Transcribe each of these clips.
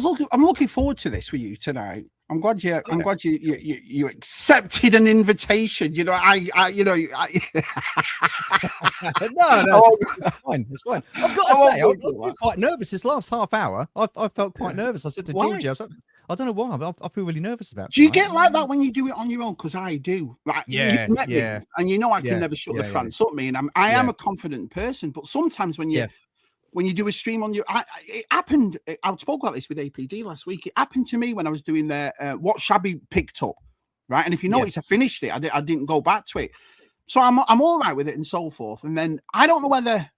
I'm looking forward to this with you tonight. I'm glad you accepted an invitation. You know, no, it's fine. It's fine. I've got to say, I've been quite nervous this last half hour. I felt quite nervous. I said to Georgie, I don't know why. I feel really nervous about it. Do you get like that when you do it on your own? Because I do. Like, yeah, you've met me, and you know I can never shut the France up. Me, and I am a confident person, but sometimes when you do a stream on your, it happened. I spoke about this with APD last week. It happened to me when I was doing the what Shabby picked up, right? And if you notice, I finished it. I didn't go back to it, so I'm all right with it and so forth. And then I don't know whether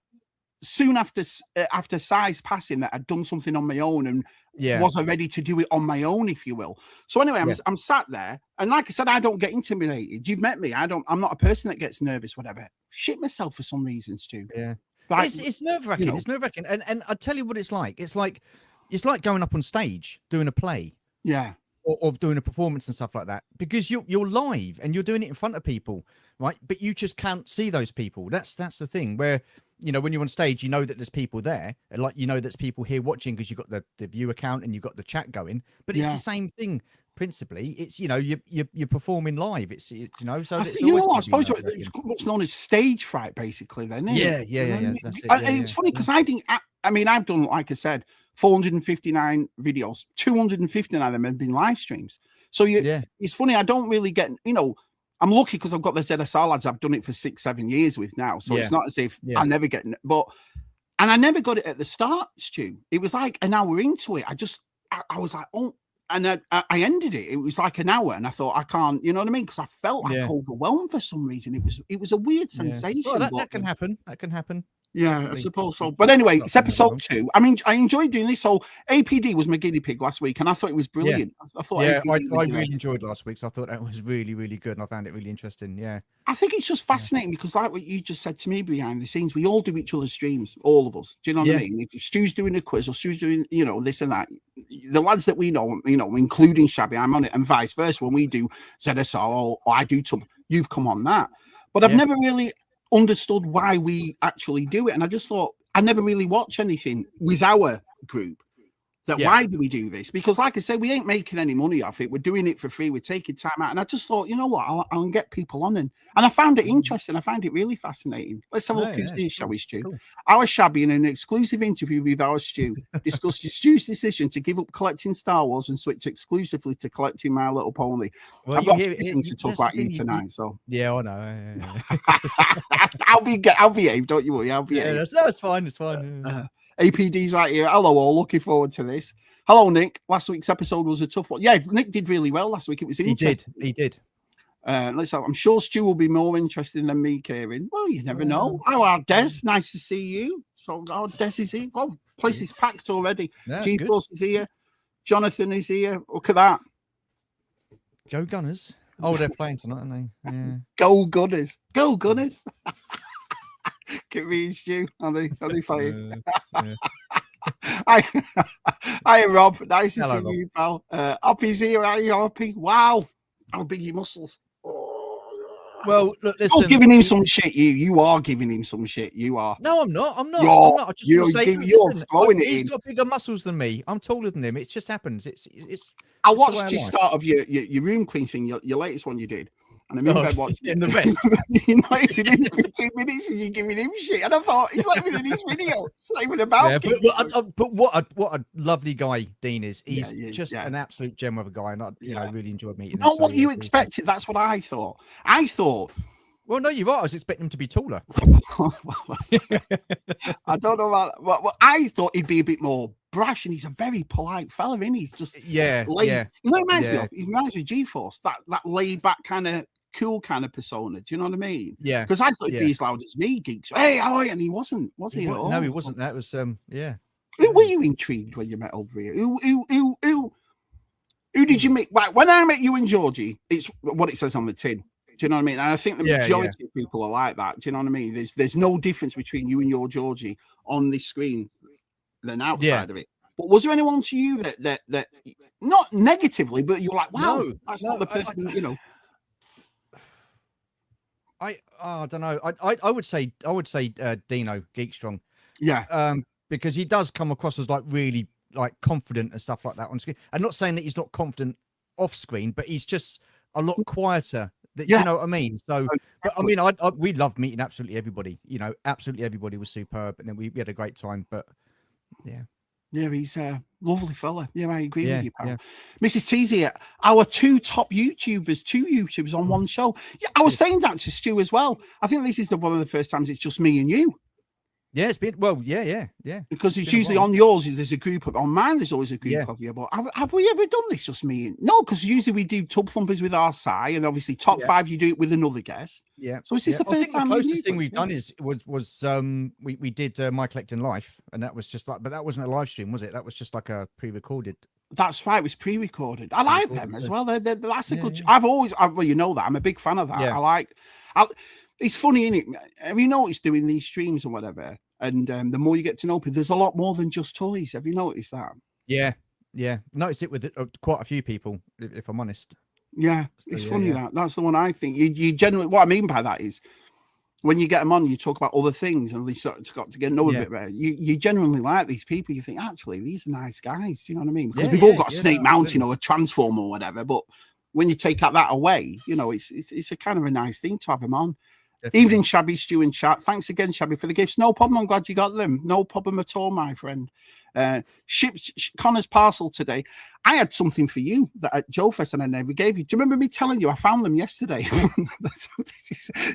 soon after Si's passing that I'd done something on my own and was I ready to do it on my own, if you will. So anyway, I'm sat there, and like I said, I don't get intimidated. You've met me. I'm not a person that gets nervous, whatever. Shit myself for some reason, Stu. Yeah. Like, it's nerve-wracking. It's nerve-wracking. And I tell you what it's like. It's like going up on stage doing a play. Yeah. Or doing a performance and stuff like that, because you're live and you're doing it in front of people, right? But you just can't see those people. That's the thing where, you know, when you're on stage, you know that there's people there, and like, you know, there's people here watching because you've got the view account and you've got the chat going. But it's the same thing. Principally, it's, you know, you're performing live. It's, you know, so it's I suppose it's what's known as stage fright, basically. Then, yeah. That's it, and it's funny because I mean, I've done, like I said, 459 videos. 259 of them have been live streams. So it's funny. I don't really get, you know, I'm lucky because I've got the ZSR lads I've done it for 6-7 years with now. So it's not as if I never get it, and I never got it at the start, Stu. It was like an hour into it. I was like, oh. And I ended it. It was like an hour, and I thought, I can't, you know what I mean? Because I felt like overwhelmed for some reason. It was a weird sensation. Well, that can happen. That can happen. Yeah, I suppose so. But anyway, it's episode 2. I mean, I enjoyed doing this. So APD was my guinea pig last week, and I thought it was brilliant. I thought I really enjoyed last week. So I thought that was really, really good, and I found it really interesting. Yeah. I think it's just fascinating because, like what you just said to me behind the scenes, we all do each other's streams, all of us. Do you know what I mean? If Stu's doing a quiz or Stu's doing, you know, this and that, the lads that we know, you know, including Shabby, I'm on it, and vice versa. When we do ZSR or I do Tub, you've come on that. But I've never really understood why we actually do it. And I just thought, I never really watch anything with our group. Why do we do this? Because, like I said, we ain't making any money off it. We're doing it for free. We're taking time out. And I just thought, you know what? I'll get people on. And I found it interesting. I found it really fascinating. Let's have a look at this, shall we, Stu? Cool. Our Shabby, in an exclusive interview with our Stu, discussed Stu's decision to give up collecting Star Wars and switch exclusively to collecting My Little Pony. Well, I've got things to talk about you tonight. So yeah, I know. I'll behave. Don't you worry. I'll behave. Yeah, that's fine. It's fine. APD's right here. Hello, all. Looking forward to this. Hello, Nick. Last week's episode was a tough one. Yeah, Nick did really well last week. It was interesting. He did. I'm sure Stu will be more interesting than me, Kieran. Well, you never know. How are Des? Nice to see you. So, Des is here. Oh, place is packed already. G-Force is here. Jonathan is here. Look at that. Go Gunners. Oh, they're playing tonight, aren't they? Yeah. Go Gunners. Go Gunners. Get me and Stu. Are they fighting? Hi, Rob. Nice to see you, pal. Hoppy's here. Are you, Hoppy? Wow. How big your muscles. Well, look, listen. You're giving him some shit. You are giving him some shit. You are. No, I'm not. You're throwing it in. He's got bigger muscles than me. I'm taller than him. It just happens. It's. I watched your start of your room clean thing, your latest one you did. And I remember watching in the vest. You know, you did it for 2 minutes and you're giving him shit. And I thought, he's not even in his video. It's not even about but what a lovely guy Dean is. He's just an absolute gem of a guy. And I really enjoyed meeting him. Not what you expected. That's what I thought. Well, no, you're right. I was expecting him to be taller. I don't know about well, I thought he'd be a bit more brash, and he's a very polite fella, isn't he? He's just You know, he reminds me of G-Force, that laid back kind of cool kind of persona. Do you know what I mean? Yeah. Because I thought he'd be as loud as me, Geeks. Hey, how are you? And he wasn't, was he? No, he wasn't. That was Who were you intrigued when you met over here? Who did you meet? Right, when I met you and Georgie, it's what it says on the tin. Do you know what I mean? And I think the majority of people are like that. Do you know what I mean? There's no difference between you and your Georgie on this screen than outside of it. But was there anyone to you that not negatively, but you're like, wow, that's not the person, you know? I don't know. I would say Dino Geekstrong. Yeah. Because he does come across as like really like confident and stuff like that on screen. I'm not saying that he's not confident off screen, but he's just a lot quieter. That, you know what I mean? So, but I mean, we loved meeting absolutely everybody. You know, absolutely everybody was superb, and then we had a great time. But yeah. Yeah, he's a lovely fella. Yeah, I agree with you, pal. Yeah. Mrs. T's here. Our two YouTubers on one show. Yeah, I was saying that to Stu as well. I think this is one of the first times it's just me and you. Yeah, it's been, well, yeah. Because it's usually on yours, there's a group of, on mine, there's always a group of you. But have we ever done this just me? No, because usually we do Tub Thumpers with our side, and obviously top 5, you do it with another guest. Yeah. So is this the first time? The closest thing we've done was we did My Collecting Life, and that was just like, but that wasn't a live stream, was it? That was just like a pre-recorded. That's right. It was pre-recorded. I like them as well. That's a good. I've always, well, you know that I'm a big fan of that. Yeah. It's funny, isn't it? Have you noticed doing these streams or whatever? And the more you get to know people, there's a lot more than just toys. Have you noticed that? Yeah. Noticed it with quite a few people, if I'm honest. Yeah, it's funny that. That's the one I think. You generally, what I mean by that is, when you get them on, you talk about other things, and they sort of got to get to know a bit better. You genuinely like these people. You think, actually, these are nice guys. Do you know what I mean? Because we've all got a Snake Mountain or a Transformer or whatever. But when you take that away, you know, it's a kind of a nice thing to have them on. Definitely. Evening, Shabby, Stu and chat. Thanks again, Shabby, for the gifts. No problem. I'm glad you got them. No problem at all, my friend. Shipped Connor's parcel today. I had something for you that at Joe Fest and I never gave you. Do you remember me telling you I found them yesterday?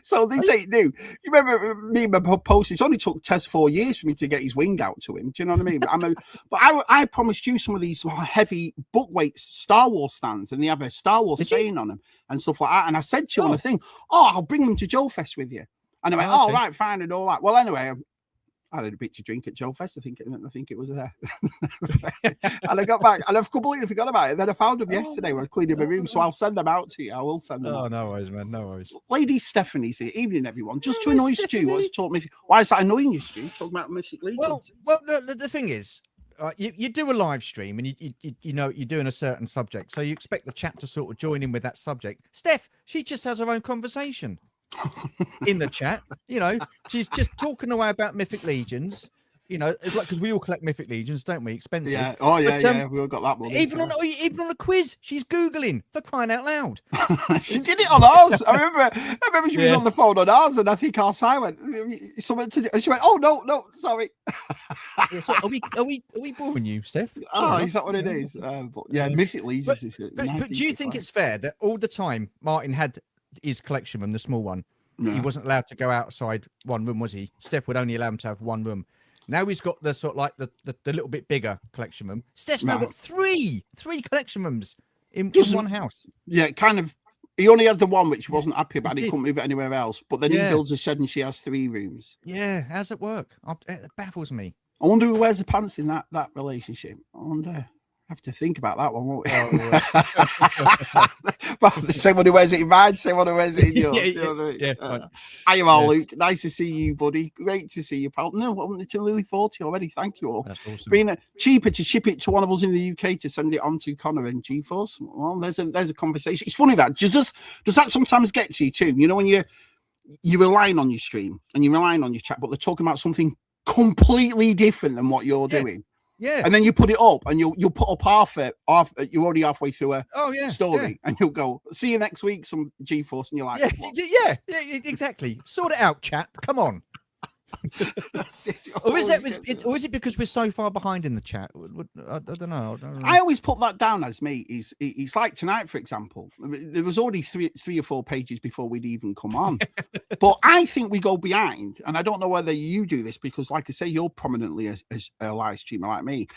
So this ain't new. You remember me and my post? It's only took Tess 4 years for me to get his wing out to him. Do you know what I mean? But I promised you some of these heavy book weight Star Wars stands, and they have a Star Wars saying on them and stuff like that. And I said to you on the thing, I'll bring them to Joe Fest with you. And I went, right, fine, and all that. Well, anyway, I had a bit to drink at Joe Fest. I think it was there. And I got back, and I've completely forgot about it. Then I found them yesterday when I was cleaning my room, so I'll send them out to you. I will send them out. No worries, man. No worries. Lady Stephanie's here. Evening, everyone. Just to annoy Stu, what's taught me. Why is that annoying you, Stu? Talking about Mythic Legions. Well, the thing is, you do a live stream, and you know you're doing a certain subject, so you expect the chat to sort of join in with that subject. Steph, she just has her own conversation in the chat. You know, she's just talking away about Mythic Legions. You know, it's like, because we all collect Mythic Legions, don't we? Expensive. Yeah. Oh yeah, but, we all got that one. Even on a quiz, she's Googling, for crying out loud. She did it on ours. I remember she was on the phone on ours, and I think our side went something to do, and she went, "Oh no, sorry." So are we boring you, Steph? Is that what it is? But yeah, Mythic Legions. But do you think it's fair that all the time Martin had his collection room, the small one, he wasn't allowed to go outside one room, was he? Steph would only allow him to have one room. Now he's got the sort of like the little bit bigger collection room. Steph's now got three collection rooms in one house. Yeah, kind of. He only had the one which he wasn't happy about. He couldn't move it anywhere else. But then he builds a shed and she has 3 rooms. Yeah, how's it work? It baffles me. I wonder who wears the pants in that relationship. I wonder. Have to think about that one, won't we? But the same one who wears it in mine, same one who wears it in yours. You know what I mean? Hiya, Luke. Nice to see you, buddy. Great to see you, pal. No, it's nearly 40 already. Thank you all. That's awesome. Being cheaper to ship it to one of us in the UK to send it on to Connor and GeForce. Well, there's a conversation. It's funny that does that sometimes get to you too? You know, when you're relying on your stream and you're relying on your chat, but they're talking about something completely different than what you're doing. Yeah, and then you put it up, and you'll put up half. You're already halfway through a story, and you'll go, "See you next week." Some GeForce, and you're like, "Yeah, exactly. Sort it out, chat. Come on." Or is it because we're so far behind in the chat? I don't know. I always put that down as me. It's like tonight, for example. There was already three or 4 pages before we'd even come on. But I think we go behind, and I don't know whether you do this because, like I say, you're prominently as a live streamer like me.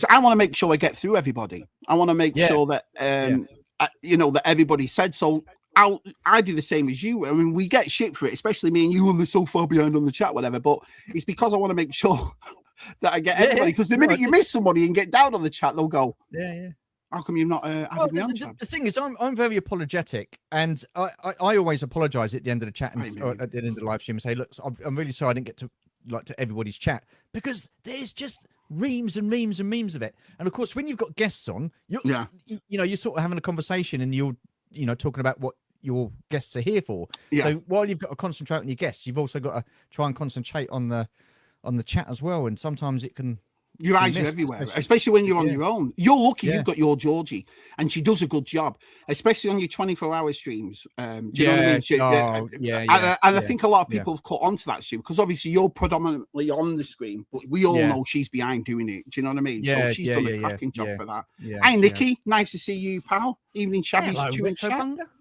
I want to make sure I get through everybody. I want to make sure that that everybody said so. I do the same as you. I mean, we get shit for it, especially me and you, and they're so far behind on the chat, whatever. But it's because I want to make sure that I get everybody. Because the minute you miss somebody and get down on the chat, they'll go, how come you've not added me on chat? The thing is, I'm very apologetic, and I always apologize at the end of the chat and at the end of the live stream and say, look, I'm really sorry I didn't get to everybody's chat, because there's just reams and memes and memes of it. And of course, when you've got guests on, you're sort of having a conversation, and you're talking about what your guests are here for. So while you've got to concentrate on your guests, you've also got to try and concentrate on the chat as well. And sometimes it can Your eyes are everywhere, especially when you're on your own. You're lucky you've got your Georgie, and she does a good job, especially on your 24-hour streams. Do you know what I mean? And I think a lot of people have caught on to that, Stu, because obviously you're predominantly on the screen, but we all know she's behind doing it. Do you know what I mean? So she's done a cracking job for that. Hi, Nikki. Nice to see you, pal. Evening, Shabby.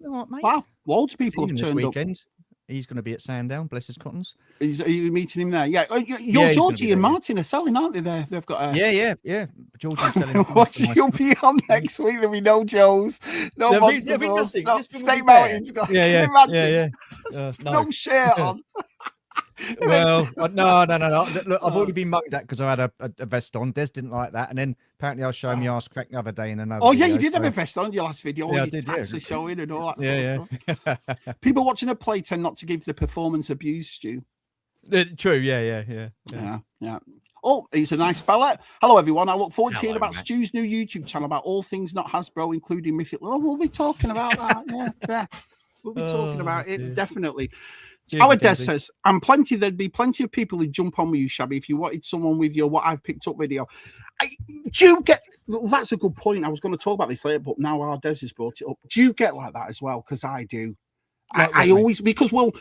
Wow, loads of people have turned up. He's going to be at Sandown. Bless his cottons. Are you meeting him there? Yeah. Your Georgie and Martin are selling, aren't they? There, they've got. Yeah. Georgie's selling. What you'll be on next week? There'll be no Joes, no Monster Bros, no State Mountains. Imagine. No shirt on. Well, no. Look, I've already been mugged at because I had a vest on. Des didn't like that, and then apparently I was showing my ass crack the other day in another. Oh yeah, you did have a vest on in your last video. All your tats are showing and all that sort of stuff. People watching a play tend not to give the performance abuse, Stu. True. Yeah. Oh, he's a nice fella. Hello, everyone. I look forward to hearing about Stu's new YouTube channel about all things not Hasbro, including Mythic. Oh, we'll be talking about that. Yeah. We'll be talking about it, definitely. Our Des says, there'd be plenty of people who jump on with you, Shabby, if you wanted someone with your What I've Picked Up video. Do you get, that's a good point. I was going to talk about this later, but now our Des has brought it up. Do you get like that as well? Because I do. I always, because, well,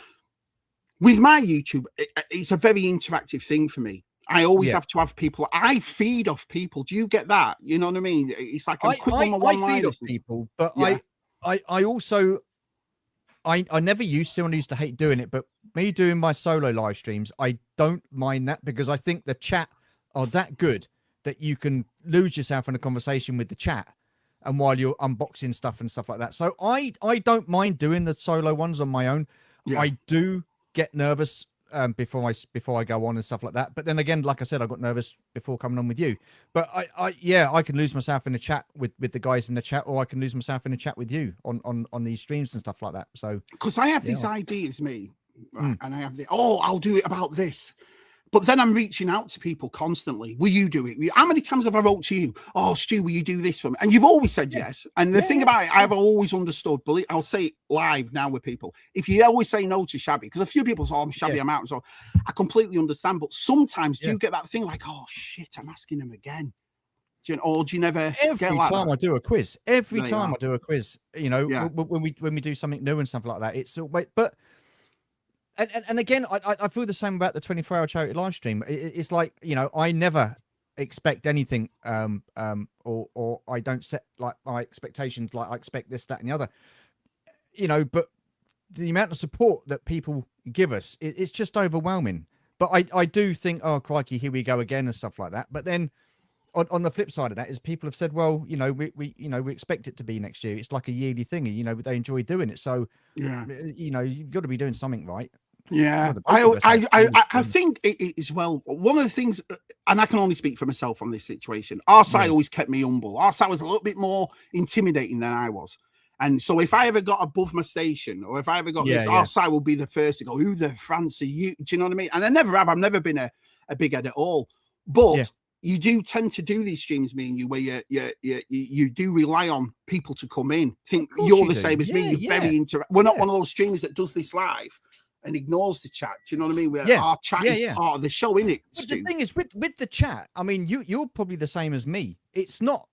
with my YouTube, it's a very interactive thing for me. I always have to have people. I feed off people. Do you get that? You know what I mean? It's like I feed off people, but I also... I never used to, and I used to hate doing it, but me doing my solo live streams, I don't mind that because I think the chat are that good that you can lose yourself in a conversation with the chat and while you're unboxing stuff and stuff like that. So I don't mind doing the solo ones on my own. I do get nervous before I go on and stuff like that. But then again, like I said, I got nervous before coming on with you. But I can lose myself in a chat with the guys in the chat, or I can lose myself in a chat with you on these streams and stuff like that. So because I have these ideas, right? And I have I'll do it about this. But then I'm reaching out to people constantly. Will you do it? How many times have I wrote to you? Oh, Stu, will you do this for me? And you've always said yes. And the thing about it, I've always understood, but I'll say it live now with people. If you always say no to Shabby, because a few people say, oh, I'm Shabby, I'm out. So I completely understand. But sometimes do you get that thing like, oh, shit, I'm asking him again? Do you never every get like time that? I do a quiz, I do a quiz, you know, when we do something new and stuff like that, it's but and again, I feel the same about the 24-hour charity live stream. It's like, you know, I never expect anything, or I don't set like my expectations, like I expect this, that, and the other, you know, but the amount of support that people give us, it's just overwhelming. But I do think, oh, crikey, here we go again and stuff like that. But then on the flip side of that is people have said, well, you know, we expect it to be next year. It's like a yearly thing, you know, they enjoy doing it. So, you know, you've got to be doing something right. Yeah, I think it is, well, one of the things, and I can only speak for myself on this situation, our site always kept me humble. Our site was a little bit more intimidating than I was. And so if I ever got above my station, or if I ever got this, our site will be the first to go, who the France are you? Do you know what I mean? And I never have. I've never been a big head at all. But you do tend to do these streams, me and you, where you do rely on people to come in. Think you're the same as me. You're very We're not one of those streamers that does this live and ignores the chat. Do you know what I mean? Where our chat is part of the show, isn't it? But the thing is, with the chat, I mean, you're probably the same as me. It's not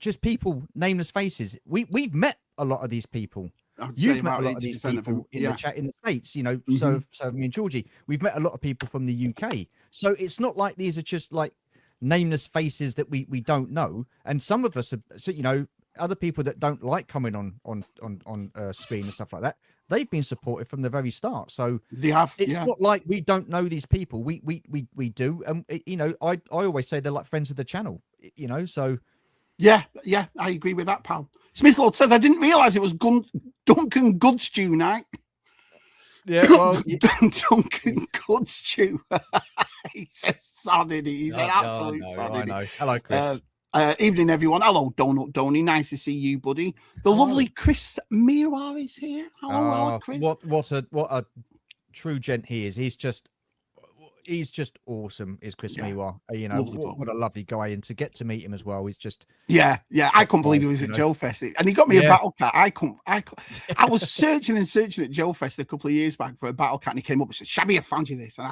just people, nameless faces. We've met a lot of these people. You've met a lot of these people in the chat in the States, you know. So me and Georgie, we've met a lot of people from the UK. So it's not like these are just like nameless faces that we don't know. And some of us, so you know, other people that don't like coming on screen and stuff like that, they've been supportive from the very start. So they have. It's not like we don't know these people. We do, and you know, I always say they're like friends of the channel. You know, so. Yeah, I agree with that, pal. Smith Lord says, I didn't realise it was Duncan Goodstew night. Yeah, well, Duncan Goodstew. He says sodded. He's an absolute sodded. I know. Hello, Chris. Evening, everyone. Hello, Donut Donny. Nice to see you, buddy. The lovely Chris Mirar is here. Hello, Chris. What a true gent he is. He's just awesome, is Chris Miwa. You know, what a lovely guy, and to get to meet him as well, he's just I couldn't believe he was at Joe Fest, and he got me a battle cat. I was searching at Joe Fest a couple of years back for a battle cat, and he came up and said, "Shabby, I found you this," and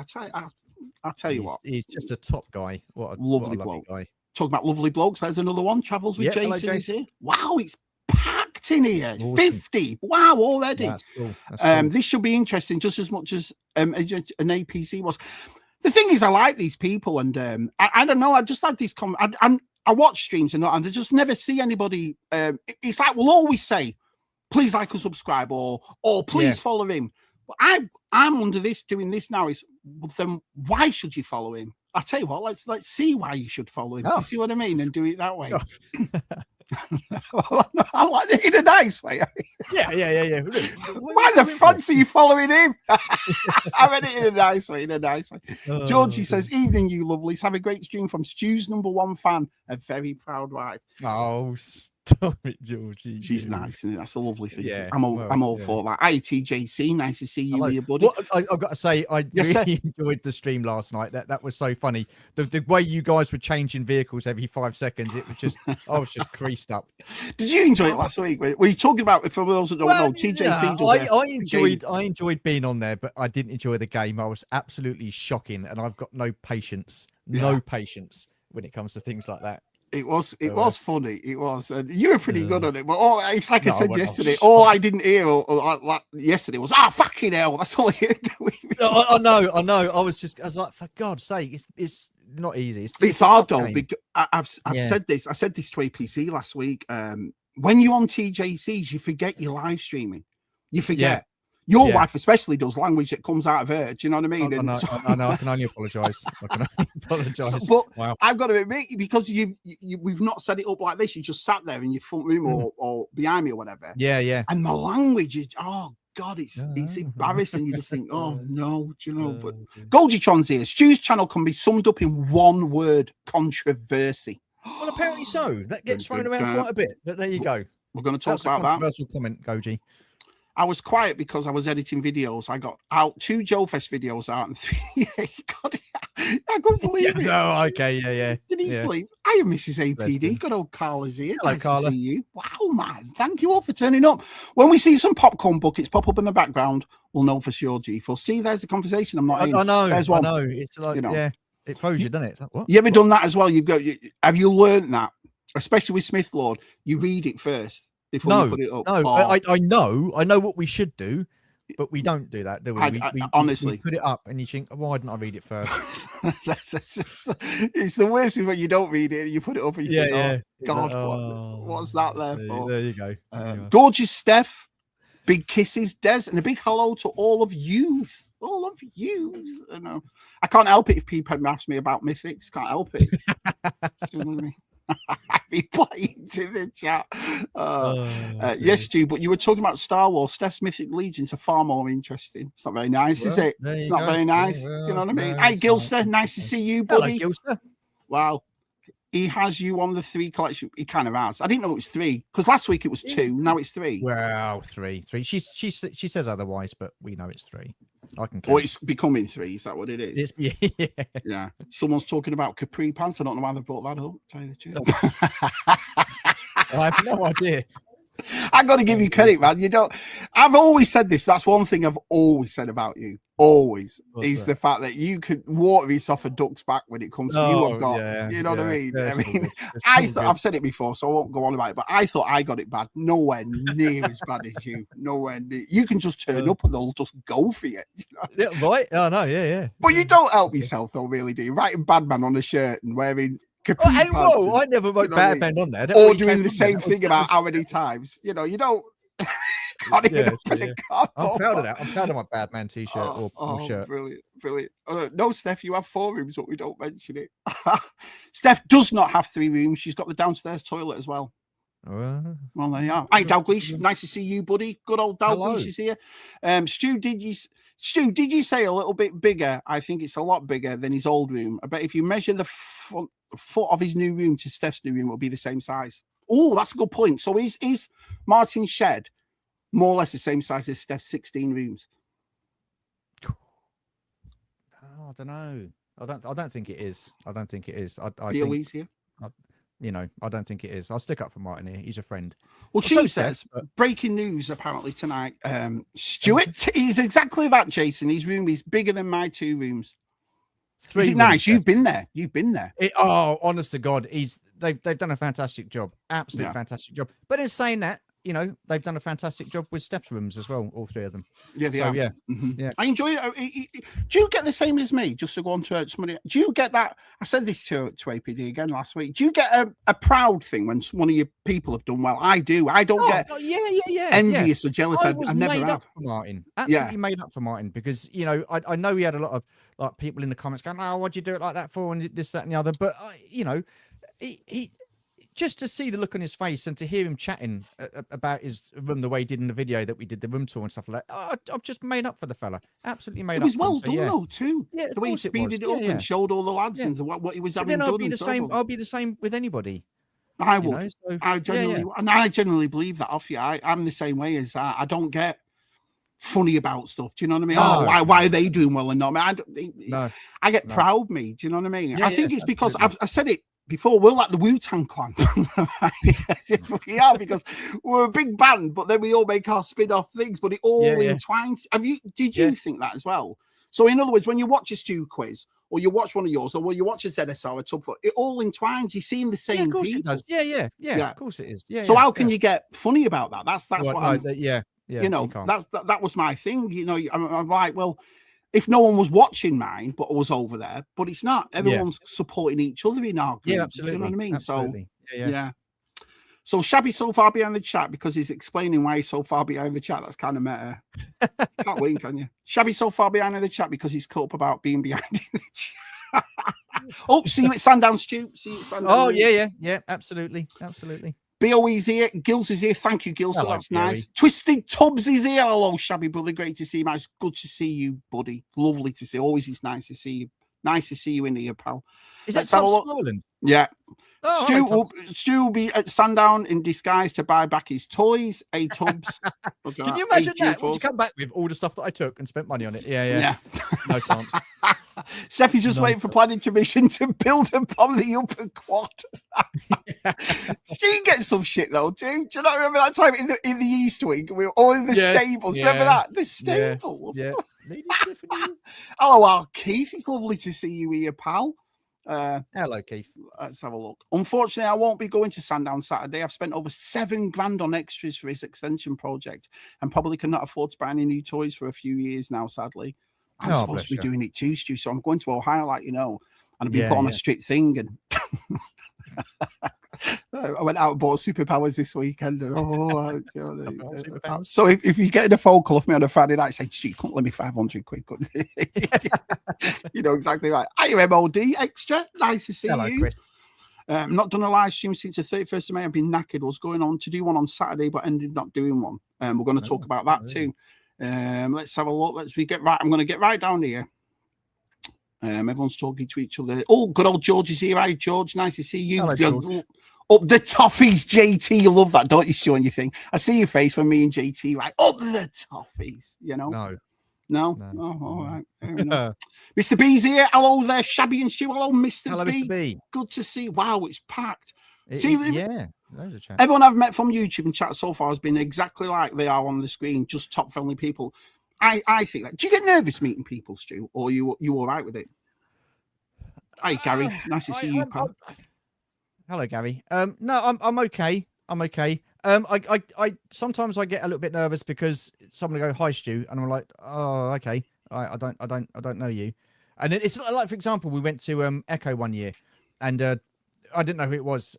I'll tell you what. He's just a top guy. What a Lovely lovely bloke. guy. Talking about lovely blokes, there's another one. Travels with Yeah, hello, Jason is Jason. here. Wow, it's packed in here. Awesome. 50. Wow, already. That's cool. That's cool. This should be interesting just as much as an APC was. The thing is, I like these people, and I don't know. I just like these. I watch streams and I just never see anybody. It's like we'll always say, "Please like and subscribe," or "Please follow him." But I'm under this doing this now. Is well, then why should you follow him? I tell you what, let's see why you should follow him. Do you see what I mean? And do it that way. I like it in a nice way. Yeah. Why the fuck are you following him? I mean it in a nice way, Georgie says, evening, you lovelies. Have a great stream from Stu's #1 fan, a very proud wife. Oh, stop it, Georgie. She's nice, and that's a lovely thing. Yeah, I'm all for that. ITJC, nice to see you here, buddy. Well, I've got to say, I really enjoyed the stream last night. That was so funny. The way you guys were changing vehicles every 5 seconds, it was just, I was just creased up. Did you enjoy it last week? Were you talking about, for those that don't know, TJC? I enjoyed being on there, but I didn't enjoy the game. I was absolutely shocking, and I've got no patience when it comes to things like that. It was funny. It was, and you were pretty good on it. But it's like I said yesterday. All I didn't hear like yesterday was fucking hell. That's all I heard. I know. I was like, for God's sake, it's not easy. It's hard though. Because I've said this. I said this to APC last week. When you're on TJCs, you forget you're live streaming. You forget. Yeah. Your wife especially does language that comes out of her. Do you know what I mean? I know. I can only apologise. But wow. I've got to admit, because we've not set it up like this. You just sat there in your front room or behind me or whatever. Yeah. And the language is, God, it's embarrassing. You just think, oh no, do you know? But Golditron's here. Stu's channel can be summed up in one word: controversy. Well, apparently so. That gets thrown around quite a bit. But there you go. We're going to talk about that. Controversial comment, Goji. I was quiet because I was editing videos. I got out 2 Joe Fest videos out and 3. God, I couldn't believe it. No, okay, yeah. Did he sleep? I am Mrs. APD. Good old Carla's here. Hello, nice Carla. to see you. Wow, man. Thank you all for turning up. When we see some popcorn buckets pop up in the background, we'll know for sure, G4. See, there's the conversation. I'm not in. I know. There's one. I know. It's like, it throws you, doesn't it? Like, what? You ever done that as well? Have you learned that? Especially with Smith Lord, you read it first. You put it up. No, I know what we should do, but we don't do that, do we? Honestly, we put it up and you think, why didn't I read it first? It's the worst when you don't read it and you put it up and you think, God, what's that there for? There you go. Gorgeous Steph, big kisses, Des, and a big hello to all of you. All of you. I can't help it if people ask me about Mythics. Can't help it. You know what I mean? I've been playing to the chat. Yes, Stu, but you were talking about Star Wars. Steph's Mythic Legions are far more interesting. It's not very nice, is it? It's not very nice. Do you know what I mean? Hey, Gilster, nice to see you, buddy. Hello, Gilster. Wow. He has you on the 3 collection. He kind of has. I didn't know it was 3 because last week it was 2. Now it's 3. Well, 3. She says otherwise, but we know it's 3. I can. Or it's becoming 3. Is that what it is? Yeah. Someone's talking about capri pants. I don't know why they brought that up. Tell you the truth. I have no idea. I got to give you credit, man. You don't. I've always said this. That's one thing I've always said about you. Always is the fact that you could water this off a duck's back when it comes to you. Have got, you know what I mean? I've said it before, so I won't go on about it. But I thought I got it bad. Nowhere near as bad as you. Nowhere near. You can just turn up and they'll just go for you. You know? Yeah, right. Oh no, yeah. But you don't help yourself though, really, do you? Writing Badman on a shirt and wearing. I never wrote bad band on there. Or doing the same thing about how many times. You know, you don't. Can't even open a cardboard. I'm proud of that. I'm proud of my bad man t-shirt or shirt. Brilliant. No, Steph, you have 4 rooms, but we don't mention it. Steph does not have 3 rooms. She's got the downstairs toilet as well. Well, there you are. Hi, Dalglish. Nice to see you, buddy. Good old Dalglish is here. Stu, did you say a little bit bigger? I think it's a lot bigger than his old room. I bet if you measure the foot of his new room to Steph's new room, it'll be the same size. Oh, that's a good point. So is Martin's shed more or less the same size as Steph's 16 rooms? I don't know. I don't think it is. I don't think it is. I think, here? I don't think it is. I'll stick up for Martin here. He's a friend. Well, she says, breaking news apparently tonight. Stuart is exactly that, Jason. His room is bigger than my 2 rooms. Is it nice? You've been there. You've been there. Oh, honest to God, they've done a fantastic job. Absolute fantastic job. But in saying that, you know, they've done a fantastic job with Steph's rooms as well, all 3 of them. Yeah, they have. Yeah. Yeah. I enjoy it. Do you get the same as me? Just to go on to somebody, do you get that? I said this to APD again last week. Do you get a proud thing when one of your people have done well? I do. I don't get envious or jealous. I never made have. Up for Martin. Absolutely made up for Martin, because, you know, I know he had a lot of like people in the comments going, "Oh, what'd you do it like that for?" and this, that, and the other. But you know, he just to see the look on his face and to hear him chatting about his room the way he did in the video that we did the room tour and stuff like that, I've just made up for the fella. Absolutely made up. It was well done though too. Yeah, the way he speeded it up and showed all the lads and what he was having done. I'll be the same with anybody. I would. You know, so, I genuinely believe that off you. I'm the same way as that. I don't get funny about stuff. Do you know what I mean? No, why are they doing well and not me? I get proud, me. Do you know what I mean? I think it's because I said it before, we're like the Wu-Tang Clan. Yes, we are, because we're a big band, but then we all make our spin-off things, but it all entwines. Did you think that as well? So in other words, when you watch a STU quiz, or you watch one of yours, or when you watch a ZSR, a Tubfoot, it all entwines. You're seeing the same people. It does. Yeah, of course it is. So how can you get funny about that? That's what I'm... you know, that was my thing. You know, I'm like, well, if no one was watching mine, but I was over there, but it's not. Everyone's supporting each other in our group. Yeah, absolutely. Do you know what I mean? Absolutely. So, So Shabby's so far behind the chat because he's explaining why he's so far behind the chat. That's kind of meta. Can't win, can you? Shabby's so far behind in the chat because he's caught up about being behind in the chat. Oh, see you at Sandown, Stu. See you at Sandown. Oh, yeah, absolutely. BOE's here. Gills is here. Thank you, Gills. So that's nice. Twisted Tubbs is here. Hello, Shabby brother. Great to see you, man. It's good to see you, buddy. Lovely to see. Always is nice to see you. Nice to see you in here, pal. Is that Tubbs Smoreland? Yeah. Stu will be at Sandown in disguise to buy back his toys. Hey, Tubbs. Can you imagine that? Would you come back with all the stuff that I took and spent money on it? Yeah. No chance. Steffi's just waiting for planning permission to build upon the upper quad. She gets some shit though too. Do you not remember that time in the East Wing? We were all in the stables. Remember that? The stables. Yeah. Hello, Keith. It's lovely to see you here, pal. Hello, Keith. Let's have a look. Unfortunately, I won't be going to Sandown Saturday. I've spent over $7,000 on extras for his extension project and probably cannot afford to buy any new toys for a few years now, sadly. I'm supposed to be doing it too, Stu, so I'm going to Ohio, like you know, and I've been put on a strict thing. And I went out and bought superpowers this weekend. So if you get in a phone call off me on a Friday night, say, Stu, you couldn't let me 500 quid, couldn't you? You know exactly right. Hi, MOD Extra. Nice to see you. Chris. Not done a live stream since the 31st of May. I've been knackered. Was going on to do one on Saturday, but ended up not doing one. We're going to talk about that too. Let's have a look. I'm going to get right down here. Everyone's talking to each other. Oh, good old George is here. Hi, George. Nice to see you. Hello, up the toffees, JT. You love that, don't you, Stu? You think I see your face when me and JT right up the toffees. You know? No. Oh, all right. Mr. B's here. Hello there, Shabby and Stu. Hello, Mr. Hello, B. Mr. B. Good to see. Wow, it's packed. Everyone I've met from YouTube and chat so far has been exactly like they are on the screen, just top friendly people. I think that. Do you get nervous meeting people, Stu, or you all right with it? Hi, Gary. Nice to see you, pal. Hello, Gary. No, I'm okay. I sometimes I get a little bit nervous because someone will go, "Hi, Stu," and I'm like, "Oh, okay. I don't know you." And it's like, for example, we went to Echo one year, and I didn't know who it was.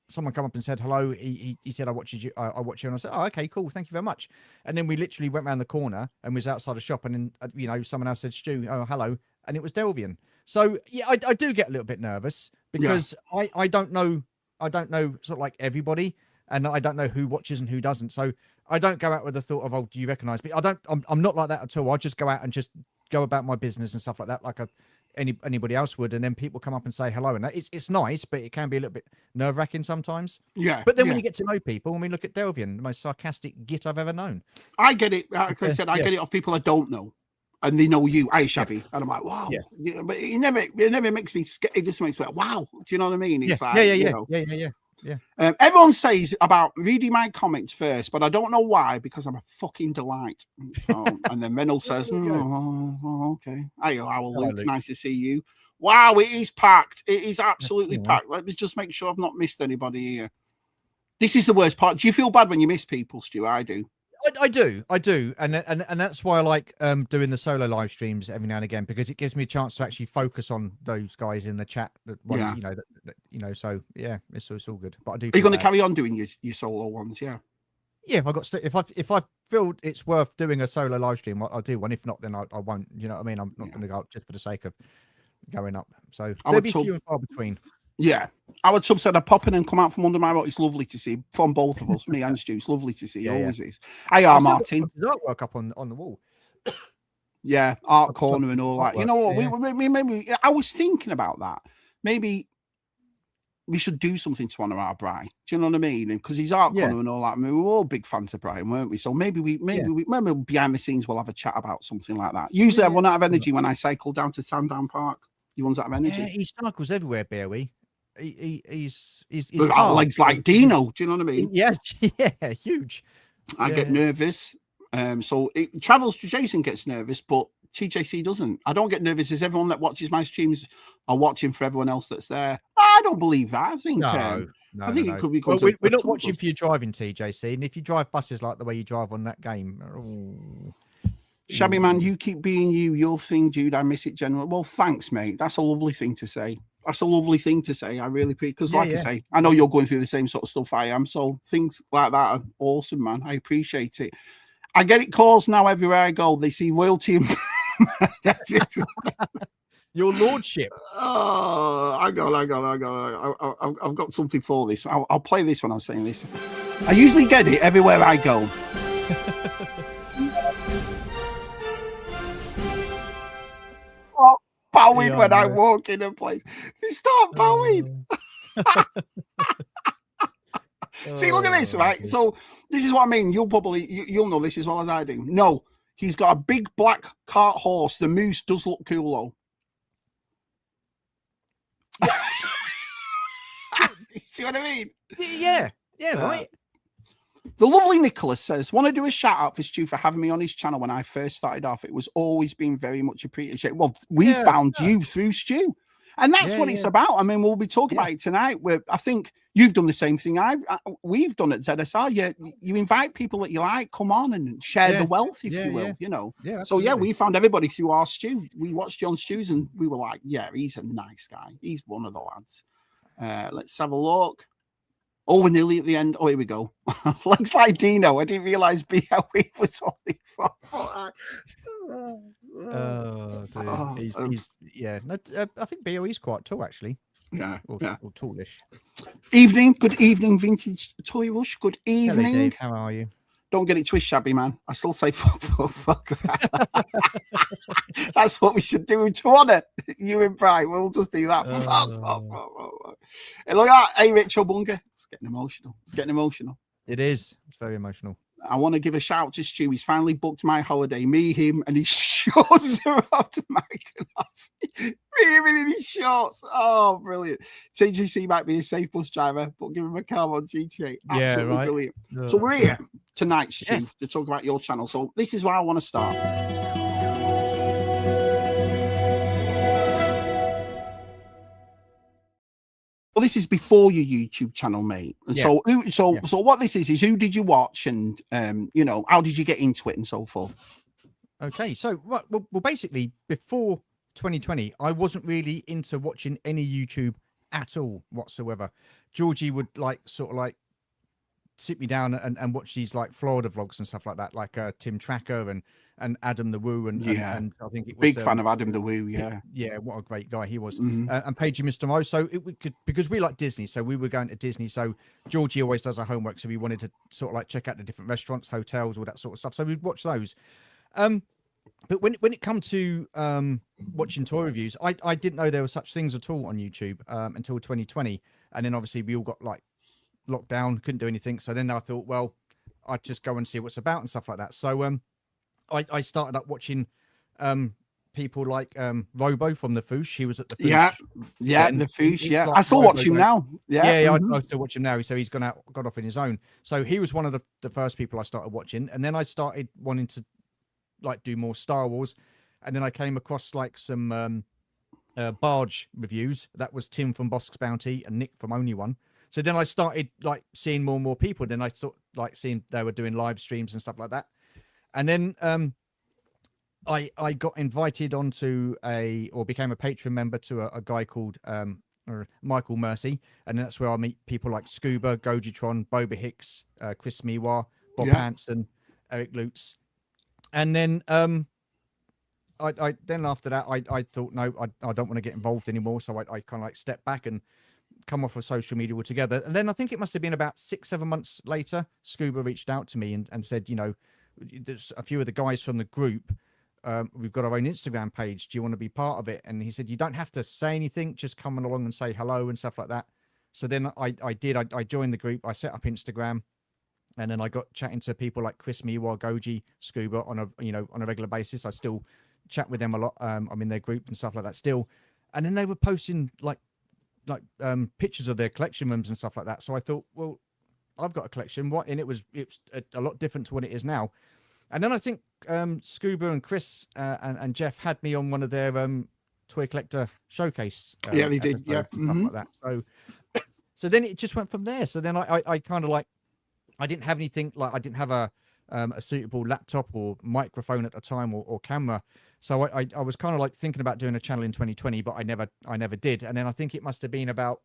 Someone come up and said hello. He said, I watch you, and I said, oh, okay, cool, thank you very much. And then we literally went around the corner and was outside a shop, and then someone else said, Stu, oh, hello, and it was Delvian. So yeah, I do get a little bit nervous because I don't know sort of like everybody, and I don't know who watches and who doesn't. So I don't go out with the thought of, oh, do you recognize me? I'm not like that at all. I just go out and just go about my business and stuff like that, like anybody else would, and then people come up and say hello, and it's nice, but it can be a little bit nerve-wracking sometimes. But then when you get to know people, when we look at Delvian, the most sarcastic git I've ever known. I get it. Like I said, I get it off people I don't know, and they know you. Hey, Shabby, and I'm like, wow. But it never makes me scared. It just makes me like, wow. Do you know what I mean? It's like, yeah. Yeah. Everyone says about reading my comments first, but I don't know why, because I'm a fucking delight. And then Reynolds says, okay. Hey, Luke, Luke. nice to see you. Wow, it is packed. It is absolutely packed. Let me just make sure I've not missed anybody here. This is the worst part. Do you feel bad when you miss people, Stu? I do. I do, and that's why I like doing the solo live streams every now and again, because it gives me a chance to actually focus on those guys in the chat. That ones, So yeah, it's all good. But I do. Are you going to carry on doing your solo ones? Yeah. Yeah, if I feel it's worth doing a solo live stream, I'll do one. If not, then I won't. You know what I mean? I'm not going to go up just for the sake of going up. So there'll be few and far between. Yeah, our sub said I pop in and come out from under my rock. It's lovely to see from both of us, me and Stu. It's lovely to see. Always is. Hey, Martin. Artwork up on the wall. Yeah, art corner and all that. You know what? Yeah. I was thinking about that. Maybe we should do something to honor our Brian. Do you know what I mean? Because he's art corner and all that. I mean, we were all big fans of Brian, weren't we? So maybe we behind the scenes we'll have a chat about something like that. Usually I run out of energy when I cycle down to Sandown Park. He runs out of energy. Yeah, he cycles everywhere, BOE. He's got legs like Dino. Do you know what I mean? Yeah, huge. I get nervous. So it travels to Jason gets nervous, but TJC doesn't. I don't get nervous as everyone that watches my streams are watching for everyone else that's there. I don't believe that. I think it could be. Well, we're not watching for you driving, TJC, and if you drive buses like the way you drive on that game. Shabby man, you keep being you. Your thing, dude. I miss it, General. Well, thanks, mate. That's a lovely thing to say. That's a lovely thing to say. I really appreciate, because I say, I know you're going through the same sort of stuff I am. So things like that are awesome, man. I appreciate it. I get it calls now everywhere I go. They see royalty and your lordship. Oh, I got. I've got something for this. I'll play this when I'm saying this. I usually get it everywhere I go. Bowing when I walk in a place. They start bowing. See, look at this, right? So this is what I mean. You'll know this as well as I do. No, he's got a big black cart horse. The moose does look cool, though. See what I mean? Yeah, right. The lovely Nicholas says, want to do a shout out for Stu for having me on his channel when I first started off. It was always been very much appreciated. Well, we found you through Stu. And that's what it's about. I mean, we'll be talking about it tonight. I think you've done the same thing we've done at ZSR. You invite people that you like, come on and share the wealth, if you will, you know. Yeah, so we found everybody through our Stu. We watched John Stews and we were like, yeah, he's a nice guy. He's one of the lads. Let's have a look. Oh, we're nearly at the end. Oh, here we go. Looks like Dino. I didn't realize BOE was only 4 Oh, dude. I think BOE's quite tall, actually. Yeah, or tallish. Good evening, Vintage Toy Rush. Good evening. Hello, Dave. How are you? Don't get it twisted, Shabby man. I still say fuck. That's what we should do to honor you and Brian. We'll just do that. Fuck. Hey, look at that. Hey, Rich Obunga. It's getting emotional. It is. It's very emotional. I want to give a shout out to Stu. He's finally booked my holiday. Me, him, and his shorts are up to Mike and us. Me, him, in his shorts. Oh, brilliant. TGC might be a safe bus driver, but give him a car on GTA. Absolutely brilliant. So we're here tonight, Stu, to talk about your channel. So this is where I want to start. Well, this is before your YouTube channel, mate. And so what this is who did you watch, and how did you get into it, and so forth. Okay, so well, basically before 2020, I wasn't really into watching any YouTube at all whatsoever. Georgie would sort of sit me down and watch these Florida vlogs and stuff like that, like Tim Tracker and Adam the Woo and I think it was big fan of Adam the Woo. Yeah, what a great guy he was. And Pagey Mr. Mo. So because we like Disney, so we were going to Disney. So Georgie always does our homework, so we wanted to sort of check out the different restaurants, hotels, all that sort of stuff. So we'd watch those. But when it comes to watching toy reviews, I didn't know there were such things at all on YouTube until 2020, and then obviously we all got locked down, couldn't do anything. So then I thought, well, I'd just go and see what's about and stuff like that. So I started up watching people like Robo from the Foosh. He was at the Foosh. The Foosh. I still watch him now. Yeah, mhm. I still watch him now. So he's got off in his own. So he was one of the first people I started watching, and then I started wanting to like do more Star Wars, and then I came across like some barge reviews. That was Tim from Bosk's Bounty and Nick from Only One. So then I started like seeing more and more people. Then I started like seeing they were doing live streams and stuff like that, and then I got invited onto or became a patron member to a guy called or Michael Mercy, and that's where I meet people like Scuba, Gojitron, Boba Hicks, Chris Miwa, Bob Hansen, Eric Lutz, and then I then after that I thought no, I don't want to get involved anymore, so I kind of like stepped back and come off of social media altogether. And then I think it must have been about 6-7 months later, Scuba reached out to me and said, you know, there's a few of the guys from the group. We've got our own Instagram page. Do you want to be part of it? And he said, you don't have to say anything, just come along and say hello and stuff like that. So then I did. I joined the group. I set up Instagram, and then I got chatting to people like Chris Miwa, Goji, Scuba on a regular basis. I still chat with them a lot. I'm in their group and stuff like that still. And then they were posting like pictures of their collection rooms and stuff like that. So I thought, well, I've got a collection. What? And it's a lot different to what it is now. And then I think Scuba and Chris and Jeff had me on one of their toy collector showcase. Yeah, they did. Yeah, stuff like that. So then it just went from there. So then I kind of like, I didn't have anything, like I didn't have a suitable laptop or microphone at the time or camera. So I was kind of like thinking about doing a channel in 2020, but I never did. And then I think it must have been about,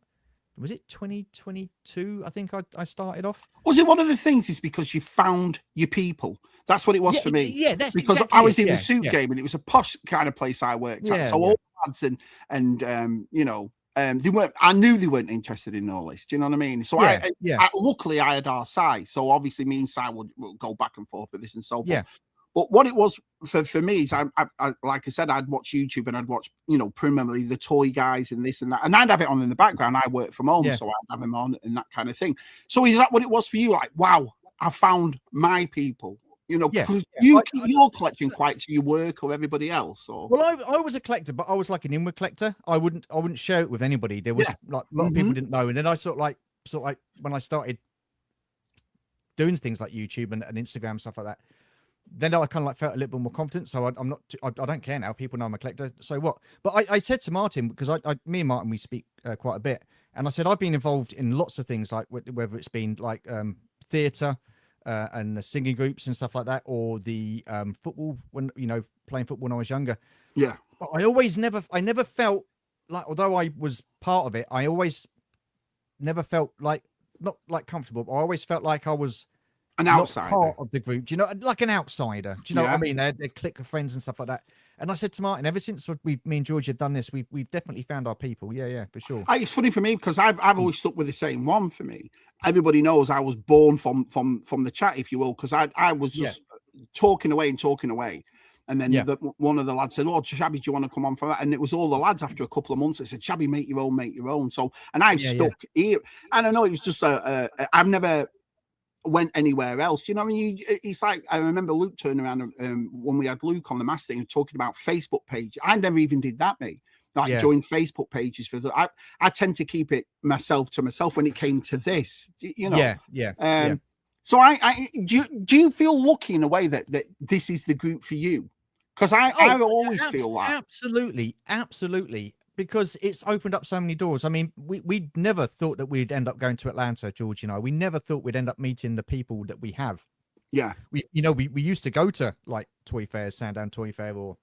was it 2022? I think I started off. Was it one of the things is because you found your people? That's what it was for me. Yeah, that's because exactly I was it. in the suit game, and it was a posh kind of place I worked at. So all the lads and you know, they weren't. I knew they weren't interested in all this. Do you know what I mean? So I luckily I had our side. So obviously me and Si would go back and forth with this and so forth. Yeah. But what it was for me is, I like I said, I'd watch YouTube and I'd watch, you know, primarily the toy guys and this and that, and I'd have it on in the background. I work from home, so I'd have them on and that kind of thing. So is that what it was for you? Like, wow, I found my people. You know, you keep your collection quite to your work or everybody else. Or well, I was a collector, but I was like an inward collector. I wouldn't share it with anybody. There was like a lot of people didn't know, and then I sort of like when I started doing things like YouTube and Instagram stuff like that, then I kind of like felt a little bit more confident. So I'm not, I don't care now. People know I'm a collector. So what? But I said to Martin, because me and Martin, we speak quite a bit. And I said, I've been involved in lots of things, like whether it's been like theatre and the singing groups and stuff like that, or the football, when, you know, playing football when I was younger. Yeah. But I never felt like, although I was part of it, I always never felt like, not like comfortable, but I always felt like I was an outsider, part of the group. Do you know, like an outsider? Do you know what I mean? They're clique of friends and stuff like that. And I said to Martin, ever since me and George have done this, we've definitely found our people. Yeah, for sure. It's funny for me because I've always stuck with the same one. For me, everybody knows I was born from the chat, if you will, because I was just talking away, and then one of the lads said, "Oh, Shabby, do you want to come on for that?" And it was all the lads after a couple of months that said, "Shabby, make your own." So, and I've stuck here, and I know it was just I've never went anywhere else. You know, I mean, it's like, I remember Luke turning around when we had Luke on the master and talking about Facebook page. I never even did that, mate. Like join Facebook pages for the. I tend to keep it myself to myself when it came to this. You know, So do you feel lucky in a way that this is the group for you? Because I always feel that absolutely. Because it's opened up so many doors. I mean, we never thought that we'd end up going to Atlanta, George and I. We never thought we'd end up meeting the people that we have. Yeah. We used to go to like toy fairs, Sandown Toy Fair, or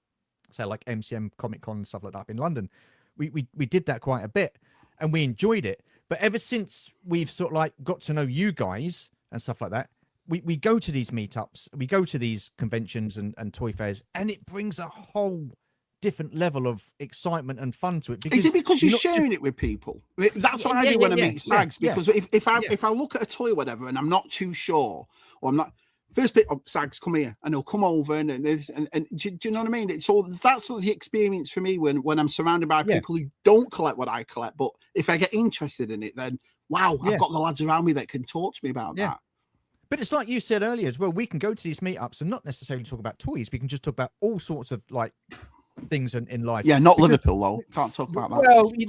say like MCM Comic Con and stuff like that up in London. We did that quite a bit and we enjoyed it. But ever since we've sort of like got to know you guys and stuff like that, we go to these meetups, we go to these conventions and toy fairs, and it brings a whole different level of excitement and fun to it. Because, is it because you're sharing it with people? That's what I do when I meet Sags. Because if I look at a toy or whatever and I'm not too sure, or I'm not, first bit of Sags, come here, and he'll come over and do you know what I mean? So that's the experience for me when I'm surrounded by people who don't collect what I collect. But if I get interested in it, then wow, I've got the lads around me that can talk to me about that. But it's like you said earlier as well, we can go to these meetups and not necessarily talk about toys. We can just talk about all sorts of like things in life. Yeah, not Liverpool though. Can't talk about that. Well, you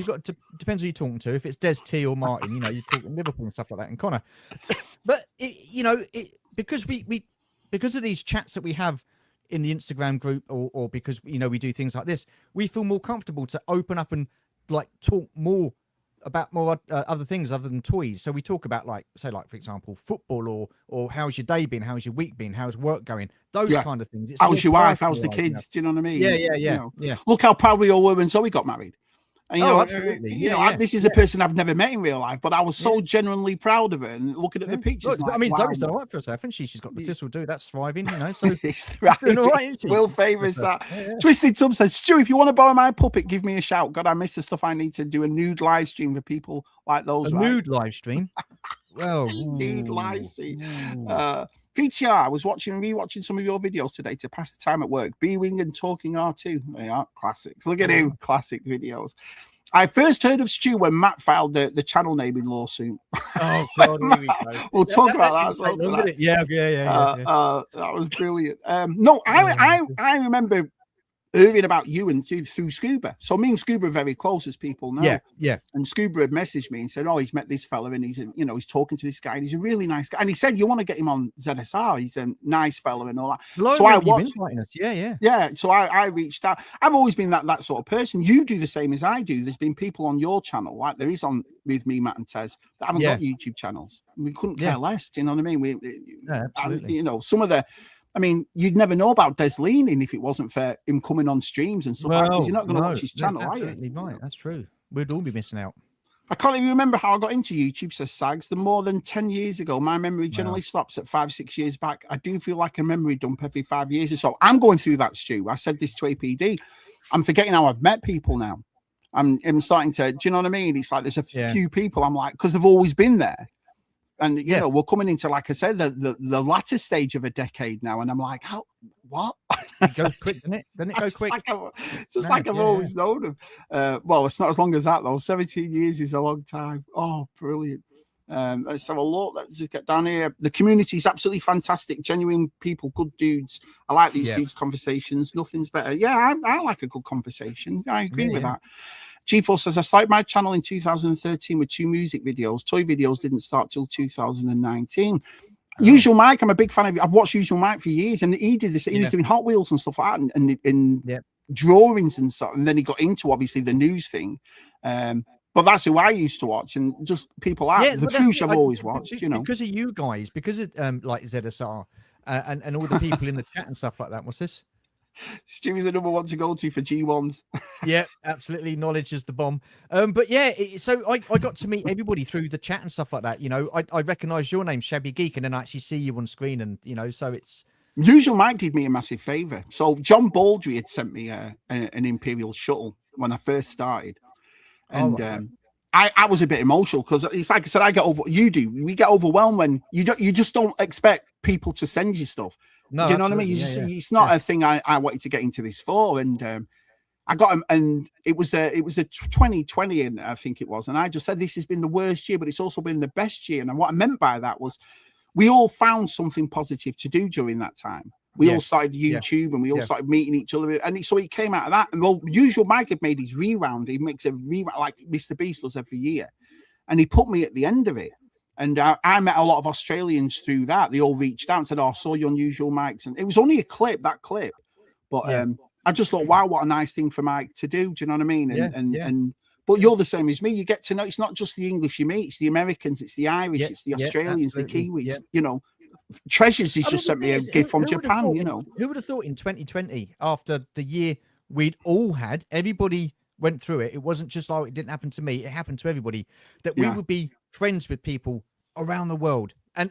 got to depends who you're talking to. If it's Des T or Martin, you know, you're talking Liverpool and stuff like that, and Connor. But because because of these chats that we have in the Instagram group, or because we do things like this, we feel more comfortable to open up and like talk more about other things other than toys. So we talk about like for example football, or how's your day been, how's your week been, how's work going, those kind of things. How's your wife, how's the kids, do you know what I mean? Yeah. Look how proud we all were when Zoe got married. And, absolutely. This is a person I've never met in real life, but I was so genuinely proud of her. And looking at the pictures, I mean, Zoe's done all right for herself, hasn't she? She's got the thistle do. That's thriving, So it's thriving. All right, Will Famous that. Twisted Tom says, Stu, if you want to borrow my puppet, give me a shout. God, I miss the stuff. I need to do a nude live stream for people like those. Nude live stream. Well, nude live stream. VTR, I was rewatching some of your videos today to pass the time at work. B-Wing and Talking R2. They are classics. Look at him. Classic videos. I first heard of Stu when Matt filed the channel naming lawsuit. Oh, God, here we go. We'll talk about that as well. Yeah. That was brilliant. No, I remember hearing about you and through Scuba. So me and Scuba are very close, as people know. Yeah. And Scuba had messaged me and said, "Oh, he's met this fella and he's he's talking to this guy and he's a really nice guy." And he said, "You want to get him on ZSR? He's a nice fella and all that." Well, so I watched. Yeah. So I reached out. I've always been that sort of person. You do the same as I do. There's been people on your channel, like there is on with me, Matt and Tez, that haven't got YouTube channels. We couldn't care less. Do you know what I mean? Absolutely. Some of the. I mean, you'd never know about Des leaning if it wasn't for him coming on streams and stuff like that. You're not going to watch his channel, are you? Right, that's true. We'd all be missing out. I can't even remember how I got into YouTube, says Sags. The more than 10 years ago, my memory generally stops at 5-6 years back. I do feel like a memory dump every 5 years or so. I'm going through that, Stu. I said this to APD. I'm forgetting how I've met people now. I'm starting to, do you know what I mean? It's like there's a few people I'm like, because they've always been there. And you know, we're coming into, like I said, the latter stage of a decade now, and I'm like, "How? What?" It goes quick, doesn't it? Doesn't it go quick? Like I've always known them. Well, it's not as long as that though. 17 years is a long time. Oh, brilliant! Let's have a look. Let's just get down here. The community is absolutely fantastic. Genuine people, good dudes. I like these dudes' conversations. Nothing's better. Yeah, I like a good conversation. I agree with that. G4 says, I started my channel in 2013 with 2 music videos. Toy videos didn't start till 2019. Usual Mike, I'm a big fan of. I've watched Usual Mike for years, and he did this. He was doing Hot Wheels and stuff like that, and drawings and stuff. And then he got into obviously the news thing. But that's who I used to watch, and just people out. The Foosh I've always watched, because of you guys, because of like ZSR and all the people in the chat and stuff like that. What's this? Stewie's the number one to go to for G1s. Yeah, absolutely. Knowledge is the bomb. But yeah, so I got to meet everybody through the chat and stuff like that. I recognize your name, Shabby Geek, and then I actually see you on screen, and so it's. Usual Mike did me a massive favor. So John Baldry had sent me an Imperial shuttle when I first started, and I was a bit emotional because it's like I said, we get overwhelmed when you just don't expect people to send you stuff. No, do you know what I mean? It's not a thing I wanted to get into this for, and I got him, and it was a 2020, and I think it was, and I just said this has been the worst year, but it's also been the best year. And what I meant by that was we all found something positive to do during that time. We all started YouTube, and we all started meeting each other, and so it came out of that. And well, Usual Mike had made his reround. He makes a reround like Mr. Beast does every year, and he put me at the end of it. And I met a lot of Australians through that. They all reached out and said, "Oh, I saw you on Usual Mike's," and it was only that clip. But I just thought, wow, what a nice thing for Mike to do. Do you know what I mean? But you're the same as me. You get to know it's not just the English you meet; it's the Americans, it's the Irish, it's the Australians, the Kiwis. Treasures. He's just sent me a gift from Japan. Who would have thought in 2020, after the year we'd all had, everybody went through it. It wasn't just like it didn't happen to me; it happened to everybody. That we would be friends with people around the world, and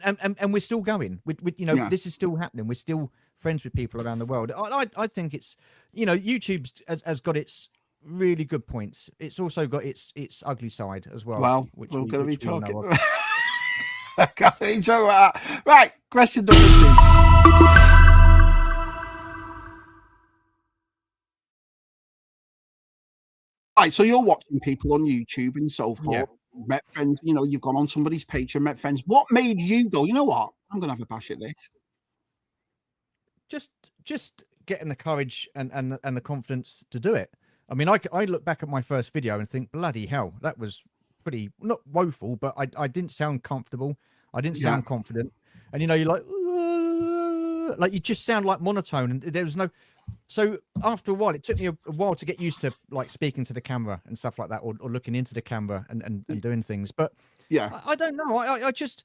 we're still going. This is still happening. We're still friends with people around the world. I think it's YouTube's has got its really good points. It's also got its ugly side as well. Well, we're going to be talking. Can't be talking about that. Right, question number 2. Right, so you're watching people on YouTube and so forth. Met friends, you've gone on somebody's page and met friends. What made you go, you know what? I'm going to have a bash at this. Just getting the courage and the confidence to do it. I mean, I look back at my first video and think, bloody hell, that was pretty, not woeful, but I didn't sound comfortable. I didn't sound confident. And, you know, you're like you just sound like monotone, and there was no. So after a while, it took me a while to get used to like speaking to the camera and stuff like that, or looking into the camera and doing things. But yeah, I don't know. I just,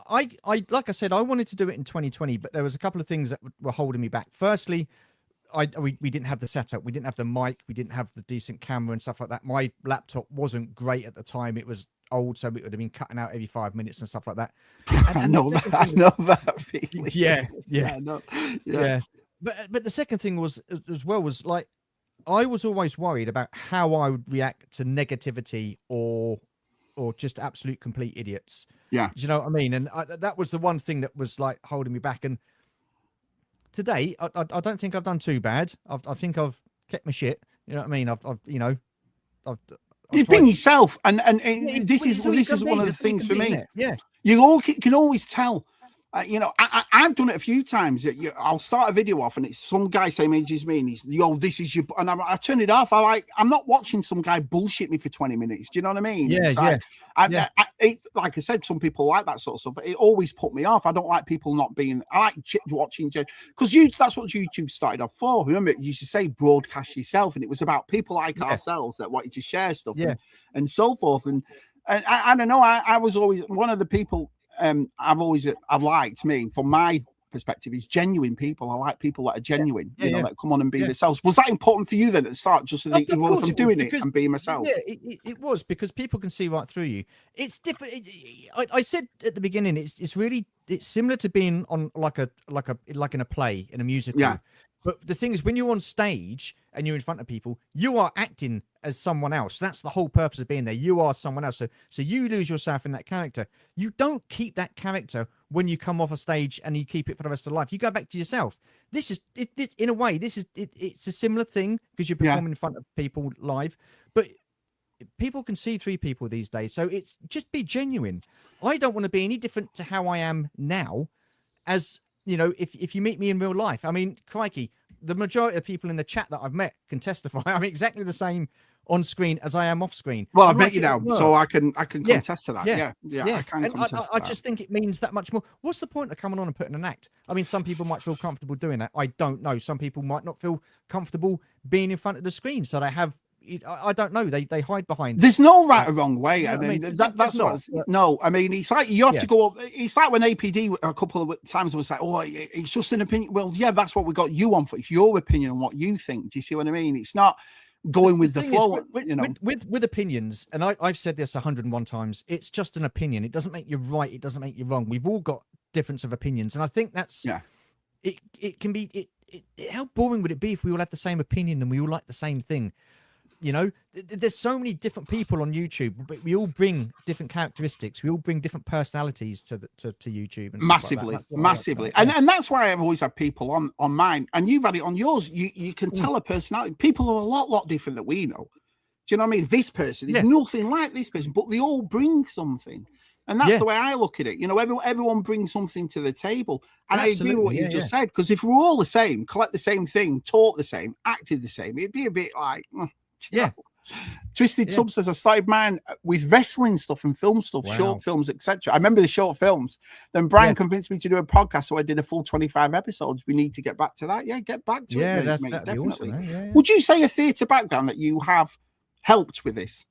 like I said, I wanted to do it in 2020, but there was a couple of things that were holding me back. Firstly, we didn't have the setup, we didn't have the mic, we didn't have the decent camera and stuff like that. My laptop wasn't great at the time; it was old, so it would have been cutting out every 5 minutes and stuff like that. And I know that feeling. Yeah. Yeah. But the second thing was like, I was always worried about how I would react to negativity or just absolute complete idiots. Yeah. Do you know what I mean? And that was the one thing that was like holding me back. And today, I don't think I've done too bad. I think I've kept my shit. You know what I mean? I've You've been yourself, and this is one of the things for me. Yeah, You can always tell. You know, I've done it a few times. I'll start a video off, and it's some guy same age as me, and he's, yo, this is your, and I turn it off. I'm not watching some guy bullshit me for 20 minutes. Do you know what I mean? Yeah, like I said, some people like that sort of stuff. It always put me off. I don't like people not being. I like watching, because that's what YouTube started off for. Remember, it used to say broadcast yourself, and it was about people like ourselves that wanted to share stuff and so forth. And I don't know. I was always one of the people. I've liked, me from my perspective, is genuine people. I like people that are genuine, you know, that come on and be themselves. Was that important for you then at the start, just so that well, if I'm doing it and being myself? Yeah, it was, because people can see right through you. It's different. I said at the beginning, it's similar to being on like in a play, in a musical. Yeah. But the thing is, when you're on stage and you're in front of people, you are acting as someone else. That's the whole purpose of being there. You are someone else. So you lose yourself in that character. You don't keep that character when you come off a stage, and you keep it for the rest of life. You go back to yourself. This is in a way, it's a similar thing, because you're performing in front of people live, but people can see through people these days. So it's just be genuine. I don't want to be any different to how I am now, as you know, if you meet me in real life. I mean, crikey, the majority of people in the chat that I've met can testify. I'm exactly the same on screen as I am off screen. Well, I've met you now, so I can contest to that. Yeah. I can and contest I just think it means that much more. What's the point of coming on and putting an act? I mean, some people might feel comfortable doing that. I don't know. Some people might not feel comfortable being in front of the screen, so they have. I don't know. They hide behind. There's no right or wrong way. You know I mean, that's what. No, I mean, it's like you have to go up. It's like when APD a couple of times was like, oh, it's just an opinion. Well, yeah, that's what we got you on for. It's your opinion on what you think. Do you see what I mean? It's not going with the flow. You know, with opinions, and I've said this 101 times. It's just an opinion. It doesn't make you right. It doesn't make you wrong. We've all got difference of opinions, and I think that's It can be. How boring would it be if we all had the same opinion and we all like the same thing? You know, there's so many different people on YouTube, but we all bring different characteristics. We all bring different personalities to YouTube. And massively. And that's why I've always had people on mine, and you've had it on yours. You can tell a personality. People are a lot different that we know. Do you know what I mean? This person is nothing like this person, but they all bring something. And that's the way I look at it. You know, everyone brings something to the table. And I agree with what you just said, because if we're all the same, collect the same thing, talk the same, acted the same, it'd be a bit like... Twisted Tub says, I started mine with wrestling stuff and film stuff, short films, etc. I remember the short films. Then Brian convinced me to do a podcast, so I did a full 25 episodes. We need to get back to that. Yeah, get back to it, mate, definitely. Awesome, Would you say a theatre background that you have helped with this?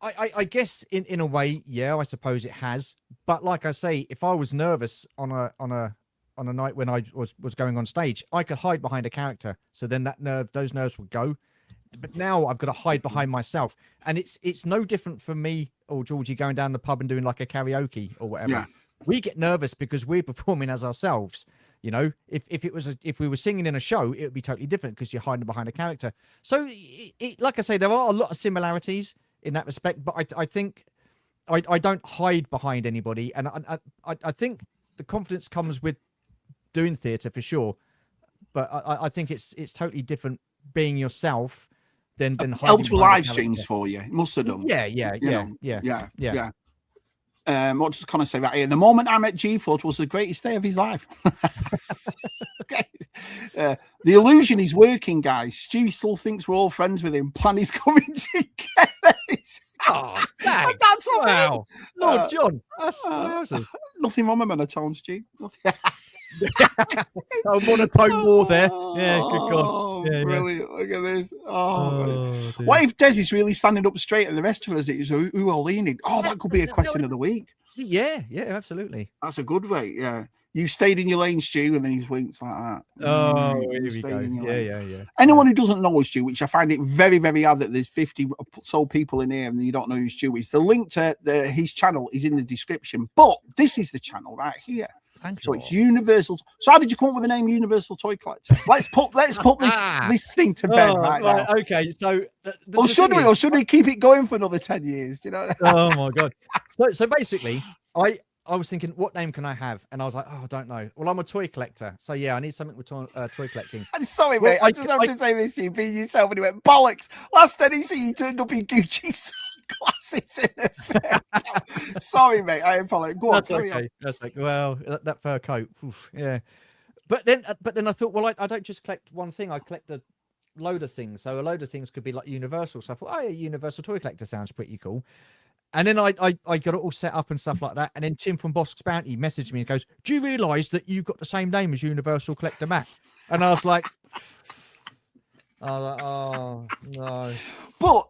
I guess in a way, I suppose it has. But like I say, if I was nervous on a night when I was going on stage, I could hide behind a character. So then those nerves would go. But now I've got to hide behind myself. And it's no different from me or Georgie going down the pub and doing like a karaoke or whatever. Yeah. We get nervous because we're performing as ourselves. You know, if we were singing in a show, it would be totally different because you're hiding behind a character. So like I say, there are a lot of similarities in that respect, but I think I don't hide behind anybody. And I think the confidence comes with doing theatre for sure, but I think it's totally different being yourself than helped with live streams for you. It must have done. Yeah. What does Connor say right here? The moment I met G-Foot was the greatest day of his life. Okay. The illusion is working, guys. Stu still thinks we're all friends with him. Plan is coming together. Oh, that's wow. Lord John, that's wowzers. Nothing wrong with monotone, Stu. Oh, monotone war there. Yeah, good God. Yeah, brilliant. Look at this. What if Des is really standing up straight and the rest of us is who are leaning? Oh, that could be a question of the week. Yeah, absolutely. That's a good way. Yeah. You stayed in your lane, Stu, and then he's winks like that. Oh, here we go. Yeah. Anyone who doesn't know Stu, which I find it very, very odd that there's 50 so people in here and you don't know who Stu is. The link to his channel is in the description, but this is the channel right here. So it's Universal. So how did you come up with the name Universal Toy Collector? Let's put this thing to bed right now. Okay, so or should we keep it going for another 10 years? Do you know? Oh my God. So basically, I was thinking, what name can I have? And I was like, oh, I don't know. Well, I'm a toy collector, so yeah, I need something with toy collecting. I'm sorry, mate. I just have to say this to you, being yourself, and he went bollocks. Last time he see you turned up in Gucci glasses in the fair. Sorry, mate. I apologize. Go on. That's okay. That's like, well, that fur coat. Oof, yeah. But then I thought, well, I don't just collect one thing. I collect a load of things. So a load of things could be like Universal. So I thought, oh, yeah, Universal Toy Collector sounds pretty cool. And then I got it all set up and stuff like that. And then Tim from Bosk's Bounty messaged me and goes, do you realise that you've got the same name as Universal Collector Matt? And I was like, oh no. But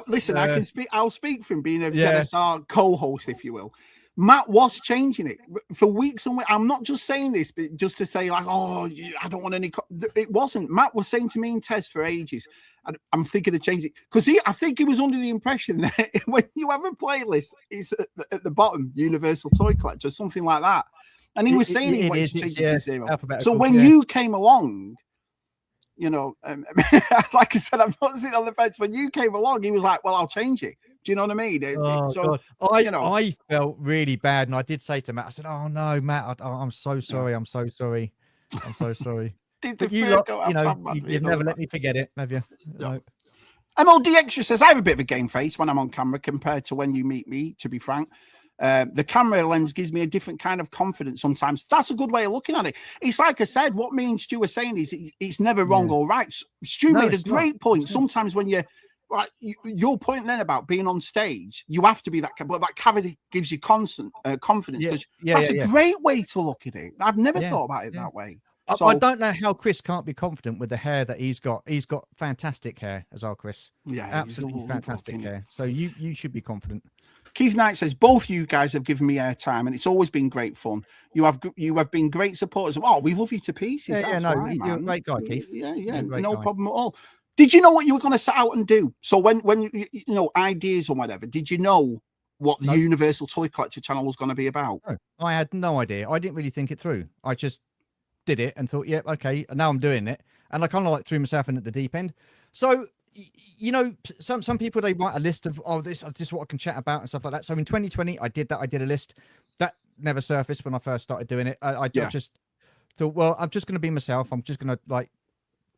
listen, I can speak. I'll speak from being a ZSR co-host, if you will. Matt was changing it for weeks and weeks. I'm not just saying this, but just to say like, oh, I don't want any. It wasn't. Matt was saying to me and Tez for ages, and I'm thinking of changing it because I think he was under the impression that when you have a playlist, it's at the bottom, Universal Toy Collector, something like that. And he was saying he wanted to change it to 0. So when you came along, you know, like I said, I'm not sitting on the fence. When you came along, he was like, well, I'll change it. Do you know what I mean? God. I felt really bad, and I did say to Matt, I said, "Oh no, Matt, I'm so sorry. I'm so sorry. I'm so sorry." But you've never let me forget it, have you? No. MOD Extra says, "I have a bit of a game face when I'm on camera compared to when you meet me. To be frank, the camera lens gives me a different kind of confidence sometimes." That's a good way of looking at it. It's like I said, what me and Stu are saying is it's never wrong or right. Stu made a great point. Sometimes when you're like your point then about being on stage, you have to be that, but that cavity gives you constant confidence. That's a great way to look at it. I've never thought about it that way. So, I don't know how Chris can't be confident with the hair that he's got. He's got fantastic hair as well, Chris. Yeah, absolutely fantastic hair. So you should be confident. Keith Knight says, both you guys have given me airtime and it's always been great fun. You have been great supporters. Oh, we love you to pieces. You're a great guy, Keith. No problem at all. Did you know what you were going to set out and do? So when you know, ideas or whatever, did you know what the Universal Toy Collector channel was going to be about? No, I had no idea. I didn't really think it through. I just did it and thought, okay, and now I'm doing it. And I kind of like threw myself in at the deep end. So, you know, some people, they write a list of, this is what I can chat about and stuff like that. So in 2020, I did that. I did a list that never surfaced when I first started doing it. I just thought, well, I'm just going to be myself. I'm just going to like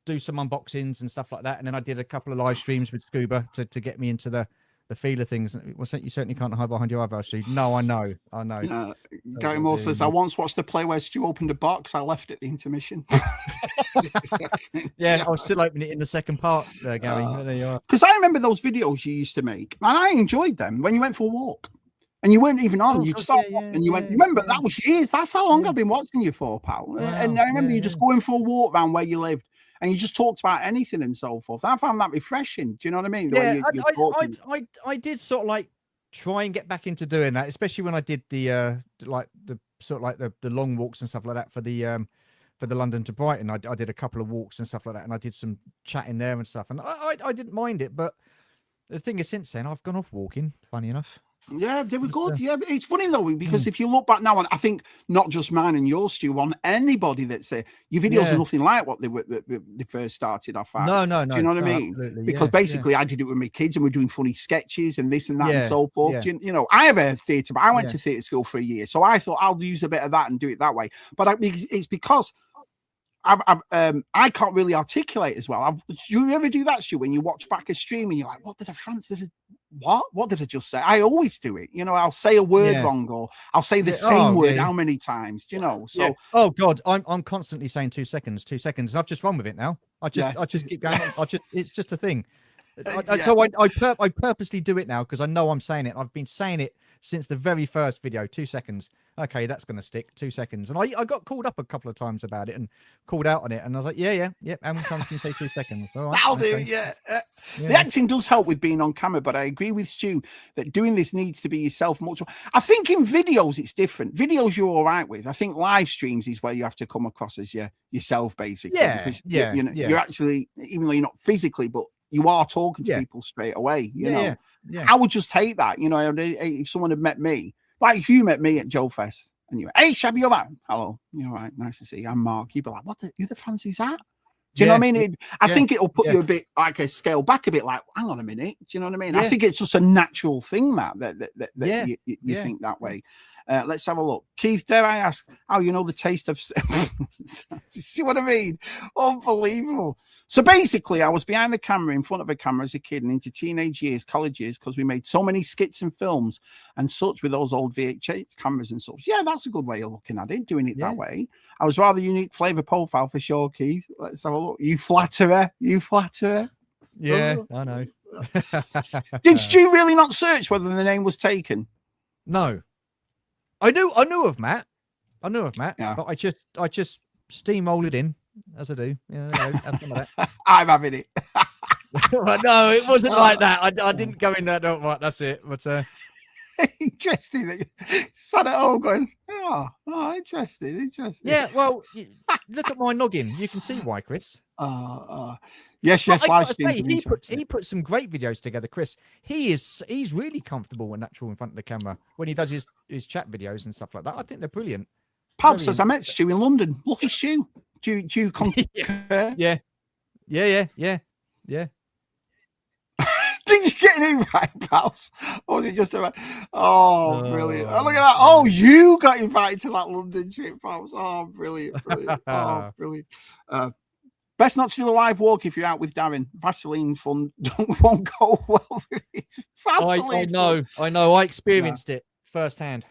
do some unboxings and stuff like that. And then I did a couple of live streams with Scuba to get me into the feel of things. Well, you certainly can't hide behind your eyebrows, Stu. No, I know. Gary Moore says, I once watched the play where Stu opened a box. I left at the intermission. I was still opening it in the second part there, Gary. There you are. Because I remember those videos you used to make, and I enjoyed them when you went for a walk. And you weren't even on. You'd stop and you went, remember, that was years. That's how long I've been watching you for, pal. Wow, and I remember you just going for a walk around where you lived. And you just talked about anything and so forth. And I found that refreshing. Do you know what I mean? I did sort of like try and get back into doing that, especially when I did the long walks and stuff like that for the London to Brighton. I did a couple of walks and stuff like that, and I did some chatting there and stuff. And I didn't mind it, but the thing is, since then I've gone off walking. Funny enough. Yeah, they were good. Yeah, but it's funny though, because if you look back now, and I think not just mine and yours, Stu, on anybody that's your videos are nothing like what they first started off at. No. Do you know what I mean? Absolutely. Because basically I did it with my kids and we're doing funny sketches and this and that and so forth. You know, I have a theatre, but I went to theatre school for a year. So I thought I'll use a bit of that and do it that way. But it's because I can't really articulate as well. Do you ever do that, Stu, when you watch back a stream and you're like, what did what did I just say? I always do it. You know, I'll say a word wrong, or I'll say the same word how many times, do you know? So oh god, I'm constantly saying 2 seconds, 2 seconds. I've just run with it now. I just keep going on. It's just a thing. So I purposely do it now because I know I'm saying it. I've been saying it since the very first video. 2 seconds. Okay, that's going to stick. 2 seconds. And I got called up a couple of times about it and called out on it. And I was like, yeah. How many times can you say 2 seconds? All right, that'll do. Yeah. The acting does help with being on camera, but I agree with Stu that doing this needs to be yourself much more. I think in videos it's different. Videos you're all right with. I think live streams is where you have to come across as yourself, basically. Because you're actually, even though you're not physically, but you are talking to people straight away. You know, I would just hate that. You know, if someone had met me, like if you met me at Joe Fest and you went, hey, Shabby, you're right. Hello, you're right. Nice to see you. I'm Mark. You'd be like, who the fancy's that? Do you know what I mean? I think it'll put you a bit like a scale back a bit, like, hang on a minute. Do you know what I mean? I think it's just a natural thing, Matt, that you think that way. Let's have a look. Keith, dare I ask how you know the taste of... See what I mean? Unbelievable. So basically, I was behind the camera, in front of a camera as a kid and into teenage years, college years, because we made so many skits and films and such with those old VHS cameras and such. Yeah, that's a good way of looking at it, doing it that way. I was rather unique flavour profile for sure, Keith. Let's have a look. You flatterer. Yeah, I know. Did Stu really not search whether the name was taken? No. I knew of Matt. But I just steamrolled it in as I do. I'm having it. No, it wasn't like that. I didn't go in that. No, right, that's it. But interesting that you sat at home going, interesting. Yeah, well, look at my noggin. You can see why, Chris. Yes, live streams. He put some great videos together, Chris. He's really comfortable and natural in front of the camera when he does his chat videos and stuff like that. I think they're brilliant. Pab says I met Stu in London. Lucky Stu. Do you concur? Yeah. Did you get an invite, pals? Or was it just about? Oh, brilliant! Oh, look at that! Oh, you got invited to that London trip, pals. Oh, brilliant! Oh, brilliant! Best not to do a live walk if you're out with Darren. Vaseline fun won't go well. I know. I experienced it firsthand.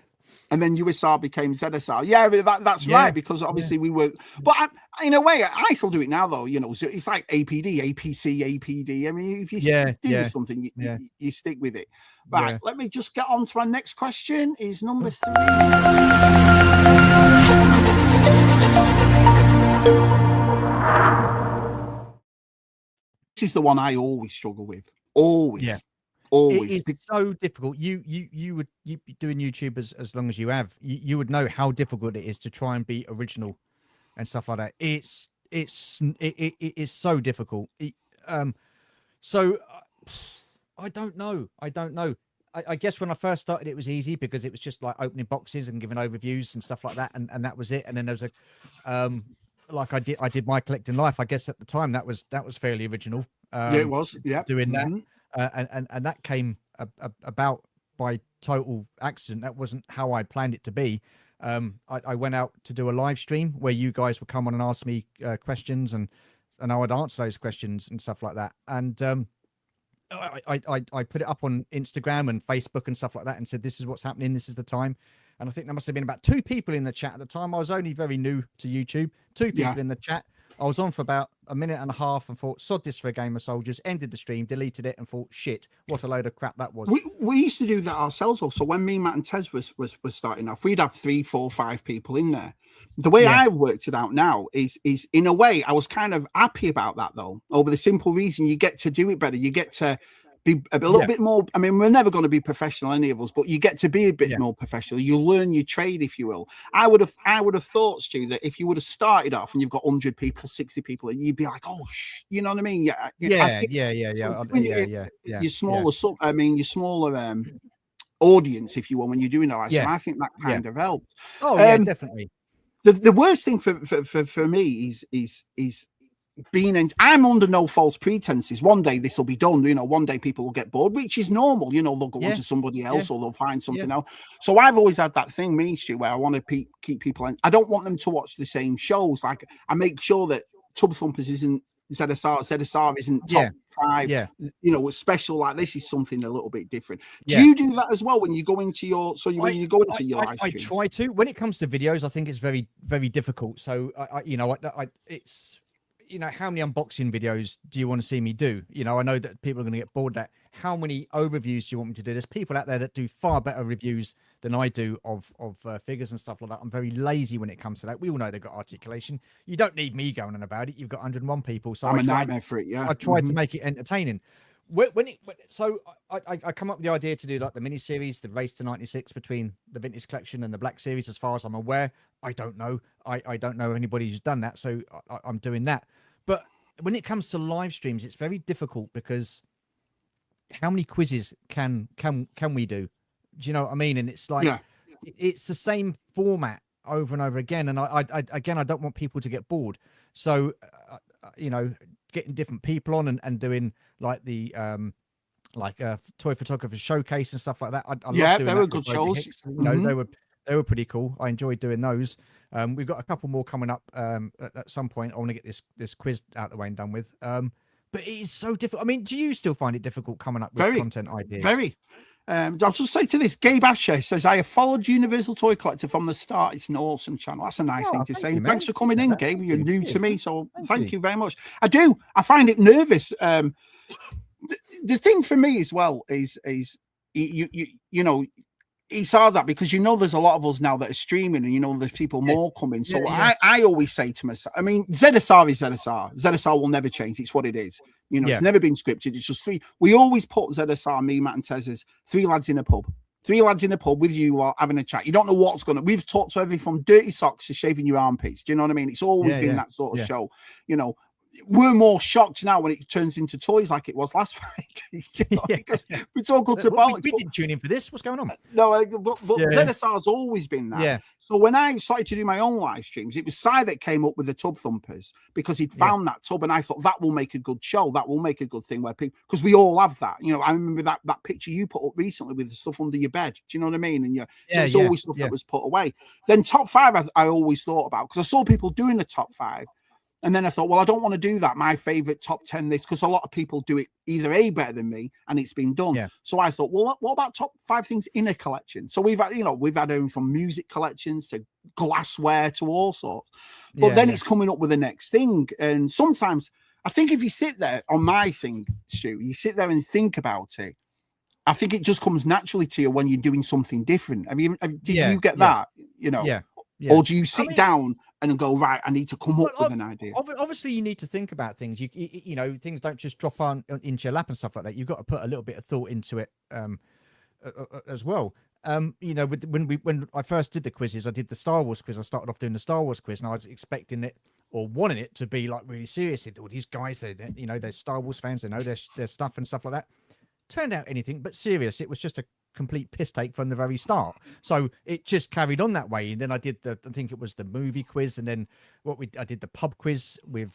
And then USR became ZSR. Yeah, that's right, because obviously we were. But in a way, I still do it now, though. You know, so it's like APD, APC, APD. I mean, if you do something, you stick with it. Right, let me just get on to our next question. Is number 3. This is the one I always struggle with. Always. Yeah. Always. It's so difficult. You doing YouTube as long as you have, you would know how difficult it is to try and be original and stuff like that. It is so difficult. So I don't know. I guess when I first started, it was easy because it was just like opening boxes and giving overviews and stuff like that, and that was it. And then there was a like I did my collecting life. I guess at the time that was fairly original. Yeah, it was. Yeah, doing that. And that came about by total accident. That wasn't how I planned it to be. I went out to do a live stream where you guys would come on and ask me questions, and I would answer those questions and stuff like that. And I put it up on Instagram and Facebook and stuff like that and said, this is what's happening. This is the time. And I think there must have been about 2 people in the chat at the time. I was only very new to YouTube. 2 people in the chat. I was on for about a minute and a half and thought, sod this for a game of soldiers, ended the stream, deleted it and thought, shit, what a load of crap that was. We used to do that ourselves. So when me, Matt and Tez was starting off, we'd have 3, 4, 5 people in there. The way I worked it out now is in a way, I was kind of happy about that though, over the simple reason you get to do it better. You get to be a little bit more. I mean, we're never going to be professional, any of us, but you get to be a bit more professional. You learn your trade, if you will. I would have thought, Stu, that if you would have started off and you've got 100 people, 60 people, you'd be like, oh, you know what I mean? Yeah. Your smaller, your smaller audience, if you will, when you're doing that. I think that kind of helped. Oh, yeah, definitely. The worst thing for me is being in, I'm under no false pretenses. One day this will be done. You know, one day people will get bored, which is normal. You know, they'll go on to somebody else or they'll find something else. So I've always had that thing, me, Stu, where I want to keep people in. I don't want them to watch the same shows. Like I make sure that Tub Thumpers isn't ZSR isn't top five. Yeah. You know, what's special like this is something a little bit different. Do Yeah. you do that as well when you go into your when you go into your live I streams? try to. When it comes to videos, I think it's very, very difficult. So it's, you know, how many unboxing videos do you want to see me do? You know, I know that people are going to get bored of that. How many overviews do you want me to do? There's people out there that do far better reviews than I do of figures and stuff like that. I'm very lazy when it comes to that. We all know they've got articulation. You don't need me going on about it. You've got 101 people. So I'm a nightmare for it. Yeah, I tried to make it entertaining. So I come up with the idea to do like the mini series, the race to 96 between the vintage collection and the black series. As far as I'm aware, I don't know. I don't know anybody who's done that. So I'm doing that. But when it comes to live streams, it's very difficult because how many quizzes can we do? Do you know what I mean? And it's like, it's the same format over and over again. And I don't want people to get bored. So, you know, getting different people on and doing like the toy photographer showcase and stuff like that. I love doing they were good shows. You know, they were pretty cool. I enjoyed doing those. We've got a couple more coming up at some point. I want to get this quiz out of the way and done with. But it is so difficult. I mean, do you still find it difficult coming up with content ideas? Very. I'll just say to this, Gabe Asher says, I have followed Universal Toy Collector from the start. It's an awesome channel. That's a nice thing to say. Thanks for coming in, Gabe. You're new to me, so thank you very much. I find it nervous. The thing for me as well is you know, it's hard that because you know there's a lot of us now that are streaming and you know there's people more coming. So I always say to myself, I mean, ZSR is ZSR. ZSR will never change. It's what it is. You know, it's never been scripted. It's just three. We always put ZSR, me, Matt, and Tez as three lads in a pub. Three lads in a pub with you while having a chat. You don't know what's going to. We've talked to everything from dirty socks to shaving your armpits. Do you know what I mean? It's always been that sort of show. You know, we're more shocked now when it turns into toys like it was last Friday. You know, because we talk to bollocks. We didn't tune in for this. What's going on? No, but ZSR's always been that. Yeah. So when I started to do my own live streams, it was Si that came up with the tub thumpers because he'd found that tub, and I thought that will make a good show. That will make a good thing where people, because we all have that. You know, I remember that picture you put up recently with the stuff under your bed. Do you know what I mean? And so it's always stuff that was put away. Then top five, I always thought about because I saw people doing the top five. And then I thought, well, I don't want to do that. My favorite top 10 this, because a lot of people do it either better than me, and it's been done. Yeah. So I thought, well, what about top 5 things in a collection? So we've had everything from music collections to glassware to all sorts. But then it's coming up with the next thing. And sometimes I think if you sit there on my thing, Stu, you sit there and think about it. I think it just comes naturally to you when you're doing something different. Do you get that? You know, or do you sit down and go, right, I need to come up with an idea? Obviously, you need to think about things. You know, things don't just drop on into your lap and stuff like that. You've got to put a little bit of thought into it as well. You know, when I first did the quizzes, I did the Star Wars quiz. I started off doing the Star Wars quiz, and I was expecting it or wanting it to be like really serious. All these guys, they're Star Wars fans. They know their stuff and stuff like that. Turned out anything but serious. It was just a complete piss take from the very start. So it just carried on that way. And then I did I think it was the movie quiz, and then I did the pub quiz with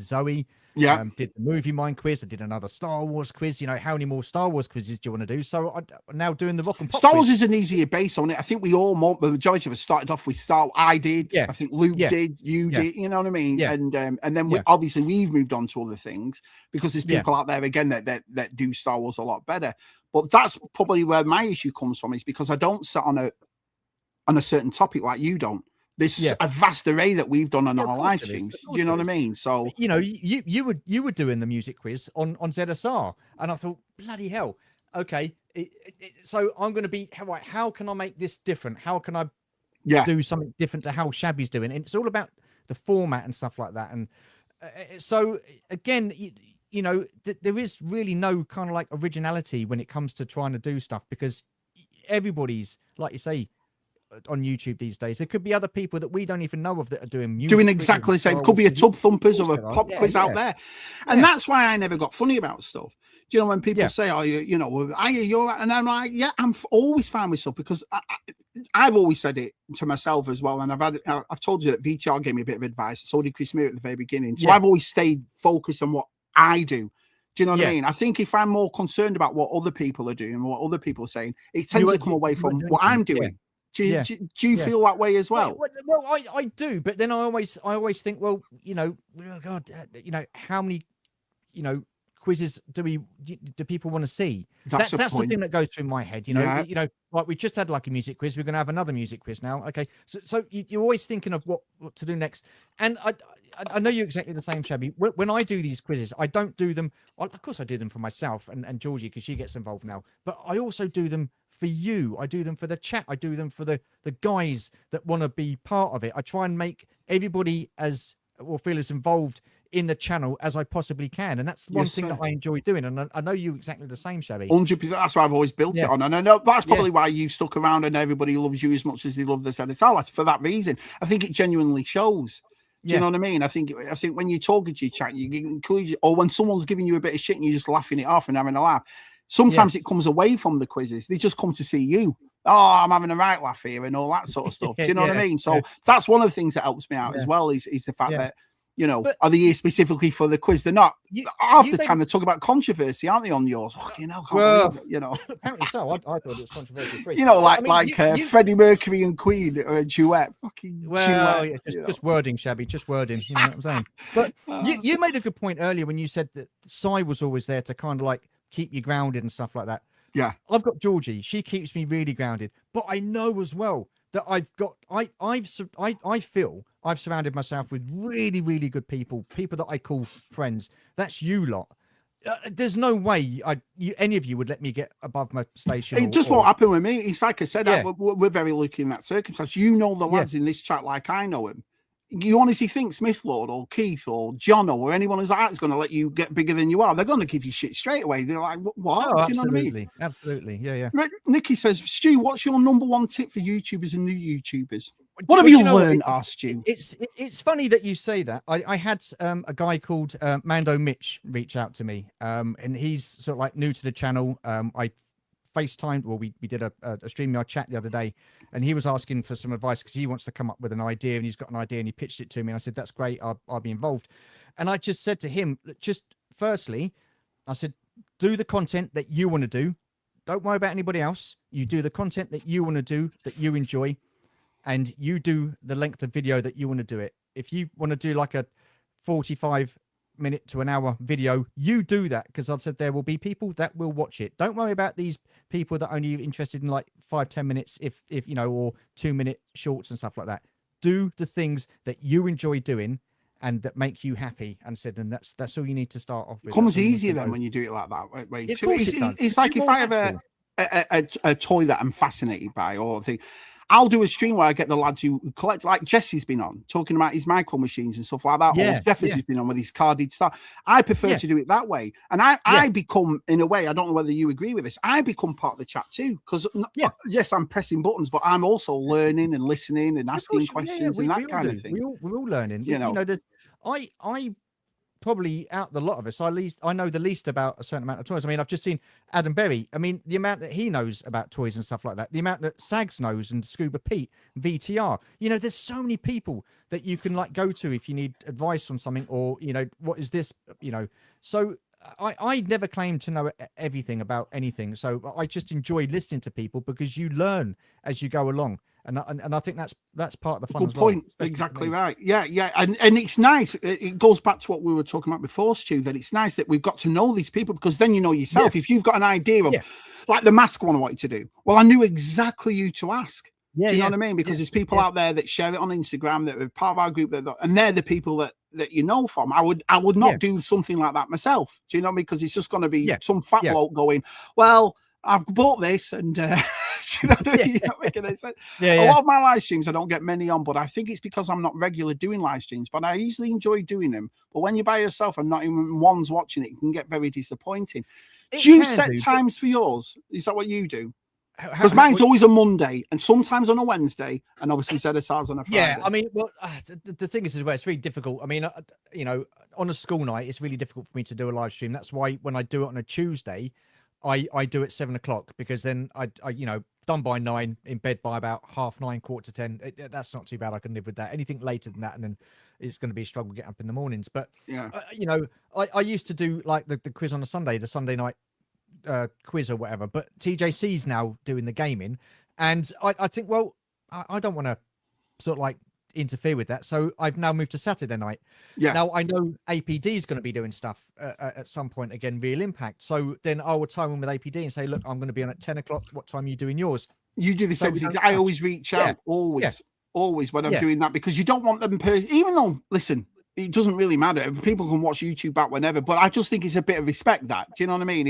Zoe. Did the movie mind quiz. I did another Star Wars quiz. You know, how many more Star Wars quizzes do you want to do? So I'm now doing the rock and pop Star Wars quiz. is an easier base on it. I think the majority of us started off with I did. Yeah. I think Luke did. You did. You know what I mean? Yeah. And then obviously we've moved on to other things because there's people out there again that do Star Wars a lot better. But that's probably where my issue comes from, is because I don't sit on a certain topic like you don't. There's a vast array that we've done on our live streams. Do you know what I mean? So you know, you were doing the music quiz on ZSR, and I thought, bloody hell, okay. So I'm going to be right. How can I make this different? How can I do something different to how Shabby's doing? And it's all about the format and stuff like that. And so again, you know, there is really no kind of like originality when it comes to trying to do stuff, because everybody's, like you say, on YouTube these days. There could be other people that we don't even know of that are doing music, doing exactly the same. Could be a tub thumpers or a pop quiz out there, and that's why I never got funny about stuff. Do you know when people say, "Oh, you're," and I'm like, "Yeah, I'm always fine with stuff," because I've always said it to myself as well, and I've told you that VTR gave me a bit of advice. So did Chris Mear at the very beginning. So I've always stayed focused on what I do. Do you know what I mean? I think if I'm more concerned about what other people are doing and what other people are saying, it tends to come away from what I'm doing. Do you feel that way as well? Well, I do, but then I always think, well, oh God, how many, quizzes do people want to see? That's the thing that goes through my head. Like we just had like a music quiz. We're going to have another music quiz now. Okay, so you're always thinking of what to do next. And I know you're exactly the same, Shabby. When I do these quizzes, I don't do them. Well, of course, I do them for myself and Georgie because she gets involved now. But I also do them for you. I do them for the chat. I do them for the guys that want to be part of it. I try and make everybody feel as involved in the channel as I possibly can, and that's one thing that I enjoy doing. And I know you exactly the same, Shabby. 100%. That's why I've always built it on, and I know that's probably why you stuck around and everybody loves you as much as they love the STU. That's for that reason. I think it genuinely shows. Do you know what I mean? I think when you're talking to your chat, you include, or when someone's giving you a bit of shit and you're just laughing it off and having a laugh. Sometimes it comes away from the quizzes. They just come to see you. Oh, I'm having a right laugh here and all that sort of stuff. Do you know what I mean? So that's one of the things that helps me out as well is the fact that, are they here specifically for the quiz? They're not. Half the time they talk about controversy, aren't they, on yours? Apparently so. I thought it was controversial. Freddie Mercury and Queen or a duet. Just wording, Shabby. Just wording. You know what I'm saying? But you made a good point earlier when you said that Sai was always there to kind of like keep you grounded and stuff like that. Yeah, I've got Georgie. She keeps me really grounded. But I know as well that I feel I've surrounded myself with really, really good people that I call friends. That's you lot. There's no way any of you would let me get above my station. It just won't happen with me. It's like I said, we're very lucky in that circumstance. You know the lads in this chat like I know him. You honestly think Smith Lord or Keith or Jono or anyone who's like is going to let you get bigger than you are? They're going to give you shit straight away. They're like, what? Oh, do you know what I mean? Absolutely. Yeah. Nikki says, Stu, what's your #1 tip for YouTubers and new YouTubers? What have you learned, Stu? It's funny that you say that. I had a guy called Mando Mitch reach out to me, and he's sort of like new to the channel. I FaceTimed, we did a StreamYard chat the other day, and he was asking for some advice because he wants to come up with an idea, and he's got an idea, and he pitched it to me, and I said, that's great, I'll be involved. And I just said to him, firstly, I said, do the content that you want to do. Don't worry about anybody else. You do the content that you want to do, that you enjoy, and you do the length of video that you want to do it. If you want to do like a 45-minute to an hour video, you do that, because I said there will be people that will watch it. Don't worry about these people that are only interested in like 5-10 minutes if or 2-minute shorts and stuff like that. Do the things that you enjoy doing and that make you happy, and said, and that's all you need to start off with. It comes easier then when you do it like that way. It's like if I have a toy that I'm fascinated by or thing, I'll do a stream where I get the lads who collect, like Jesse's been on, talking about his micro machines and stuff like that. Or Jeffers has been on with his carded stuff. I prefer to do it that way. And I become, in a way, I don't know whether you agree with this, I become part of the chat too. Because, yes, I'm pressing buttons, but I'm also learning and listening and asking questions and that kind of thing. We're all learning. I probably, out the lot of us, I know the least about a certain amount of toys. I mean, I've just seen Adam Berry. I mean, the amount that he knows about toys and stuff like that, the amount that Sags knows, and Scuba Pete, VTR. There's so many people that you can like go to if you need advice on something, or what is this? So I never claim to know everything about anything. So I just enjoy listening to people, because you learn as you go along. And I think that's part of the fun. Good point. Exactly right. Yeah. And it's nice. It goes back to what we were talking about before, Stu, that it's nice that we've got to know these people, because then you know yourself. If you've got an idea of like the mask one I wanted to do, well, I knew exactly who to ask. Do you know what I mean? Because there's people out there that share it on Instagram that are part of our group, and they're the people that you know from. I would not do something like that myself. Do you know? Because it's just going to be some fat bloke going, well, I've bought this, and you know what I mean? A lot of my live streams, I don't get many on, but I think it's because I'm not regular doing live streams, but I usually enjoy doing them. But when you're by yourself and not even one's watching it, it can get very disappointing. Do you set times for yours? Is that what you do? Because mine's always a Monday, and sometimes on a Wednesday, and obviously ZSR's on a Friday. Yeah, I mean, well, the thing is well, it's really difficult. I mean, on a school night, it's really difficult for me to do a live stream. That's why when I do it on a Tuesday, I do it 7 o'clock, because then I done by 9, in bed by about 9:30, 9:45. That's not too bad. I can live with that. Anything later than that, and then it's going to be a struggle getting up in the mornings. But I used to do like the quiz on a Sunday, the Sunday night quiz or whatever. But TJC's now doing the gaming, and I think, well, I don't want to sort of like interfere with that. So I've now moved to Saturday night. Yeah. Now I know APD is going to be doing stuff at some point again, Real Impact. So then I will time in with APD and say, look, I'm going to be on at 10 o'clock. What time are you doing yours? You do the same thing. I always reach out, always when I'm doing that, because you don't want them, even though, listen, it doesn't really matter. People can watch YouTube back whenever, but I just think it's a bit of respect that. Do you know what I mean?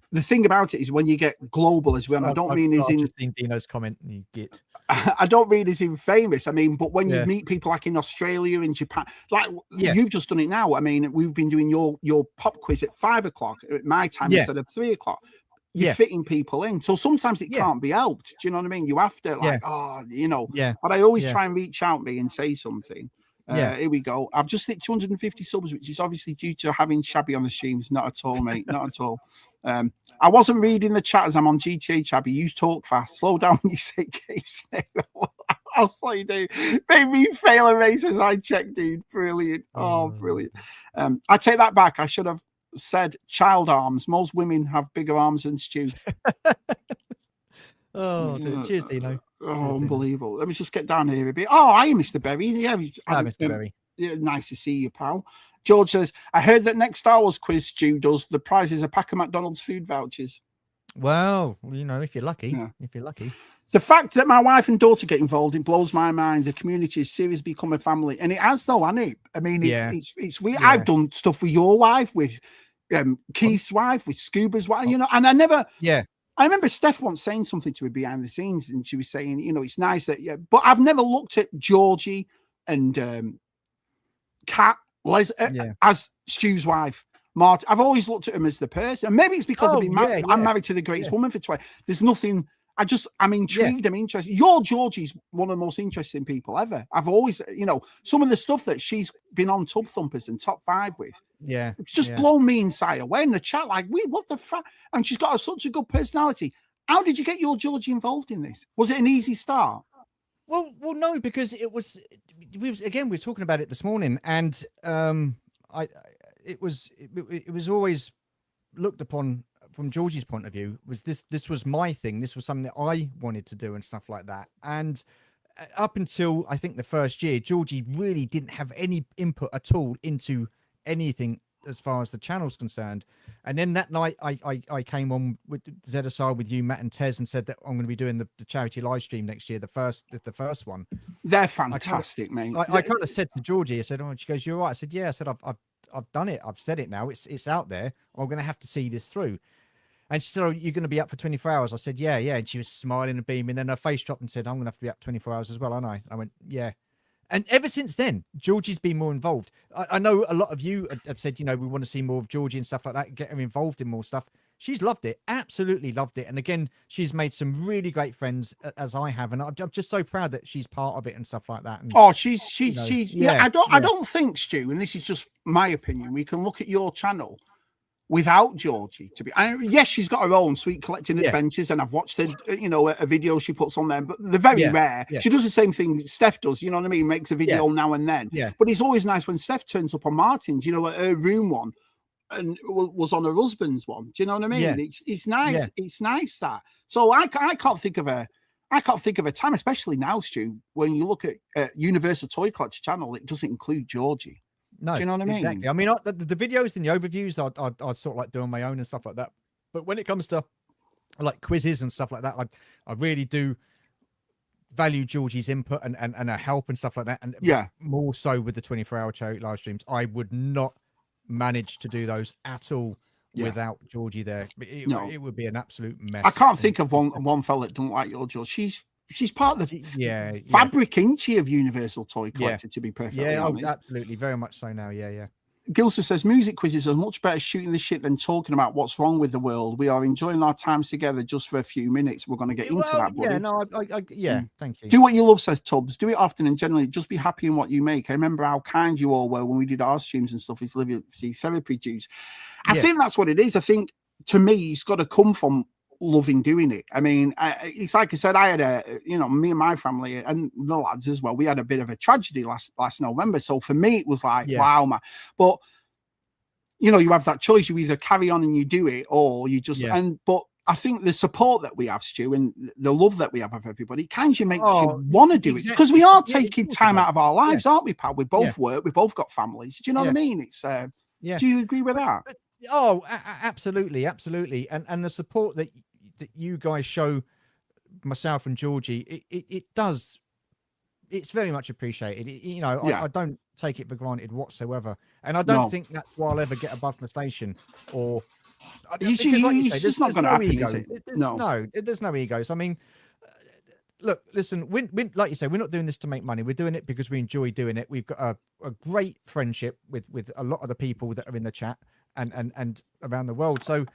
The thing about it is when you get global as well, I don't mean as in just seen Dino's comment, you get I don't mean as in famous. I mean, but when you meet people like in Australia and Japan, like you've just done it now. I mean, we've been doing your pop quiz at 5 o'clock at my time instead of 3 o'clock. You're fitting people in. So sometimes it can't be helped. Do you know what I mean? You have to but I always try and reach out me and say something. Here we go. I've just hit 250 subs, which is obviously due to having Shabby on the streams. Not at all, mate. Not at all. I wasn't reading the chat as I'm on GTA, Shabby. You talk fast. Slow down when you say Cave's name. I'll slow you down. Made me fail a race as I check, dude. Brilliant. Oh, brilliant. I take that back. I should have said child arms. Most women have bigger arms than Stu. Oh, dude. Cheers, Dino. Oh, unbelievable. Let me just get down here a bit. Oh, hi, Mr. Berry. Yeah, Mr. Berry. Yeah, nice to see you, pal. George says, I heard that next Star Wars quiz Stu does, the prize is a pack of McDonald's food vouchers. Well, if you're lucky. If you're lucky. The fact that my wife and daughter get involved, it blows my mind. The community has seriously become a family. And it has, though, hasn't it? I mean, it's weird. I've done stuff with your wife, with Keith's wife, with Scuba's wife, and I never... I remember Steph once saying something to me behind the scenes, and she was saying, it's nice that, but I've never looked at Georgie and Kat as Stu's wife, Martin. I've always looked at him as the person. And maybe it's because I've been married. I'm married to the greatest woman for 20. There's nothing. I'm intrigued. I'm interested. Your Georgie's one of the most interesting people ever. I've always, some of the stuff that she's been on Tub Thumpers and Top 5 with. Yeah. It's just blown me inside away in the chat. Like, what the fuck? And she's got such a good personality. How did you get your Georgie involved in this? Was it an easy start? Well, no, because we were talking about it this morning, and it was always looked upon from Georgie's point of view. Was this was my thing? This was something that I wanted to do and stuff like that. And up until I think the first year, Georgie really didn't have any input at all into anything as far as the channel's concerned. And then that night I came on with ZSR with you, Matt and Tez, and said that I'm going to be doing the charity live stream next year, the first one. They're fantastic, mate. I kind of said to Georgie, I said, she goes, you're right. I said, yeah. I said, I've done it. I've said it now. It's out there. I'm going to have to see this through. And she said, oh, you're going to be up for 24 hours. I said, yeah. And she was smiling and beaming. Then her face dropped and said, I'm going to have to be up 24 hours as well, aren't I? I went, yeah. And ever since then, Georgie's been more involved. I know a lot of you have said, we want to see more of Georgie and stuff like that, get her involved in more stuff. She's loved it, absolutely loved it. And again, she's made some really great friends, as I have. And I'm just so proud that she's part of it and stuff like that. And, I don't think, Stu, and this is just my opinion, we can look at your channel without Georgie yes, she's got her own sweet collecting adventures, and I've watched a video she puts on there, but they're very rare. She does the same thing Steph does, you know what I mean? Makes a video now and then. But it's always nice when Steph turns up on Martin's, at her room one, and was on her husband's one. Do you know what I mean? It's nice. It's nice that. So I can't think of a time, especially now, Stu, when you look at Universal Toy Collector channel, it doesn't include Georgie. No, do you know what I mean? Exactly. I mean, the videos and the overviews, I'd sort of like do on my own and stuff like that. But when it comes to like quizzes and stuff like that, I really do value Georgie's input and her help and stuff like that. And more so with the 24-hour charity live streams, I would not manage to do those at all without Georgie there. It would be an absolute mess. I can't think of one fella that don't like your George. She's part of the fabric, isn't she, of Universal Toy Collector, to be perfectly honest. Absolutely. Very much so now. Yeah. Gilsa says, music quizzes are much better shooting the shit than talking about what's wrong with the world. We are enjoying our times together just for a few minutes. We're going to get into that, buddy. Thank you. Do what you love, says Tubbs. Do it often and generally just be happy in what you make. I remember how kind you all were when we did our streams and stuff. It's Liberty Therapy Juice. I think that's what it is. I think, to me, it's got to come from loving doing it. I mean, it's like I said, I had me and my family and the lads as well, we had a bit of a tragedy last November. So for me, it was like, wow, man. But you have that choice. You either carry on and you do it, or you just but I think the support that we have, Stu, and the love that we have of everybody kind of makes Oh, you want to do it, exactly. because we are Yeah, of taking course it time does. out of our lives, Yeah. aren't we, pal? We both Yeah. work, we both got families. Do you know what I Yeah. mean? It's Yeah. do you agree with that? Oh, absolutely, absolutely. And the support that you guys show myself and Georgie, it does. It's very much appreciated. You know, Yeah. I don't take it for granted whatsoever, and I No. don't think that's why I'll ever get above my station. Or It's because, like you say, just not there's going to no happen, ego. is it? There's no egos. I mean, look, listen, like you say, we're not doing this to make money. We're doing it because we enjoy doing it. We've got a great friendship with a lot of the people that are in the chat and around the world. So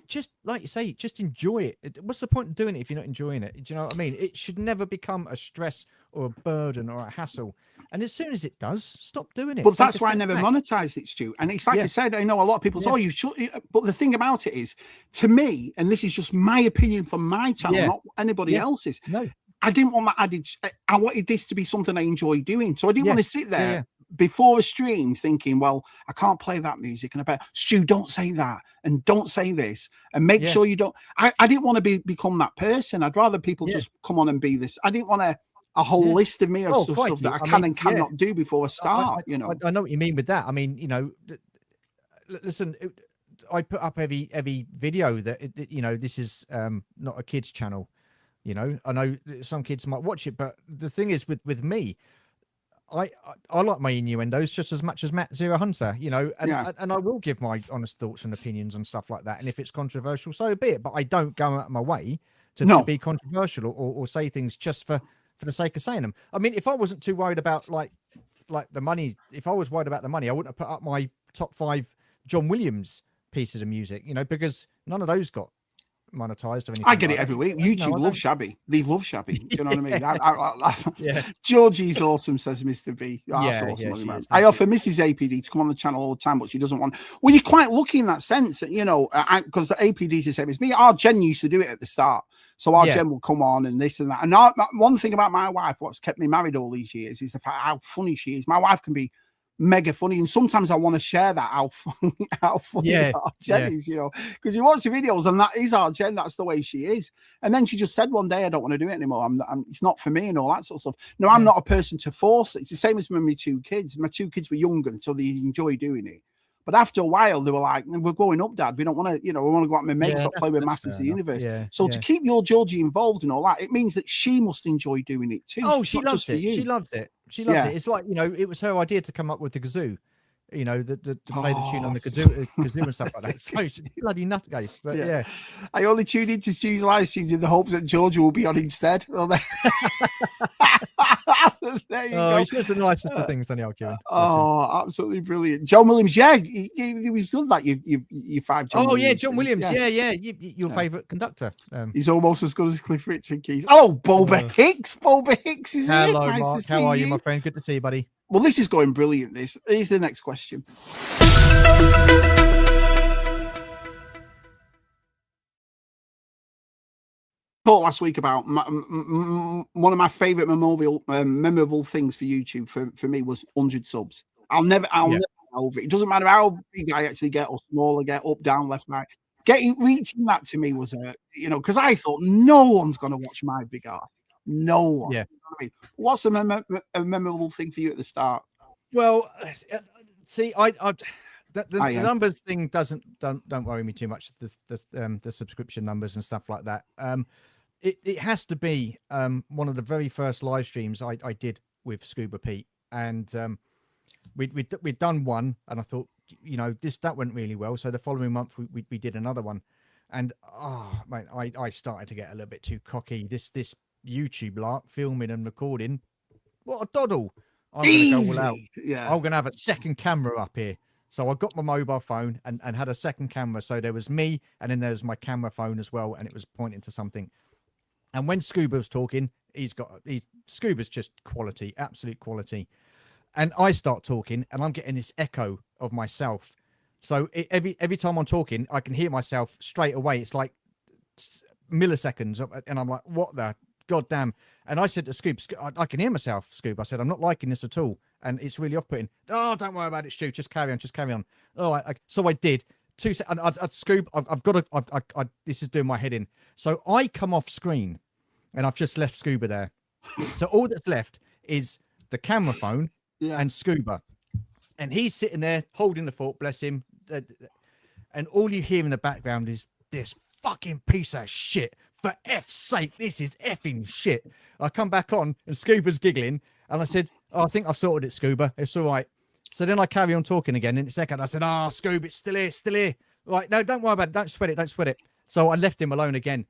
just like you say, just enjoy it. What's the point of doing it if you're not enjoying it? Do you know what I mean? It should never become a stress or a burden or a hassle. And as soon as it does, stop doing it. But that's why I never monetized it, Stu. And it's like Yeah. I said, I know a lot of people say, oh, you should. But the thing about it is, to me, and this is just my opinion from my channel, not anybody else's. No. I didn't want that added. I wanted this to be something I enjoy doing. So I didn't want to sit there before a stream thinking, well, I can't play that music. And I bet, Stu, don't say that. And don't say this. And make sure you don't. I didn't want to become that person. I'd rather people just come on and be this. I didn't want a whole list of me of stuff that I can and cannot do before I start. I know what you mean with that. I mean, you know, listen, I put up every video that, you know, this is not a kid's channel. You know, I know some kids might watch it, but the thing is with me, I like my innuendos just as much as Matt Zero Hunter, you know, and I will give my honest thoughts and opinions and stuff like that. And if it's controversial, so be it. But I don't go out of my way to be controversial or say things just for the sake of saying them. I mean, if I wasn't too worried about like the money, if I was worried about the money, I wouldn't have put up my top 5 John Williams pieces of music, you know, because none of those got monetized or anything. I get it every week. YouTube loves Shabby. They love Shabby. Do you know what I mean? Georgie's awesome, says Mr. B. Oh, that's awesome. I offer Mrs. APD to come on the channel all the time, but she doesn't want. Well, you're quite lucky in that sense, you know, because the APD's the same as me. Our Jen used to do it at the start. So our Jen will come on and this and that. And one thing about my wife, what's kept me married all these years, is the fact how funny she is. My wife can be mega funny, and sometimes I want to share that how funny our Jen is, you know, because you watch the videos and that is our Jen. That's the way she is. And then she just said one day, I don't want to do it anymore. It's not for me and all that sort of stuff. No, I'm not a person to force it. It's the same as with my 2 kids. My 2 kids were younger, so they enjoy doing it. But after a while, they were like, we're growing up, Dad. We don't want to, you know, we want to go out with my mates, stop playing with Masters of the Universe. So to keep your Georgie involved and all that, it means that she must enjoy doing it too. Oh, she loves it. She loves it. She loves it. It's like, you know, it was her idea to come up with the kazoo, you know, to play the tune on the kazoo and stuff like that. So it's bloody nutcase. But I only tune into Stu's live streams in the hopes that Georgia will be on instead. Well, there you go. He says the nicest of things, Daniel Kieran. Oh, absolutely brilliant. John Williams, he was good that you 5 John Williams. John Williams, your favourite conductor. He's almost as good as Cliff Richard, Keith. Oh, Boba Hicks. Boba Hicks is here. Hello, Mark. How are you, my friend? Good to see you, buddy. Well, this is going brilliant. Here's the next question. Talked last week about one of my favorite memorable things for YouTube for me was 100 subs. I'll never get over it. It doesn't matter how big I actually get or small I get, up, down, left, right. Reaching that to me was you know, because I thought no one's going to watch my big ass. No one. Yeah. You know what I mean? What's a memorable thing for you at the start? Well, see, the numbers thing don't worry me too much. The subscription numbers and stuff like that. It has to be one of the very first live streams I did with Scuba Pete, and we'd done one, and I thought, you know, that went really well. So the following month we did another one, and man, I started to get a little bit too cocky. This YouTube lark, filming and recording, what a doddle! I'm gonna go all out. I'm gonna have a second camera up here. So I got my mobile phone and had a second camera. So there was me, and then there was my camera phone as well, and it was pointing to something. And when Scuba was talking, Scuba's just quality, absolute quality. And I start talking, and I'm getting this echo of myself. So every time I'm talking, I can hear myself straight away. It's like milliseconds, and I'm like, what the goddamn? And I said to Scoob, I can hear myself, Scoob. I said, I'm not liking this at all, and it's really off-putting. Oh, don't worry about it, Stu. Just carry on. Oh, so I did. 2 seconds. Scoob, I've got to. This is doing my head in. So I come off screen, and I've just left Scuba there. So all that's left is the camera phone and Scuba, and he's sitting there holding the fort. Bless him. And all you hear in the background is this fucking piece of shit. For F's sake, this is effing shit. I come back on, and Scuba's giggling, and I said, "Oh, I think I've sorted it, Scuba. It's all right." So then I carry on talking again. In a second, I said, Scoob, it's still here, still here. Right, no, don't worry about it. Don't sweat it, don't sweat it. So I left him alone again.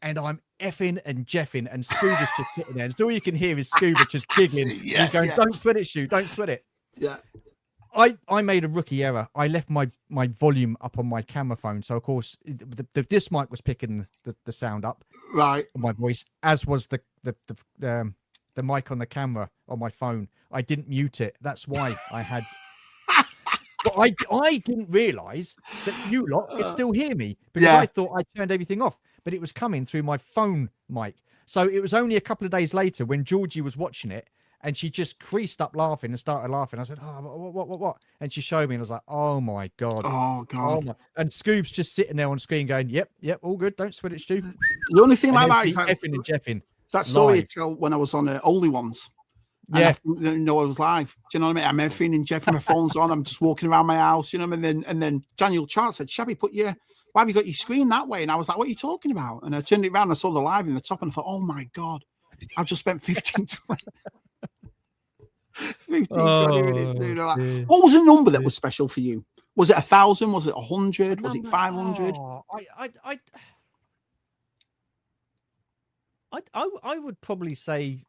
And I'm effing and jeffing, and Scuba's just sitting there. And all you can hear is Scuba just giggling. He's going, don't sweat it, Stu, don't sweat it. Yeah. I made a rookie error. I left my volume up on my camera phone. So, of course, this mic was picking the sound up. Right. My voice, as was the mic on the camera on my phone. I didn't mute it. That's why I had... But I didn't realise that you lot could still hear me, because I thought I turned everything off, but it was coming through my phone mic. So it was only a couple of days later when Georgie was watching it, and she just creased up laughing and started laughing. I said, what? And she showed me, and I was like, oh my God. Oh God. And Scoob's just sitting there on screen going, yep, all good. Don't sweat it, Stu. The only thing like that is effing and jeffing. That story I tell when I was on Only Ones. And I didn't know I was live. Do you know what I mean? I'm effing and jeffing, my phone's on. I'm just walking around my house, you know. And then Daniel Chart said, "Shabby, why have you got your screen that way?" And I was like, "What are you talking about?" And I turned it around, and I saw the live in the top, and I thought, "Oh my God, I've just spent 15, 20 minutes doing all that." What was the number that was special for you? Was it 1,000? Was it 100? Was it 500? I would probably say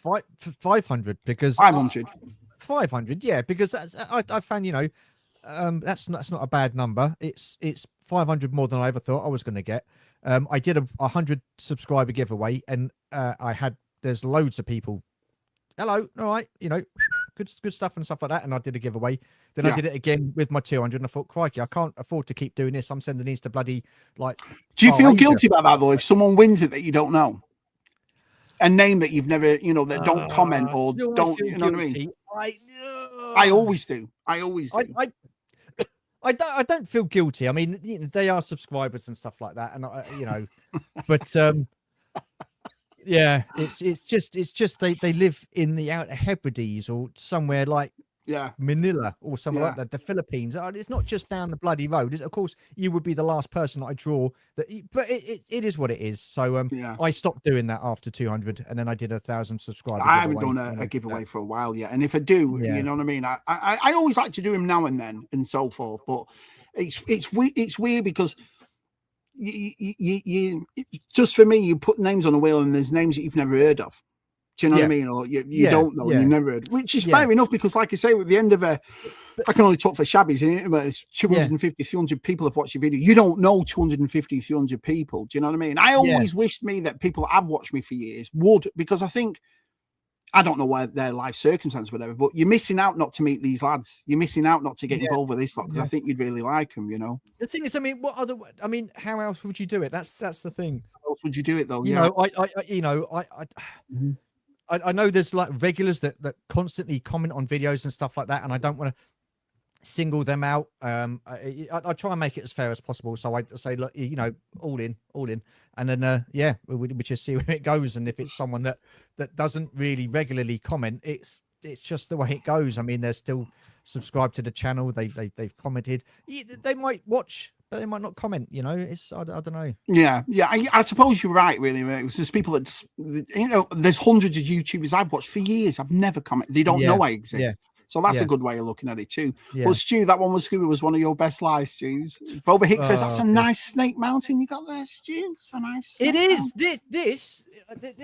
500, because 500, yeah, because I found, that's not a bad number. It's 500 more than I ever thought I was going to get. I did a 100 subscriber giveaway, and there's loads of people. Hello, all right, good stuff and stuff like that. And I did a giveaway. Then I did it again with my 200, and I thought, crikey, I can't afford to keep doing this. I'm sending these to bloody Do you feel guilty about that though? If someone wins it that you don't know, a name that you've never, that don't comment or don't, you know what I mean? I always do. I don't feel guilty. I mean, they are subscribers and stuff like that, and but yeah, it's just they live in the Outer Hebrides or somewhere like Manila or somewhere like that, the Philippines. It's not just down the bloody road. Of course, you would be the last person that I draw that, but it is what it is. So I stopped doing that after 200, and then I did 1,000 subscribers. I haven't done a giveaway for a while yet, and if I do, you know what I mean. I always like to do them now and then and so forth, but it's weird because you just for me, you put names on a wheel and there's names that you've never heard of. Do you know what I mean? Or you don't know, and you've never heard, which is fair enough, because like I say, at the end of I can only talk for Shabbies, but it's 250, 300 people have watched your video. You don't know 250, 300 people. Do you know what I mean? I always wished me that people that have watched me for years would, because I think, I don't know where their life circumstance, whatever, but you're missing out not to meet these lads. You're missing out not to get involved with this lot, because I think you'd really like them, The thing is, how else would you do it? That's the thing. How else would you do it though? I know there's like regulars that constantly comment on videos and stuff like that, and I don't want to single them out. I try and make it as fair as possible. So I say, look, all in, and then we just see where it goes. And if it's someone that doesn't really regularly comment, it's just the way it goes. I mean, they're still subscribed to the channel. They've commented. They might watch, but they might not comment. It's I don't know. Yeah. I suppose you're right. Really, it's just people that just, there's hundreds of YouTubers I've watched for years. I've never commented. They don't know I exist. Yeah. So that's a good way of looking at it too. Yeah. Well, Stu, that one with Scuba was one of your best live Stews. Boba Hicks says that's a nice snake mountain you got there, Stu. It's a nice. It is. This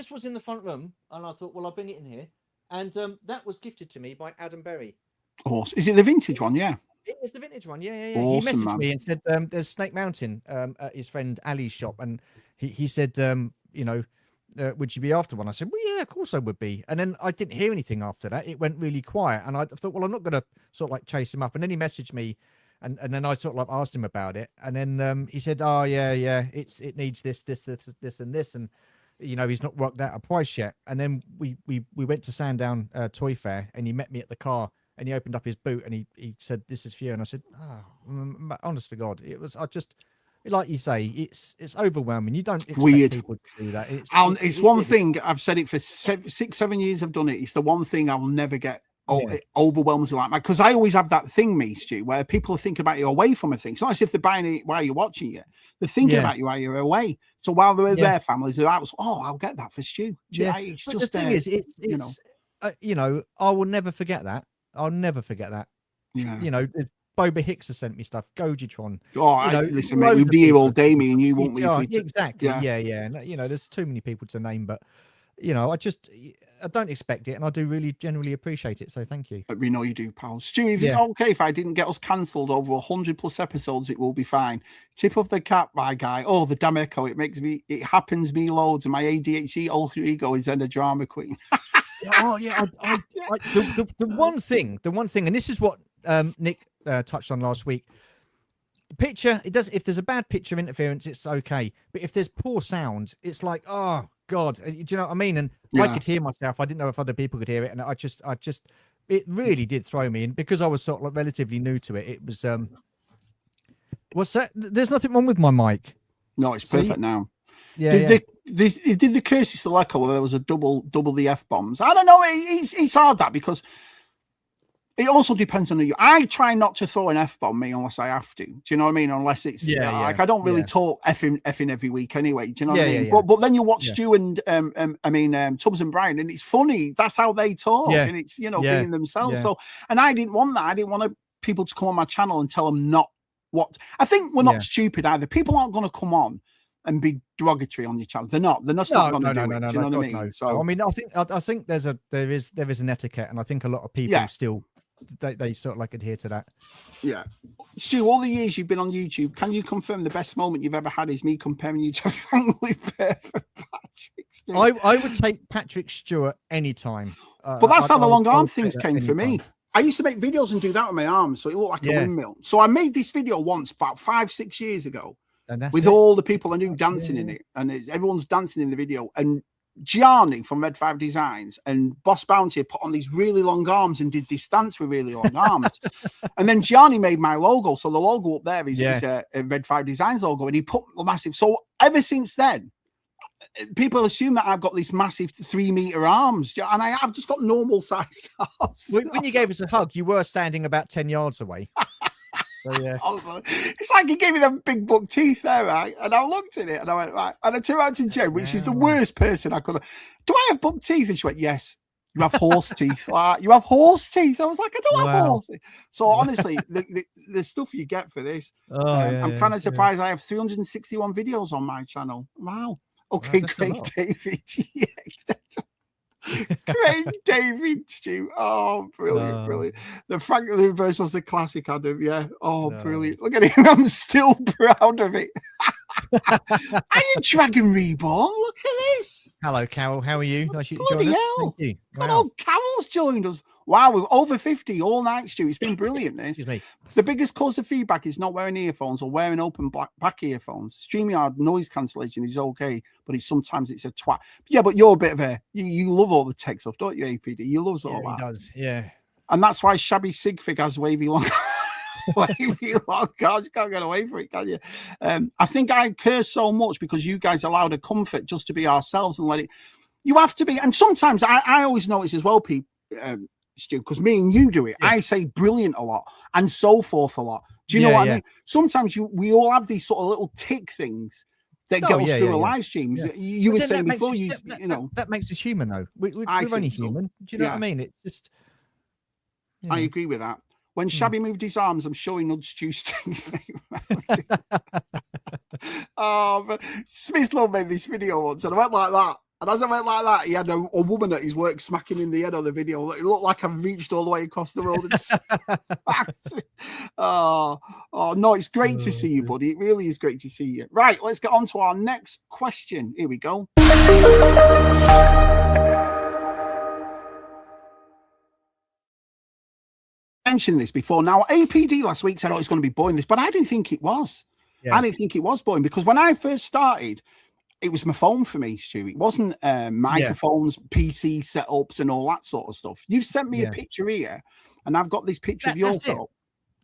was in the front room, and I thought, well, I'll bring it in here, and that was gifted to me by Adam Berry. Awesome. Is it the vintage one? Yeah. It is the vintage one. Yeah. Awesome, he messaged man. me and said there's Snake Mountain at his friend Ali's shop, and he said would you be after one? I said, well, yeah, of course I would be. And then I didn't hear anything after that. It went really quiet, and I thought, well, I'm not going to sort of like chase him up. And then he messaged me, and then I sort of like asked him about it, and then he said, oh yeah, it needs this and this, and he's not worked out a price yet. And then we went to Sandown Toy Fair, and he met me at the car, and he opened up his boot and he said, "This is for you." And I said, "Oh, honest to God, it was." I just, like you say, it's overwhelming. You don't expect Weird. people to do that. It's one thing. I've said it for 6-7 years. I've done it. It's the one thing I'll never get. It overwhelms me like that, because I always have that thing, me, Stu, where people are thinking about you away from a thing. It's not as if they're buying it while you're watching it. They're thinking about you while you're away. So while they're with their families, they're out. I'll get that for Stu. It's but just the thing is, you know, I will never forget that. I'll never forget that. Yeah. You know, Boba Hicks has sent me stuff. Gojitron. Listen, mate, we'll be here all day, me and you won't leave. Exactly. Yeah. You know, there's too many people to name, but you know, I don't expect it, and I do really generally appreciate it. So thank you. We know you do, pal. Stu, if I didn't get us cancelled over 100+ episodes, it will be fine. Tip of the cap, my guy. Oh, the damn echo. It happens me loads, and my ADHD alter ego is then a drama queen. The one thing, and this is what Nick touched on last week. The picture, it does. If there's a bad picture interference, it's okay. But if there's poor sound, it's like, oh God, do you know what I mean? And I could hear myself. I didn't know if other people could hear it, and I just, it really did throw me. And because I was sort of like relatively new to it, it was. What's that? There's nothing wrong with my mic. No, it's perfect now. Yeah. Did the Curses still echo where there was a double the F bombs? I don't know. It's hard that, because it also depends on you. I try not to throw an F bomb, me, unless I have to. Do you know what I mean? Unless it's like I don't really talk effing every week anyway. Do you know what I mean? But then you watch Stu and Tubbs and Brian, and it's funny. That's how they talk, and it's being themselves. So, and I didn't want that. I didn't want people to come on my channel and tell them not what. I think we're not stupid either. People aren't going to come on and be derogatory on your channel. They're not going to do it. Do you know what I mean? No. So I mean, I think there is an etiquette, and I think a lot of people still they sort of like adhere to that. Yeah. Stu, all the years you've been on YouTube, can you confirm the best moment you've ever had is me comparing you to family pair for Patrick Stewart? I would take Patrick Stewart anytime. But that's how the long arm things came for me. I used to make videos and do that with my arms, so it looked like a windmill. So I made this video once about 5-6 years ago with all the people I knew dancing in it, and everyone's dancing in the video. And Gianni from Red 5 Designs and Boss Bounty put on these really long arms and did this dance with really long arms. And then Gianni made my logo. So the logo up there is a Red 5 Designs logo, and he put the massive. So ever since then, people assume that I've got this massive 3-meter arms, and I've just got normal sized arms. When you gave us a hug, you were standing about 10 yards away. So, yeah. It's like he gave me them big buck teeth there, right? And I looked at it and I went, right. And I turned around to Jen, which is the worst person I could have. Do I have buck teeth? And she went, yes. You have horse teeth. You have horse teeth. I was like, I don't have horse teeth. So honestly, the stuff you get for this, I'm kind of surprised I have 361 videos on my channel. Wow. Okay, Craig David. Craig David, Stu. Oh, brilliant. The Frank Reverse was the classic, Adam. Yeah. Oh, brilliant. Look at him. I'm still proud of it. Are you Dragon Reborn? Look at this. Hello, Carol. How are you? Nice to join us. Thank you. God, old Carol's joined us. Wow, we're over 50 all night, Stu. It's been brilliant, this. Excuse me. The biggest cause of feedback is not wearing earphones or wearing open back earphones. StreamYard noise cancellation is okay, but sometimes it's a twat. Yeah, but you're a bit of you love all the tech stuff, don't you, APD? You love all that. He does, yeah. And that's why Shabby Sigfig has wavy long wavy long cars. You can't get away from it, can you? I think I curse so much because you guys allowed a comfort just to be ourselves and let it. You have to be, and sometimes I always notice as well, people. Stu, because me and you do it. I say brilliant a lot and so forth a lot. Do you know what I mean? Sometimes we all have these sort of little tick things that get us through a live stream. You were saying before, you know, that makes us human, though. We're only human. Do you know what I mean? It's just. I agree with that. When Shabby moved his arms, I'm showing Nudge Stu. But Smith Love made this video once, and I went like that. And as I went like that, he had a woman at his work smacking in the head on the video. It looked like I've reached all the way across the road. No, it's great to see you, buddy. It really is great to see you. Right, let's get on to our next question. Here we go. I mentioned this before. Now, APD last week said, it's going to be boring, this, but I didn't think it was. I didn't think it was boring because when I first started, it was my phone for me, Stu. It wasn't microphones, PC setups, and all that sort of stuff. You've sent me a picture here, and I've got this picture of yours.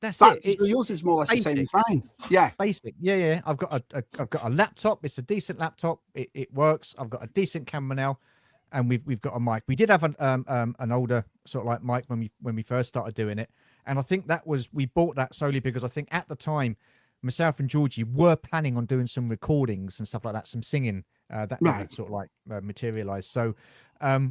That's it. Yours is more or less the same as mine. Yeah, basic. Yeah. I've got a laptop. It's a decent laptop. It works. I've got a decent camera now, and we've got a mic. We did have an older sort of like mic when we first started doing it, and I think we bought that solely because I think at the time, myself and Georgie were planning on doing some recordings and stuff like that, some singing that sort of like materialized. So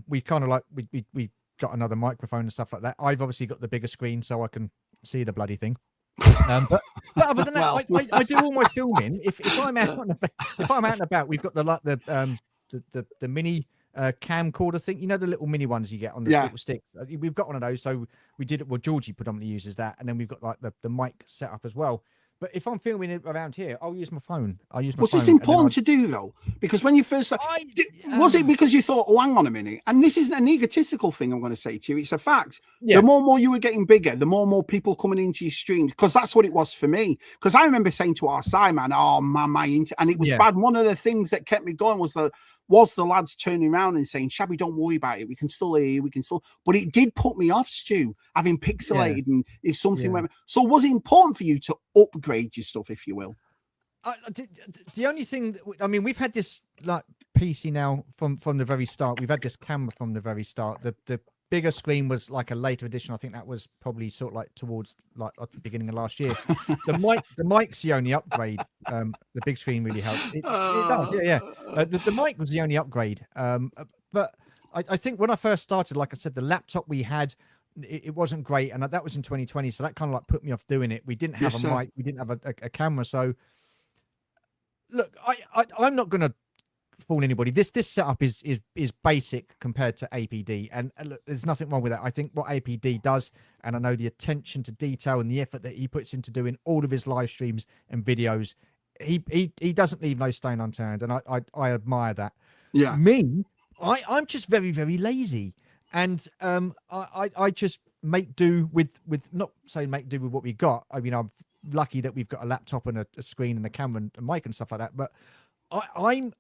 we kind of like we got another microphone and stuff like that. I've obviously got the bigger screen so I can see the bloody thing. But other than that, I do all my filming. If I'm out and about, we've got the mini camcorder thing, you know, the little mini ones you get on the little sticks. We've got one of those, so we did it. Well, Georgie predominantly uses that, and then we've got like the mic set up as well. But if I'm filming it around here, I'll use my phone. Was this important to do though? Because when you first was it because you thought, oh, hang on a minute, and this isn't an egotistical thing I'm going to say to you, it's a fact. The more and more you were getting bigger, the more and more people coming into your streams, because that's what it was for me. Because I remember saying to our side man, oh my and it was bad. One of the things that kept me going was the lads turning around and saying, Shabby, don't worry about it. We can still hear you. But it did put me off, Stu, having pixelated. And if something went, so was it important for you to upgrade your stuff, if you will? The only thing, I mean, we've had this like PC now from the very start. We've had this camera from the very start. The bigger screen was like a later edition. I think that was probably sort of like towards like at the beginning of last year. The mic's the only upgrade. The big screen really helps. It does, the mic was the only upgrade. But I think when I first started, like I said, the laptop we had, it wasn't great, and that was in 2020. So that kind of like put me off doing it. We didn't have a mic, we didn't have a camera. So look, I'm not gonna fool anybody. This setup is basic compared to APD, and look, there's nothing wrong with that. I think what APD does, and I know the attention to detail and the effort that he puts into doing all of his live streams and videos, he doesn't leave no stone unturned, and I admire that. Me, I'm just very, very lazy, and I just make do with not saying make do with what we got. I mean, I'm lucky that we've got a laptop and a screen and a camera and a mic and stuff like that, but I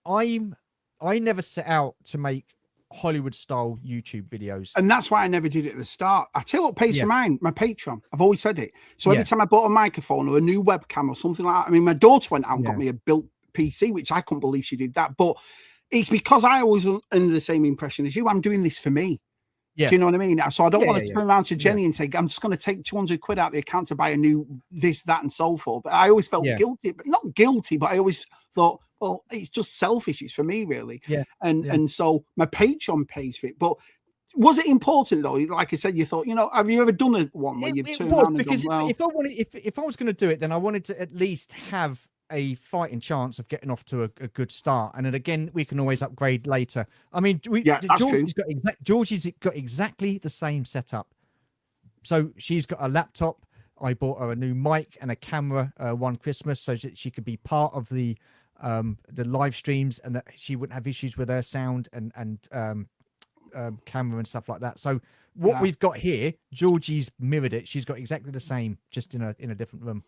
never set out to make Hollywood style YouTube videos, and that's why I never did it at the start. I tell you what pays for mine, my Patreon. I've always said it. So every time I bought a microphone or a new webcam or something like that, I mean, my daughter went out and got me a built PC, which I couldn't believe she did that. But it's because I always under the same impression as you. I'm doing this for me. Do you know what I mean? So I don't want to turn around to Jenny and say, I'm just going to take 200 quid out of the account to buy a new this, that, and so forth. But I always felt guilty, but not guilty, but I always thought, well, it's just selfish. It's for me, really. And so my Patreon pays for it. But was it important though? Like I said, you thought, you know, have you ever done one where you've turned around and gone, well, if I was going to do it, then I wanted to at least have a fighting chance of getting off to a good start, and then again we can always upgrade later. I mean, Georgie's got exactly the same setup. So she's got a laptop. I bought her a new mic and a camera one Christmas so that she could be part of the live streams, and that she wouldn't have issues with her sound and camera and stuff like that. So what we've got here, Georgie's mirrored it. She's got exactly the same, just in a different room.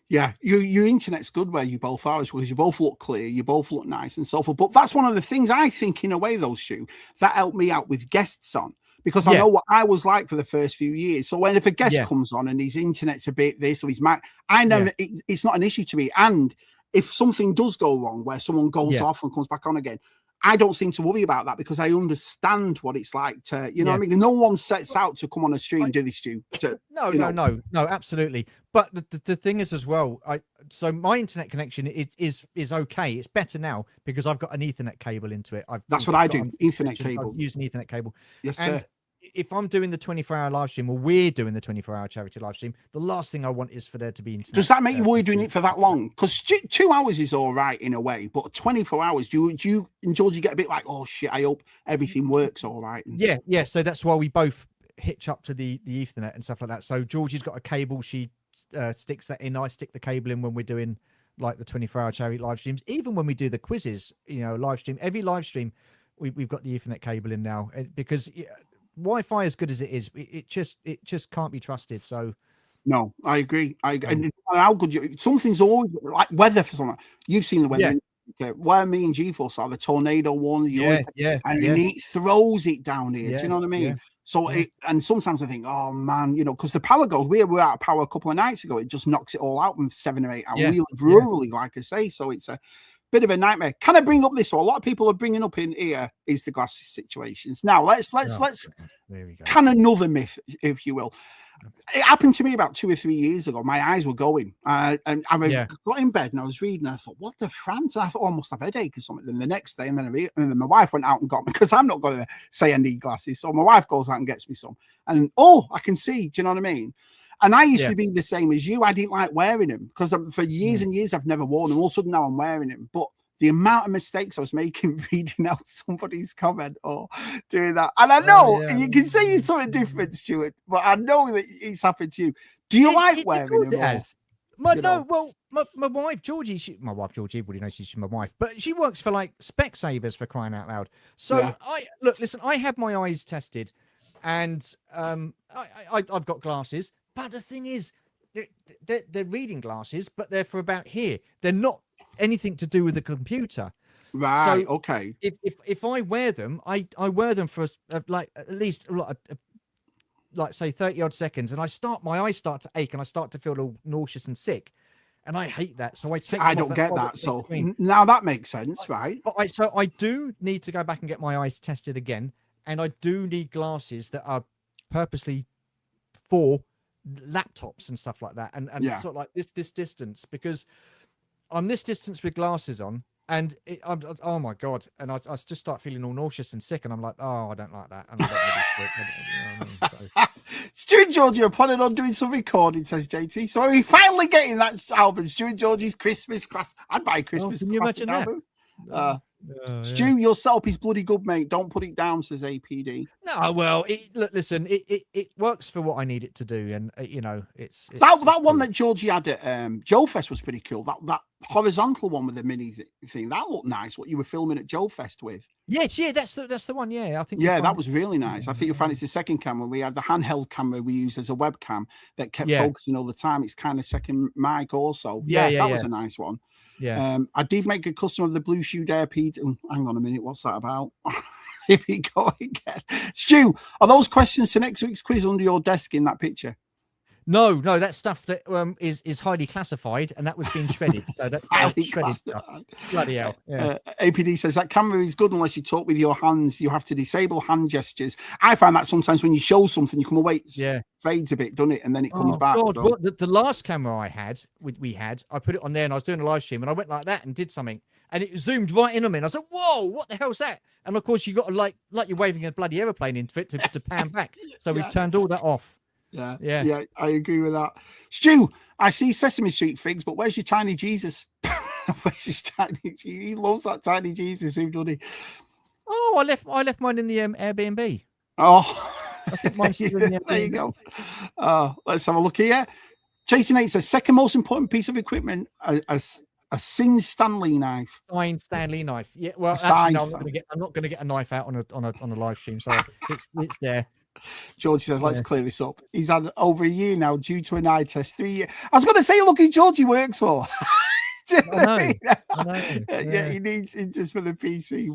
Yeah, your internet's good where you both are, because you both look clear, you both look nice and so forth. But that's one of the things I think, in a way, though, Stu, that helped me out with guests on, because I know what I was like for the first few years. So if a guest comes on and his internet's a bit this or his Mac, I know it's not an issue to me. And if something does go wrong, where someone goes off and comes back on again, I don't seem to worry about that, because I understand what it's like to, you know what I mean? No one sets out to come on a stream and do this, Stu. No, absolutely. But the thing is as well, so my internet connection is okay. It's better now because I've got an Ethernet cable into it. That's what I do, Ethernet cable. I use an Ethernet cable. Yes, and sir. If I'm doing the 24-hour live stream, or we're doing the 24-hour charity live stream, the last thing I want is for there to be internet. Does that make you worry doing it for that long? Because 2 hours is all right in a way, but 24 hours, do you and Georgie get a bit like, oh shit, I hope everything works all right? Yeah. So that's why we both hitch up to the Ethernet and stuff like that. So Georgie's got a cable, she sticks that in. I stick the cable in when we're doing like the 24-hour charity live streams. Even when we do the quizzes, live stream, every live stream, we've got the Ethernet cable in now, because Wi-Fi, as good as it is, it just can't be trusted. So no, I agree. And how good something's always like weather for something. You've seen the weather. Okay, where me and G-Force are, the tornado one, Yeah, yeah, and yeah, he throws it down here. Do yeah, you know what I yeah, mean? So yeah. and sometimes I think, oh man, you know, because the power goes. We were out of power a couple of nights ago. It just knocks it all out in 7 or 8 hours. Yeah, We live yeah. rurally, like I say, so it's a bit of a nightmare. Can I bring up this? So a lot of people are bringing up in here is the glasses situations. Now let's There we go. kind of another myth, if you will. It happened to me about 2 or 3 years ago. My eyes were going, and I got in bed and I was reading. And I thought, "What the France?" And I thought, "Oh, I must have a headache or something." Then the next day, and then my wife went out and got me because I'm not going to say I need glasses. So my wife goes out and gets me some, and I can see. Do you know what I mean? And I used to be the same as you. I didn't like wearing them because for years and years I've never worn them. All of a sudden now I'm wearing them, but the amount of mistakes I was making reading out somebody's comment or doing that. And I know you can say it's something different, Stuart, but I know that it's happened to you. Do you like wearing them? My wife Georgie, everybody knows she's my wife, but she works for like Specsavers, for crying out loud. So I had my eyes tested, and I've got glasses, but the thing is, they're reading glasses, but they're for about here. They're not anything to do with the computer, right? So okay. If I wear them, I wear them for like at least like say 30 odd seconds, and my eyes start to ache and I start to feel all nauseous and sick, and I hate that. So I don't get that. So now that makes sense, right? But I do need to go back and get my eyes tested again, and I do need glasses that are purposely for laptops and stuff like that, and sort of like this distance, because I'm this distance with glasses on, and oh my god, and I just start feeling all nauseous and sick, and I'm like, oh, I don't like that, and I don't really Stu and Georgie are planning on doing some recording, says JT. So are we finally getting that album, Stu and Georgie's Christmas class? I'd buy a Christmas classic album. Stu, your soap is bloody good, mate. Don't put it down, says APD. No, well, listen, it works for what I need it to do, and you know, it's that one that Georgie had at Joe Fest was pretty cool. That horizontal one with the mini thing that looked nice. What you were filming at Joe Fest with? Yes, yeah, that's the one. Yeah, I think. Yeah, that was really nice. I think you'll find it's the second camera. We had the handheld camera we use as a webcam that kept focusing all the time. It's kind of second mic also. Yeah, that was a nice one. Yeah. I did make a custom of the Blue Shoe Dare Pete. Hang on a minute, what's that about? Here we go again. Stu, are those questions to next week's quiz under your desk in that picture? No, that's stuff that is highly classified, and that was being shredded. So that's highly shredded stuff. Bloody hell. Yeah. APD says that camera is good unless you talk with your hands. You have to disable hand gestures. I find that sometimes when you show something, you come away, fades a bit, doesn't it? And then it comes back. God, so. The last camera I had, I put it on there and I was doing a live stream and I went like that and did something. And it zoomed right in on me. And I was like, whoa, what the hell's that? And of course, you got to like you're waving a bloody aeroplane into it to pan back. So we've turned all that off. Yeah, I agree with that. Stu, I see Sesame Street figs, but where's your tiny Jesus? Where's his tiny Jesus? He loves that tiny Jesus, doesn't he? Oh, I left mine in the Airbnb. Oh, I think mine's still in the Airbnb. There you go. Let's have a look here. Chasing 8 says second most important piece of equipment, a Signed Stanley knife. Signed Stanley knife. Yeah. Well, actually, no, I'm not going to get a knife out on a live stream. So it's there. Georgie says, let's clear this up. He's had over a year now due to an eye test. 3 years. I was going to say, look who Georgie works for. I know. Yeah, he needs it just for the PC.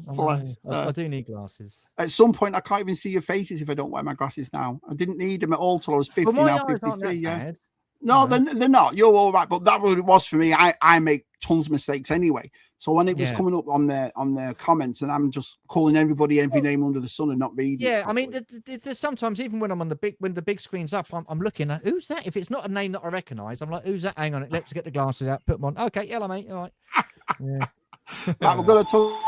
I do need glasses. At some point, I can't even see your faces if I don't wear my glasses now. I didn't need them at all till I was 50, now 53. Yeah. Bad. No, they're not. You're all right, but that what it was for me. I make tons of mistakes anyway. So when it was coming up on their comments, and I'm just calling everybody every name under the sun and not reading. Yeah, I mean, there's sometimes even when I'm on when the big screen's up, I'm looking at who's that. If it's not a name that I recognise, I'm like, who's that? Hang on, let's get the glasses out, put them on. Okay, hello, mate. All right. Yeah. Right, we're gonna talk.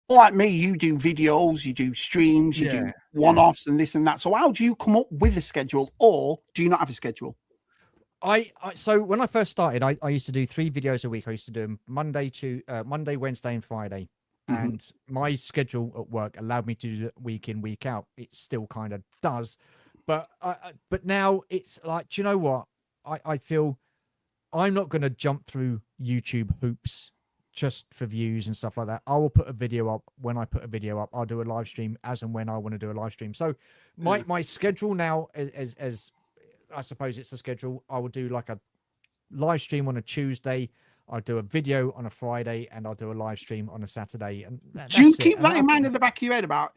Like me, you do videos, you do streams, you do one-offs and this and that. So how do you come up with a schedule, or do you not have a schedule? So when I first started, I used to do 3 videos a week. I used to do them Monday, Wednesday, and Friday. Mm-hmm. And my schedule at work allowed me to do it week in, week out. It still kind of does, but now it's like, do you know what? I feel I'm not going to jump through YouTube hoops just for views and stuff like that. I will put a video up. When I put a video up, I'll do a live stream as and when I want to do a live stream. So my schedule now is I suppose it's a schedule. I will do like a live stream on a Tuesday. I'll do a video on a Friday, and I'll do a live stream on a Saturday. And do you keep that in mind at the back of your head? About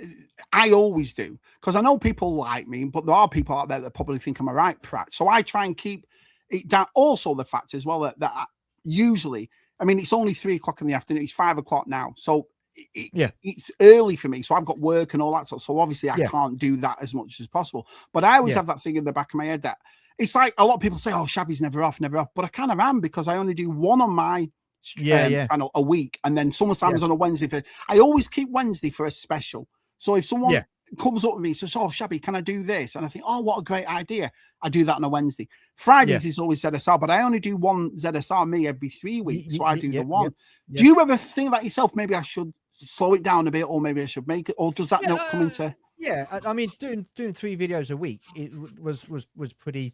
I always do, because I know people like me, but there are people out there that probably think I'm a right prat. So I try and keep it down. Also, the fact as well that I, usually, I mean, it's only 3 o'clock in the afternoon. It's 5 o'clock now, so it's early for me. So I've got work and all that sort. So obviously, I can't do that as much as possible. But I always have that thing in the back of my head that. It's like a lot of people say, "Oh, Shabby's never off," but I kind of am, because I only do one on my channel a week, and then sometimes on a Wednesday. I always keep Wednesday for a special. So if someone comes up with me and says, "Oh, Shabby, can I do this?" and I think, "Oh, what a great idea," I do that on a Wednesday. Fridays is always ZSR, but I only do one ZSR me every 3 weeks, so I do the one. Do you ever think about yourself? Maybe I should slow it down a bit, or maybe I should make it, or does that not come into? Yeah, I mean, doing 3 videos a week, it was pretty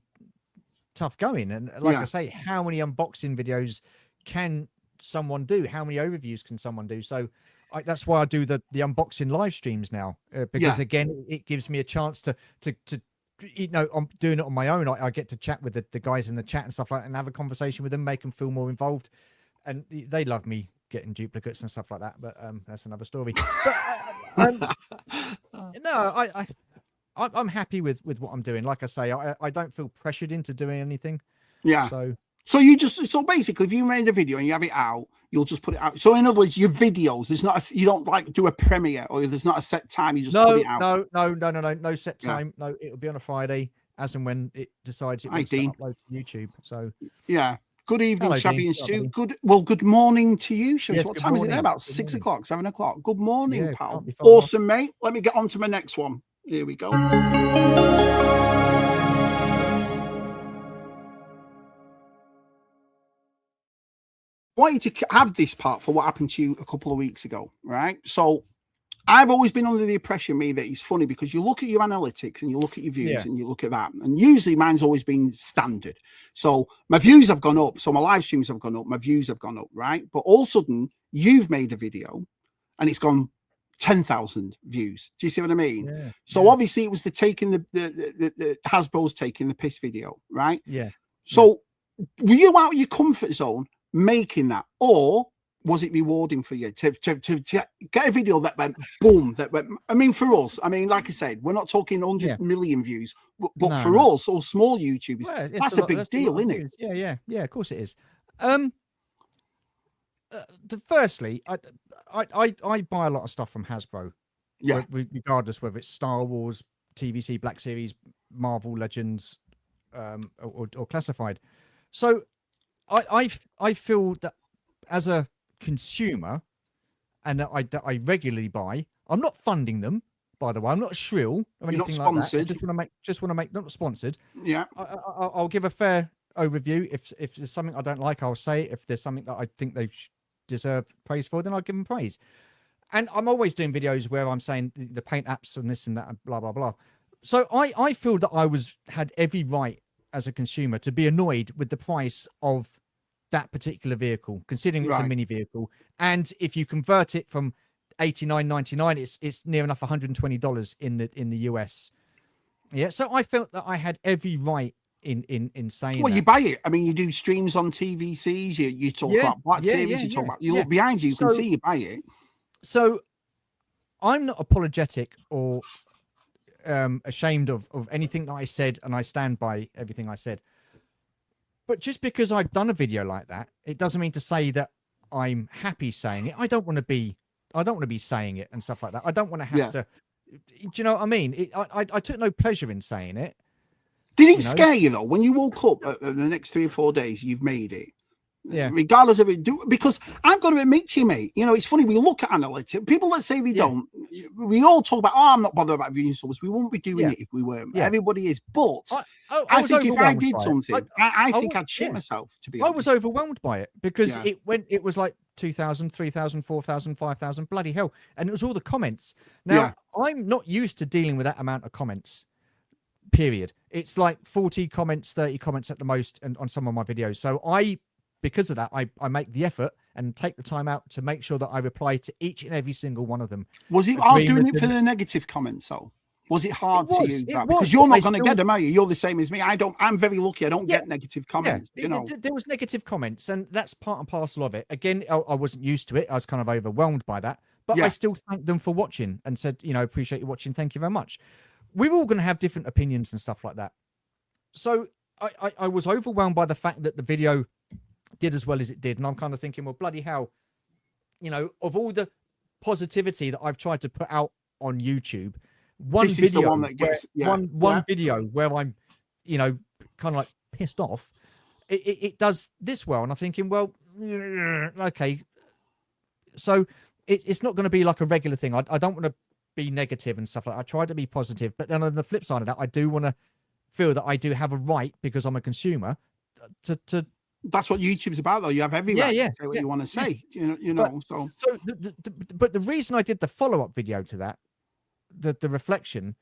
tough going. And like I say, how many unboxing videos can someone do? How many overviews can someone do? So that's why I do the unboxing live streams now, because again, it gives me a chance to you know, I'm doing it on my own. I get to chat with the guys in the chat and stuff like that, and have a conversation with them, make them feel more involved, and they love me getting duplicates and stuff like that. But that's another story. But, no, I'm happy with what I'm doing. Like I say, I don't feel pressured into doing anything. Yeah. So you just, so basically, if you made a video and you have it out, you'll just put it out. So in other words, your videos, there's not, you don't like do a premiere, or there's not a set time. You just put it out. No set time. No, it'll be on a Friday, as and when it decides it wants to upload to YouTube. So yeah. Good evening, hello, Shabby Dean. and Stu. Good morning to you, Shabby. Yes, What time is it there? About 6 o'clock, 7 o'clock. Good morning, pal. Awesome, mate. Let me get on to my next one. Here we go. I want you to have this part for what happened to you a couple of weeks ago, right? So I've always been under the impression, that it's funny, because you look at your analytics and you look at your views and you look at that, and usually mine's always been standard. So my views have gone up, so my live streams have gone up, my views have gone up, right? But all of a sudden, you've made a video and it's gone 10,000 views. Do you see what I mean? Yeah, so obviously it was the Hasbro's taking the piss video, right? Yeah. So were you out of your comfort zone making that, or was it rewarding for you to get a video that went boom? That went, I mean, for us, I mean, like I said, we're not talking 100 million views, but for us, all small YouTubers, that's a big deal, isn't it? Yeah, of course it is. Firstly, I buy a lot of stuff from Hasbro, regardless whether it's Star Wars, TVC, Black Series, Marvel Legends, or classified. So I feel that as a consumer, and that I regularly buy, I'm not funding them, by the way. I'm not shrill or anything like that. I just want to make not sponsored. Yeah, I'll give a fair overview. If there's something I don't like, I'll say it. If there's something that I think they deserve praise for, then I'll give them praise. And I'm always doing videos where I'm saying the paint apps and this and that, and blah blah blah. So I feel that had every right as a consumer to be annoyed with the price of that particular vehicle, considering it's a mini vehicle. And if you convert it from $89.99, it's near enough $120 in the US. Yeah, so I felt that I had every right in saying. Well, you buy it. I mean, you do streams on TVCs. You talk about Black Series. You talk about. You look behind you. You can see you buy it. So I'm not apologetic or ashamed of anything that I said, and I stand by everything I said. But just because I've done a video like that, it doesn't mean to say that I'm happy saying it. I don't want to be saying it and stuff like that. I don't want to have to. Do you know what I mean? I took no pleasure in saying it. Did it scare you though when you woke up the next 3 or 4 days? You've made it. Yeah. Regardless of it, because I've got to admit to you, mate, you know, it's funny, we look at analytics. People that say we don't, we all talk about, I'm not bothered about viewing subs. We wouldn't be doing it if we weren't. Everybody is. But I think if I did something, I think I'd shit myself, to be honest. I was overwhelmed by it because it was like 2,000, 3,000, 4,000, 5,000, bloody hell. And it was all the comments. Now, I'm not used to dealing with that amount of comments, period. It's like 40 comments, 30 comments at the most on some of my videos. So because of that, I make the effort and take the time out to make sure that I reply to each and every single one of them. Was it hard doing it for the negative comments, though? Was it hard to you? It Because was, you're but not I going to still- get them, are you? You're the same as me. I'm very lucky. I don't Yeah. get negative comments. Yeah, You know, there was negative comments, and that's part and parcel of it. Again, I wasn't used to it. I was kind of overwhelmed by that, but Yeah. I still thanked them for watching and said, you know, appreciate you watching. Thank you very much. We're all going to have different opinions and stuff like that. So I was overwhelmed by the fact that the video did as well as it did, and I'm kind of thinking, well, bloody hell, you know, of all the positivity that I've tried to put out on YouTube, one this video, is the one that gets one video where I'm, you know, kind of like pissed off, it does this well, and I'm thinking, well, okay, so it's not going to be like a regular thing. I don't want to be negative and stuff like that. I try to be positive, but then on the flip side of that, I do want to feel that I do have a right, because I'm a consumer, to that's what YouTube's about, though. You have every right to say what you want to say. You know. So but the reason I did the follow-up video to that, the reflection,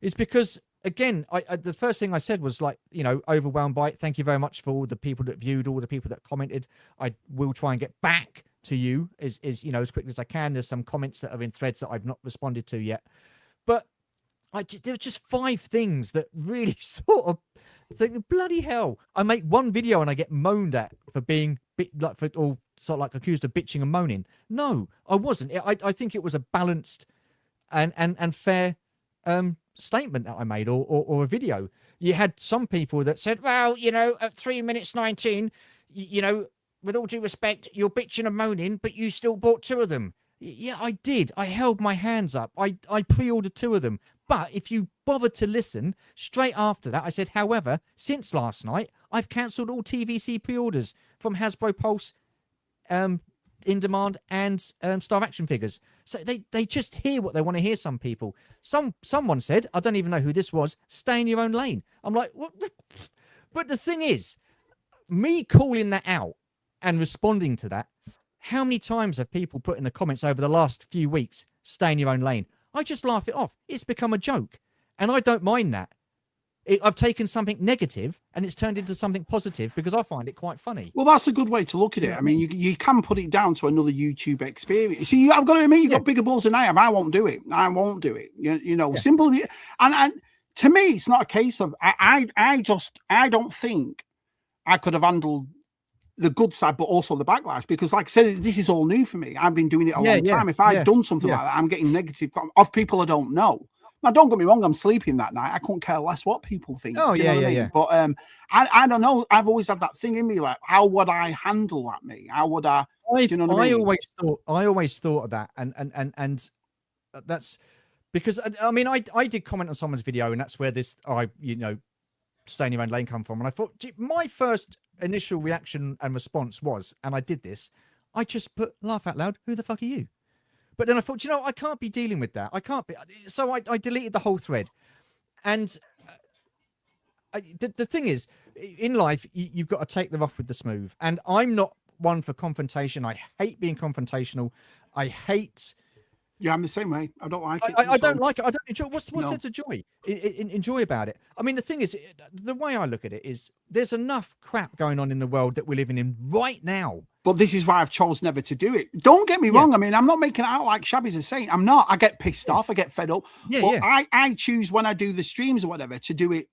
is because, again, I the first thing I said was, like, you know, overwhelmed by it. Thank you very much for all the people that viewed, all the people that commented. I will try and get back to you as you know, as quickly as I can. There's some comments that are in threads that I've not responded to yet, but there were just 5 things that really sort of think, bloody hell, I make one video and I get moaned at for being or sort of like accused of bitching and moaning. No, I wasn't. I think it was a balanced and fair statement that I made, or a video. You had some people that said, well, you know, at 3 minutes 19, you know, with all due respect, you're bitching and moaning, but you still bought 2 of them. Yeah, I did. I held my hands up. I pre-ordered 2 of them. But if you bothered to listen, straight after that, I said, however, since last night, I've cancelled all TVC pre-orders from Hasbro Pulse, In Demand, and Star Action figures. So they just hear what they want to hear, some people. Someone said, I don't even know who this was, stay in your own lane. I'm like, what? But the thing is, me calling that out and responding to that, how many times have people put in the comments over the last few weeks, stay in your own lane? I just laugh it off. It's become a joke. And I don't mind that. I've taken something negative and it's turned into something positive because I find it quite funny. Well, that's a good way to look at it. I mean, you can put it down to another YouTube experience. See, I've got to admit, you've got bigger balls than I have. I won't do it. You know, simply. And to me, it's not a case of, I don't think I could have handled the good side, but also the backlash, because, like I said, this is all new for me. I've been doing it a long time. If I'd done something like that, I'm getting negative of people I don't know. Now, don't get me wrong, I'm sleeping that night. I couldn't care less what people think. Oh, yeah. But I don't know. I've always had that thing in me, like, how would I handle that? How would I? You know what I mean? I always thought of that, and that's because I mean, I did comment on someone's video, and that's where this stay in your own lane come from. And I thought, my first initial reaction and response was, and I did this, I just put, laugh out loud, who the fuck are you? But then I thought, I can't be dealing with that. I can't be. So I deleted the whole thread. And the thing is, in life, you've got to take the rough with the smooth. And I'm not one for confrontation. I hate being confrontational. I hate... Yeah, I'm the same way. I don't like it. I don't like it. I don't enjoy. What's the joy? Enjoy about it. I mean, the thing is, the way I look at it is, there's enough crap going on in the world that we're living in right now. But this is why I've chose never to do it. Don't get me wrong. I mean, I'm not making it out like Shabby's a saint. I'm not. I get pissed off. I get fed up. But I choose when I do the streams or whatever to do it,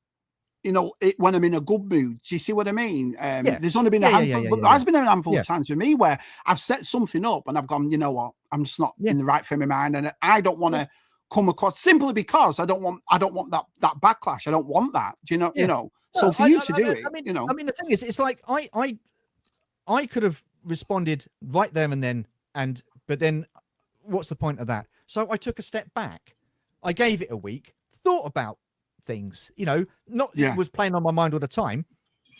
when I'm in a good mood. Do you see what I mean? There's only been a handful, but there's been a handful of times with me where I've set something up and I've gone, you know what, I'm just not in the right frame of mind, and I don't want to come across, simply because I don't want that backlash. I don't want that. Do you know? You know. So for you to do it, I mean, the thing is, it's like I could have responded right there and then, but then what's the point of that? So I took a step back. I gave it a week, thought about things, it was playing on my mind all the time.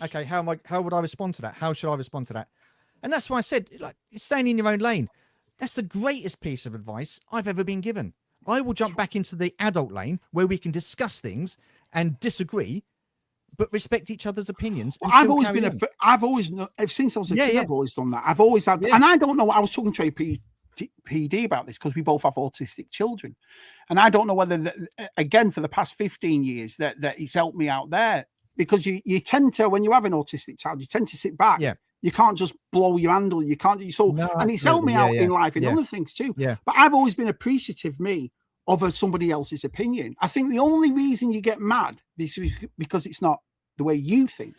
Okay, how would I respond to that? How should I respond to that? And that's why I said, like, staying in your own lane. That's the greatest piece of advice I've ever been given. I will jump back into the adult lane where we can discuss things and disagree, but respect each other's opinions. I've always been since I was a kid, I've always done that. I've always had, and I don't know. I was talking to a PD about this because we both have autistic children, and I don't know whether again for the past 15 years that it's helped me out there, because you tend to, when you have an autistic child, you tend to sit back. You can't just blow your handle. You can't. And it's helped me out in life in other things too. But I've always been appreciative, me, over somebody else's opinion. I think the only reason you get mad is because it's not the way you think.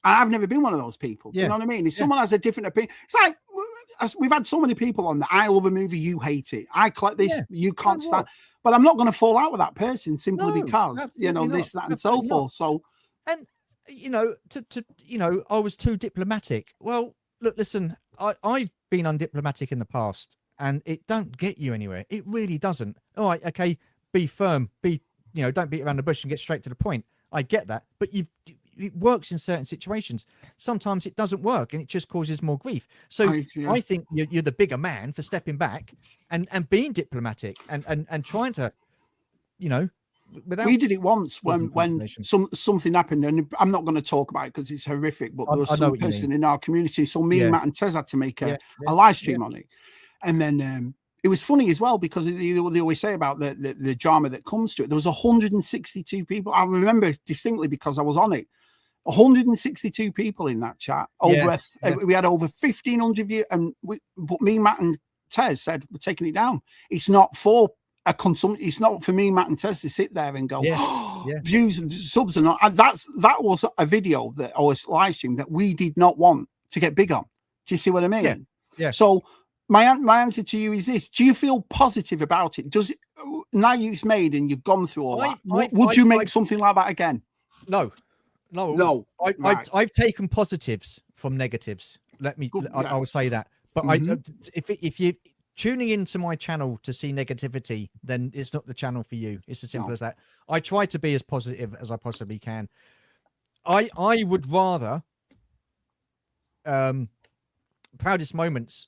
And I've never been one of those people. Do you know what I mean? If someone has a different opinion, it's like we've had so many people on that. I love a movie, you hate it. I collect this, you can't stand. But I'm not going to fall out with that person simply because you know this, that, and so forth. So, and you know, I was too diplomatic. Well, look, listen, I've been undiplomatic in the past, and it don't get you anywhere. It really doesn't. All right, okay, be firm, don't beat around the bush and get straight to the point. I get that, but it works in certain situations. Sometimes it doesn't work, and it just causes more grief. So I think you're the bigger man for stepping back and being diplomatic and trying to, without. We did it once when something happened, and I'm not going to talk about it because it's horrific. But there was some person in our community, so me, Matt, and Tez had to make a live stream on it, and then it was funny as well because they always say about the drama that comes to it. There was 162 people. I remember distinctly because I was on it. 162 people in that chat. We had over 1,500 views, but me, Matt, and Tez said we're taking it down. It's not for a consumption. It's not for me, Matt, and Tez to sit there and go views and subs and all. And that was a video that or a live stream that we did not want to get big on. Do you see what I mean? Yeah. So my answer to you is this: do you feel positive about it? Does it now it's made and you've gone through all that? Would you make something like that again? No. I've taken positives from negatives. I will say that. But if you're tuning into my channel to see negativity, then it's not the channel for you. It's as simple as that. I try to be as positive as I possibly can. I would rather proudest moments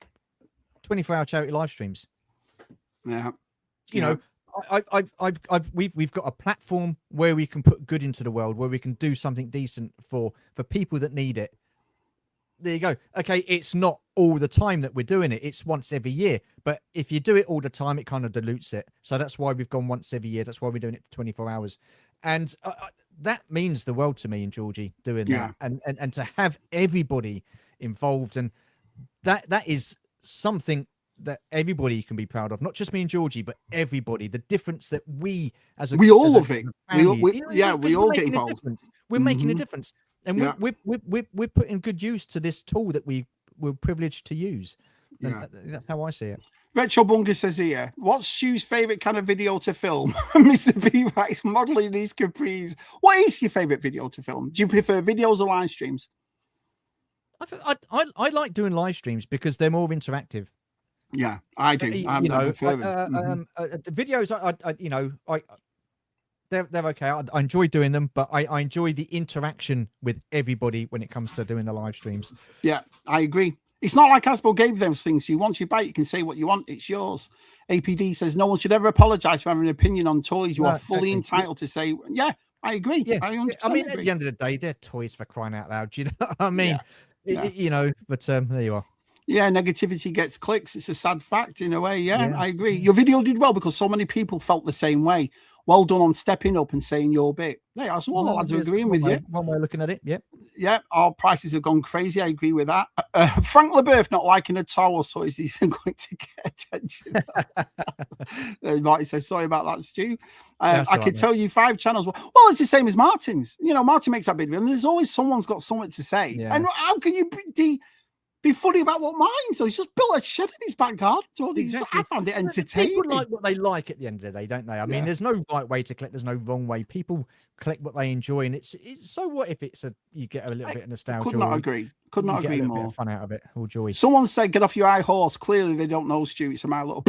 24-hour charity live streams. We've got a platform where we can put good into the world, where we can do something decent for people that need it. There you go. Okay, it's not all the time that we're doing it. It's once every year. But if you do it all the time, it kind of dilutes it. So that's why we've gone once every year. That's why we're doing it for 24 hours. And that means the world to me and Georgie doing that. And to have everybody involved. And that is something that everybody can be proud of, not just me and Georgie, but everybody. The difference that we all love it. We all get involved. We're making a difference, and we're putting good use to this tool that we were privileged to use. That's how I see it. Retro Bunker says here, what's Stu's favourite kind of video to film? Mr. B writes, modelling his capris. What is your favourite video to film? Do you prefer videos or live streams? I like doing live streams because they're more interactive. Yeah, I do. The videos, they're okay. I enjoy doing them, but I enjoy the interaction with everybody when it comes to doing the live streams. Yeah, I agree. It's not like Hasbro gave those things to you. Once you buy it, you can say what you want. It's yours. APD says no one should ever apologize for having an opinion on toys. You are fully entitled to say, I agree. Yeah. I mean, agree. At the end of the day, they're toys, for crying out loud. Do you know what I mean? But there you are. Yeah, negativity gets clicks. It's a sad fact in a way. Yeah, I agree. Your video did well because so many people felt the same way. Well done on stepping up and saying your bit. There are all the lads are agreeing with you. One way of looking at it. Yep. Yeah, our prices have gone crazy. I agree with that. Frank LeBeouf not liking a towel, so he's going to get attention. Marty says, sorry about that, Stu. I could tell you 5 channels. Well, it's the same as Martin's. Martin makes that video, and there's always someone's got something to say. Yeah. And how can you be funny about what mine? So he's just built a shed in his back garden. I found it entertaining. People like what they like at the end of the day, don't they? I mean, there's no right way to collect. There's no wrong way. People collect what they enjoy, and it's so what if you get a little bit of nostalgia? Could not agree. Could not agree more. Bit of fun out of it, or joy. Someone said, "Get off your high horse." Clearly, they don't know Stu. It's a My Little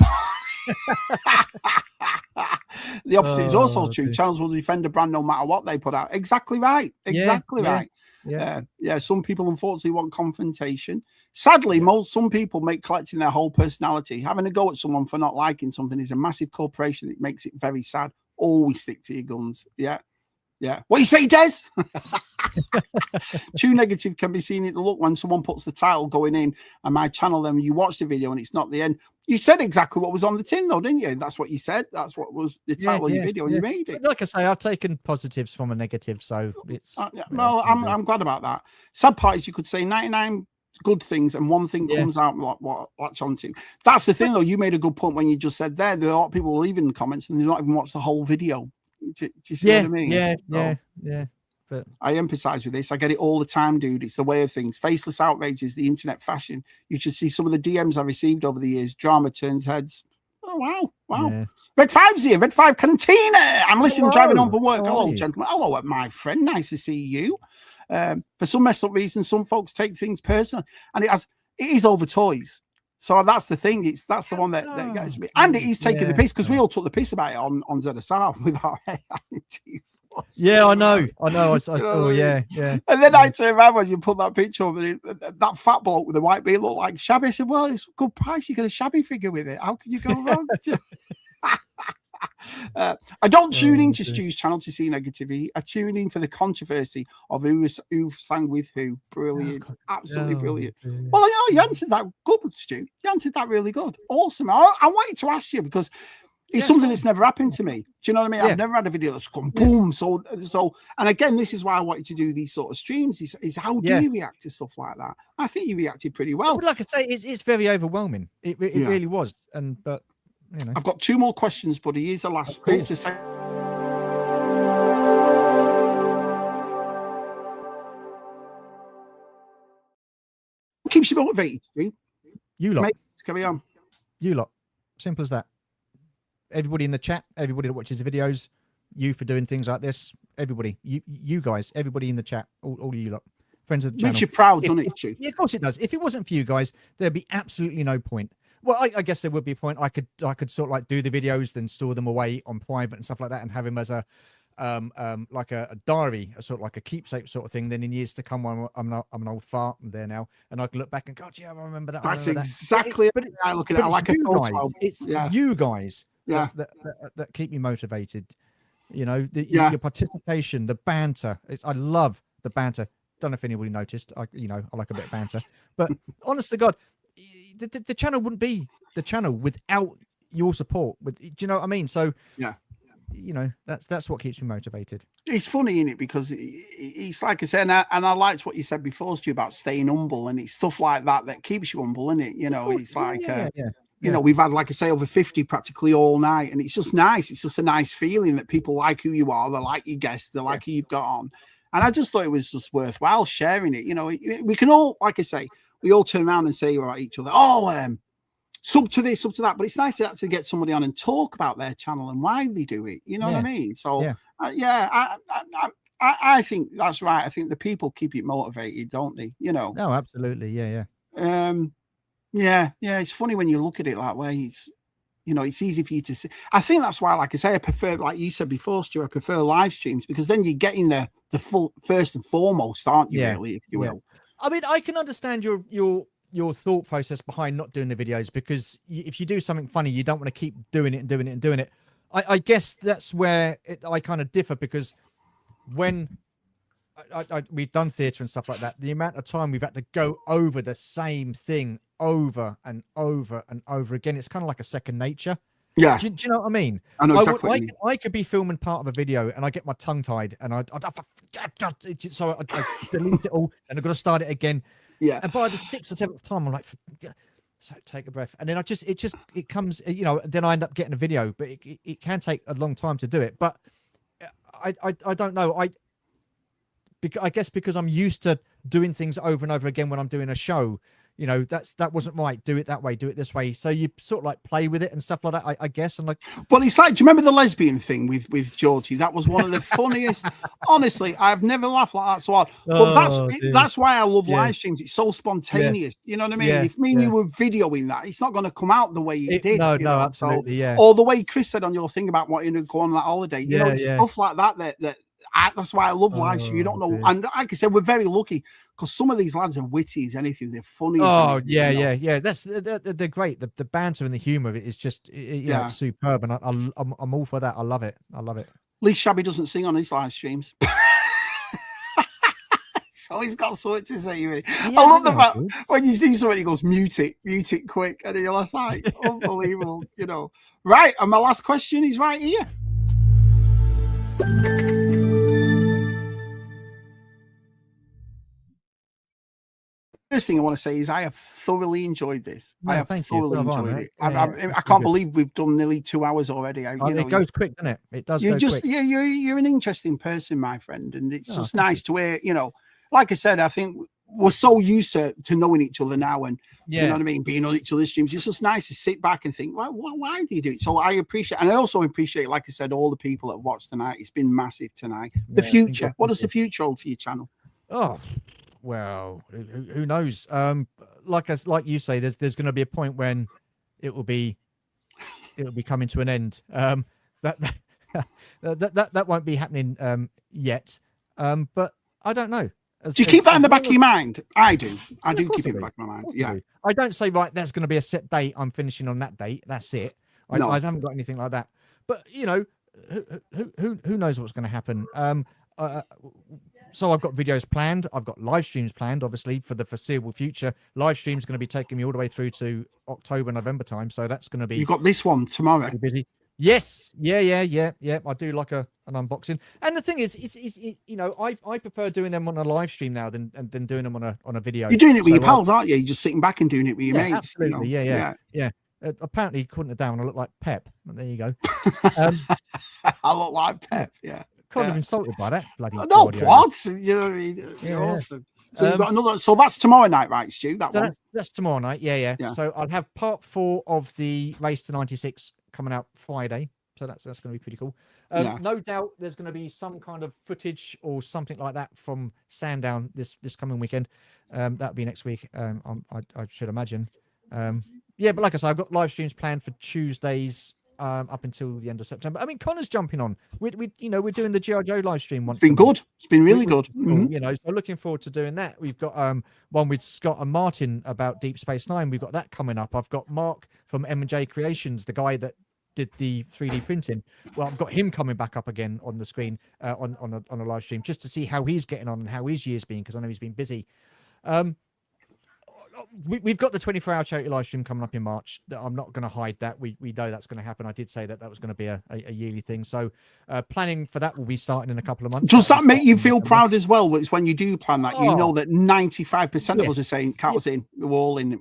The opposite is also true. Channels will defend a brand no matter what they put out. Exactly right. Exactly right. Yeah. Some people unfortunately want confrontation. Sadly, some people make collecting their whole personality. Having a go at someone for not liking something is a massive corporation. It makes it very sad. Always stick to your guns. Yeah. What you say, Des? Too negative can be seen in the look when someone puts the title going in and my channel. Then you watch the video and it's not the end. You said exactly what was on the tin, though, didn't you? That's what you said. That's what was the title of your video, and you made it. But like I say, I've taken positives from a negative, so it's. Well, I'm glad about that. Sad part is you could say 99 good things, and one thing comes out what latch onto. That's the thing, though. You made a good point when you just said there are a lot of people leaving the comments and they don't even watch the whole video. Do you see what I mean? Yeah. But I empathize with this. I get it all the time, dude. It's the way of things. Faceless outrage is the internet fashion. You should see some of the DMs I received over the years. Drama turns heads. Oh, wow. Yeah. Red 5's here. Red 5 Cantina. I'm listening, driving home from work. Hello, gentlemen. Hello, my friend. Nice to see you. For some messed up reasons, some folks take things personally, and it is over toys. So that's the thing. That's the one that gets me. And it is taking the piss, because we all took the piss about it on ZSR with our reality. Yeah, I know. I saw, yeah. And then I turn around when you put that picture of it, that fat bloke with the white beard looked like Shabby. I said, well, it's a good price. You get a Shabby figure with it. How can you go wrong? I don't tune into Stu's channel to see negativity. I tune in for the controversy of who sang with who. Brilliant. Absolutely brilliant. Well, you answered that good, Stu. You answered that really good. Awesome. I wanted to ask you, because it's something that's never happened to me. Do you know what I mean? I've never had a video that's gone boom. So, and again, this is why I wanted to do these sort of streams. Is how do you react to stuff like that? I think you reacted pretty well. But like I say, it's very overwhelming. It really was. But you know, I've got 2 more questions, buddy. Here's the last. Here's the second. What keeps you motivated, Stu? You lot. Mate, carry on. You lot. Simple as that. Everybody in the chat, everybody that watches the videos, you for doing things like this, everybody, you guys, everybody in the chat, all you lot, friends of the channel. Makes you proud, doesn't it, Stu? Yeah, of course it does. If it wasn't for you guys, there'd be absolutely no point. Well, I guess there would be a point. I could sort of like do the videos, then store them away on private and stuff like that, and have him as a like a diary, a sort of like a keepsake sort of thing. Then in years to come, when I'm an old fart there now, and I can look back and God, yeah, I remember that. That's exactly. But I look at it. I like it's you guys. That keep me motivated. You know, your participation, the banter. I love the banter. Don't know if anybody noticed. I like a bit of banter. But honest to God, the channel wouldn't be the channel without your support. Do you know what I mean? So you know, that's what keeps me motivated. It's funny, isn't it? Because it's like I said, and I liked what you said before, Stu, about staying humble, and it's stuff like that keeps you humble, isn't it? You know, it's like you know, we've had, like I say, over 50 practically all night, and it's just nice. It's just a nice feeling that people like who you are, they like your guests, they like who you've got on. And I just thought it was just worthwhile sharing it. You know, we can all, like I say, we all turn around and say about each other, sub to this, sub to that. But it's nice to actually get somebody on and talk about their channel and why they do it. You know what I mean? So, I think that's right. I think the people keep it motivated, don't they? You know? No, absolutely. Yeah. Yeah, it's funny when you look at it that way. It's, you know, it's easy for you to see. I think that's why, like I say, I prefer, like you said before, Stu, I prefer live streams, because then you're getting the full first and foremost, aren't you? Really, if you will. I mean, I can understand your thought process behind not doing the videos, because if you do something funny, you don't want to keep doing it. I guess that's where I kind of differ, because when we've done theatre and stuff like that, the amount of time we've had to go over the same thing over and over and over again, it's kind of like a second nature. Yeah. Do you know what I mean? I know exactly what you mean. I could be filming part of a video and I get my tongue tied and I delete it all and I've got to start it again. Yeah. And by the 6th or 7th time, I'm like, so take a breath. And then it comes, you know, then I end up getting a video, but it can take a long time to do it. But I don't know. I guess because I'm used to doing things over and over again when I'm doing a show, you know, that wasn't right. Do it that way, do it this way. So you sort of like play with it and stuff like that, I guess. And like, well, it's like, do you remember the lesbian thing with Georgie? That was one of the funniest. Honestly, I've never laughed like that so hard. But that's why I love live streams. It's so spontaneous. You know what I mean? If me and you were videoing that, it's not going to come out the way it did. No, absolutely, Or the way Chris said on your thing about wanting to go on that holiday. You know, it's stuff like that that's why I love live streams. You don't know, and like I said, we're very lucky because some of these lads are witty as anything. They're funny. Yeah. They're great. The banter and the humor of it is just it's superb, and I'm all for that. I love it. At least Shabby doesn't sing on his live streams. So he's got something to say. Really. I love the fact when you see somebody, he goes, mute it quick, and you're like, unbelievable. You know, right? And my last question is right here. first thing I want to say is I have thoroughly enjoyed this. No, I have thank you. thoroughly So have I, enjoyed mate. it. Yeah, I can't believe we've done nearly 2 hours already. You know, it goes quick, doesn't it? It does you're go just quick. you're an interesting person, my friend, and it's Oh, just thank nice to hear. You know, like I said, I think we're so used to knowing each other now, and you know what I mean, being on each other's streams. It's just nice to sit back and think, why do you do it? So I appreciate, and I also appreciate, like I said, all the people that have watched tonight. It's been massive tonight. The future, what does the future hold for your channel? Oh, well, who knows? Like you say, there's going to be a point when it will be coming to an end. That won't be happening yet. But I don't know. Do you keep that in the back of your mind? I do. I do keep it in the back of my mind. Yeah. I don't say, right, there's going to be a set date. I'm finishing on that date. That's it. I haven't got anything like that. But you know, who knows what's going to happen? So I've got videos planned. I've got live streams planned, obviously, for the foreseeable future. Live streams going to be taking me all the way through to October, November time. So that's going to be. You've got this one tomorrow. Busy. Yes. Yeah. I do like an unboxing. And the thing is, you know, I prefer doing them on a live stream now than doing them on a video. You're doing it with your pals, aren't you? You're just sitting back and doing it with your mates. Absolutely. You know? Yeah. Apparently, you couldn't have done. I look like Pep. But there you go. I look like Pep. Yeah. Kind of insulted by that bloody. No, what? You know what I mean? You're awesome. So you've got another. So that's tomorrow night, right, Stu? That's tomorrow night. Yeah. So I'll have part 4 of the Race to 96 coming out Friday. So that's going to be pretty cool. No doubt there's going to be some kind of footage or something like that from Sandown this coming weekend. That'll be next week. I should imagine. But like I said, I've got live streams planned for Tuesdays up until the end of September. I mean, Connor's jumping on. We're doing the G.I. Joe live stream once. It's been good. It's been really good. You know, so looking forward to doing that. We've got one with Scott and Martin about Deep Space Nine. We've got that coming up. I've got Mark from M&J Creations, the guy that did the 3D printing. Well, I've got him coming back up again on the screen on a live stream just to see how he's getting on and how his year's been, because I know he's been busy. We've got the 24-hour charity live stream coming up in March. I'm not going to hide that. We know that's going to happen. I did say that was going to be a yearly thing. So planning for that will be starting in a couple of months. Does that make you feel proud as well? It's when you do plan that, you know that 95% of us are saying, count us in. We're all in.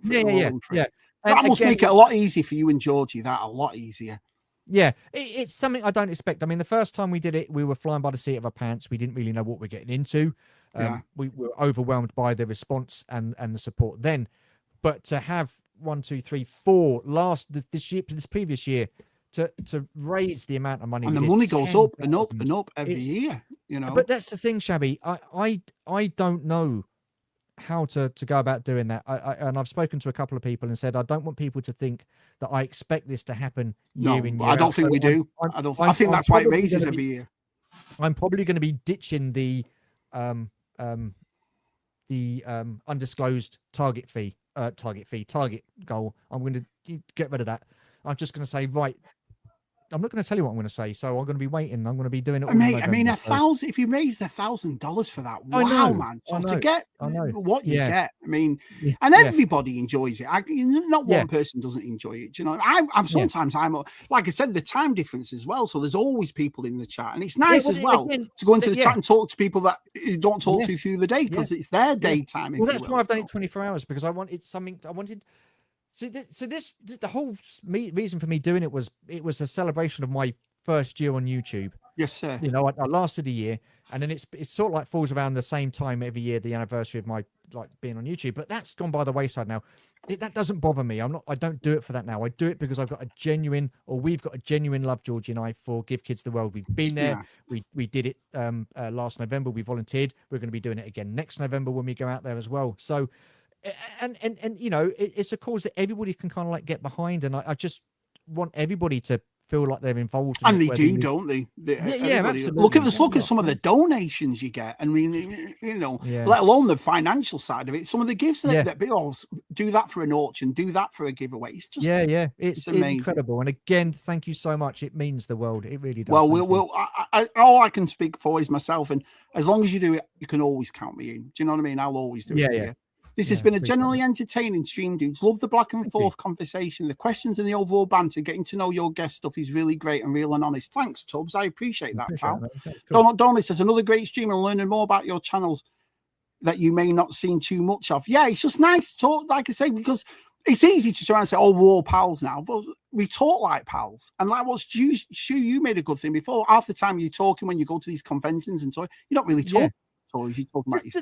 Yeah. That must make it a lot easier for you and Georgie. That a lot easier. Yeah, it's something I don't expect. I mean, the first time we did it, we were flying by the seat of our pants. We didn't really know what we're getting into. We were overwhelmed by the response and the support then. But to have 1, 2, 3, 4 this previous year to raise the amount of money, and the money goes up and up and up every year. You know, but that's the thing, Shabby. I don't know how to go about doing that. And I've spoken to a couple of people and said I don't want people to think that I expect this to happen year in, year I don't out. think we do. I think that's why it raises every year. I'm probably going to be ditching the undisclosed target goal. I'm going to get rid of that. I'm just going to say, right, I'm not going to tell you what I'm going to say, so I'm going to be waiting. I'm going to be doing it. Mate, I mean, if you raised $1,000 for that, wow, man! So to get what you get, I mean, and everybody enjoys it. Not one person doesn't enjoy it. You know, I'm sometimes like I said, the time difference as well. So there's always people in the chat, and it's nice as well to go into the chat and talk to people that you don't talk to through the day because it's their daytime. Well, that's why I've done it 24 hours, because I wanted something. I wanted. So the whole reason for me doing it was a celebration of my first year on YouTube. Yes, sir. You know, I lasted a year, and then it's sort of like falls around the same time every year, the anniversary of my being on YouTube. But that's gone by the wayside now. That doesn't bother me. I don't do it for that now. I do it because we've got a genuine love, Georgie and I, for Give Kids the World. We've been there. Yeah. We did it last November. We volunteered. We're going to be doing it again next November when we go out there as well. So. And you know, it's a cause that everybody can kind of like get behind, and I just want everybody to feel like they're involved. And they do, don't they? Absolutely. Look at some of the donations you get. I mean, you know, let alone the financial side of it. Some of the gifts that people do that for an auction, do that for a giveaway. It's just it's amazing. Incredible. And again, thank you so much. It means the world. It really does. Well, all I can speak for is myself, and as long as you do it, you can always count me in. Do you know what I mean? I'll always do it for you. This has been a generally entertaining stream, dudes. Love the back and forth conversation, the questions and the overall banter. Getting to know your guest stuff is really great and real and honest. Thanks, Tubbs. I appreciate that, pal. Donald Donnelly says, another great stream and learning more about your channels. that you may not seen too much of. Yeah, it's just nice to talk, like I say, because it's easy to try and say, oh, we're all pals now, but we talk like pals. And like what Stu, you made a good thing before. Half the time you're talking when you go to these conventions and talk, you don't really talk. You talk about the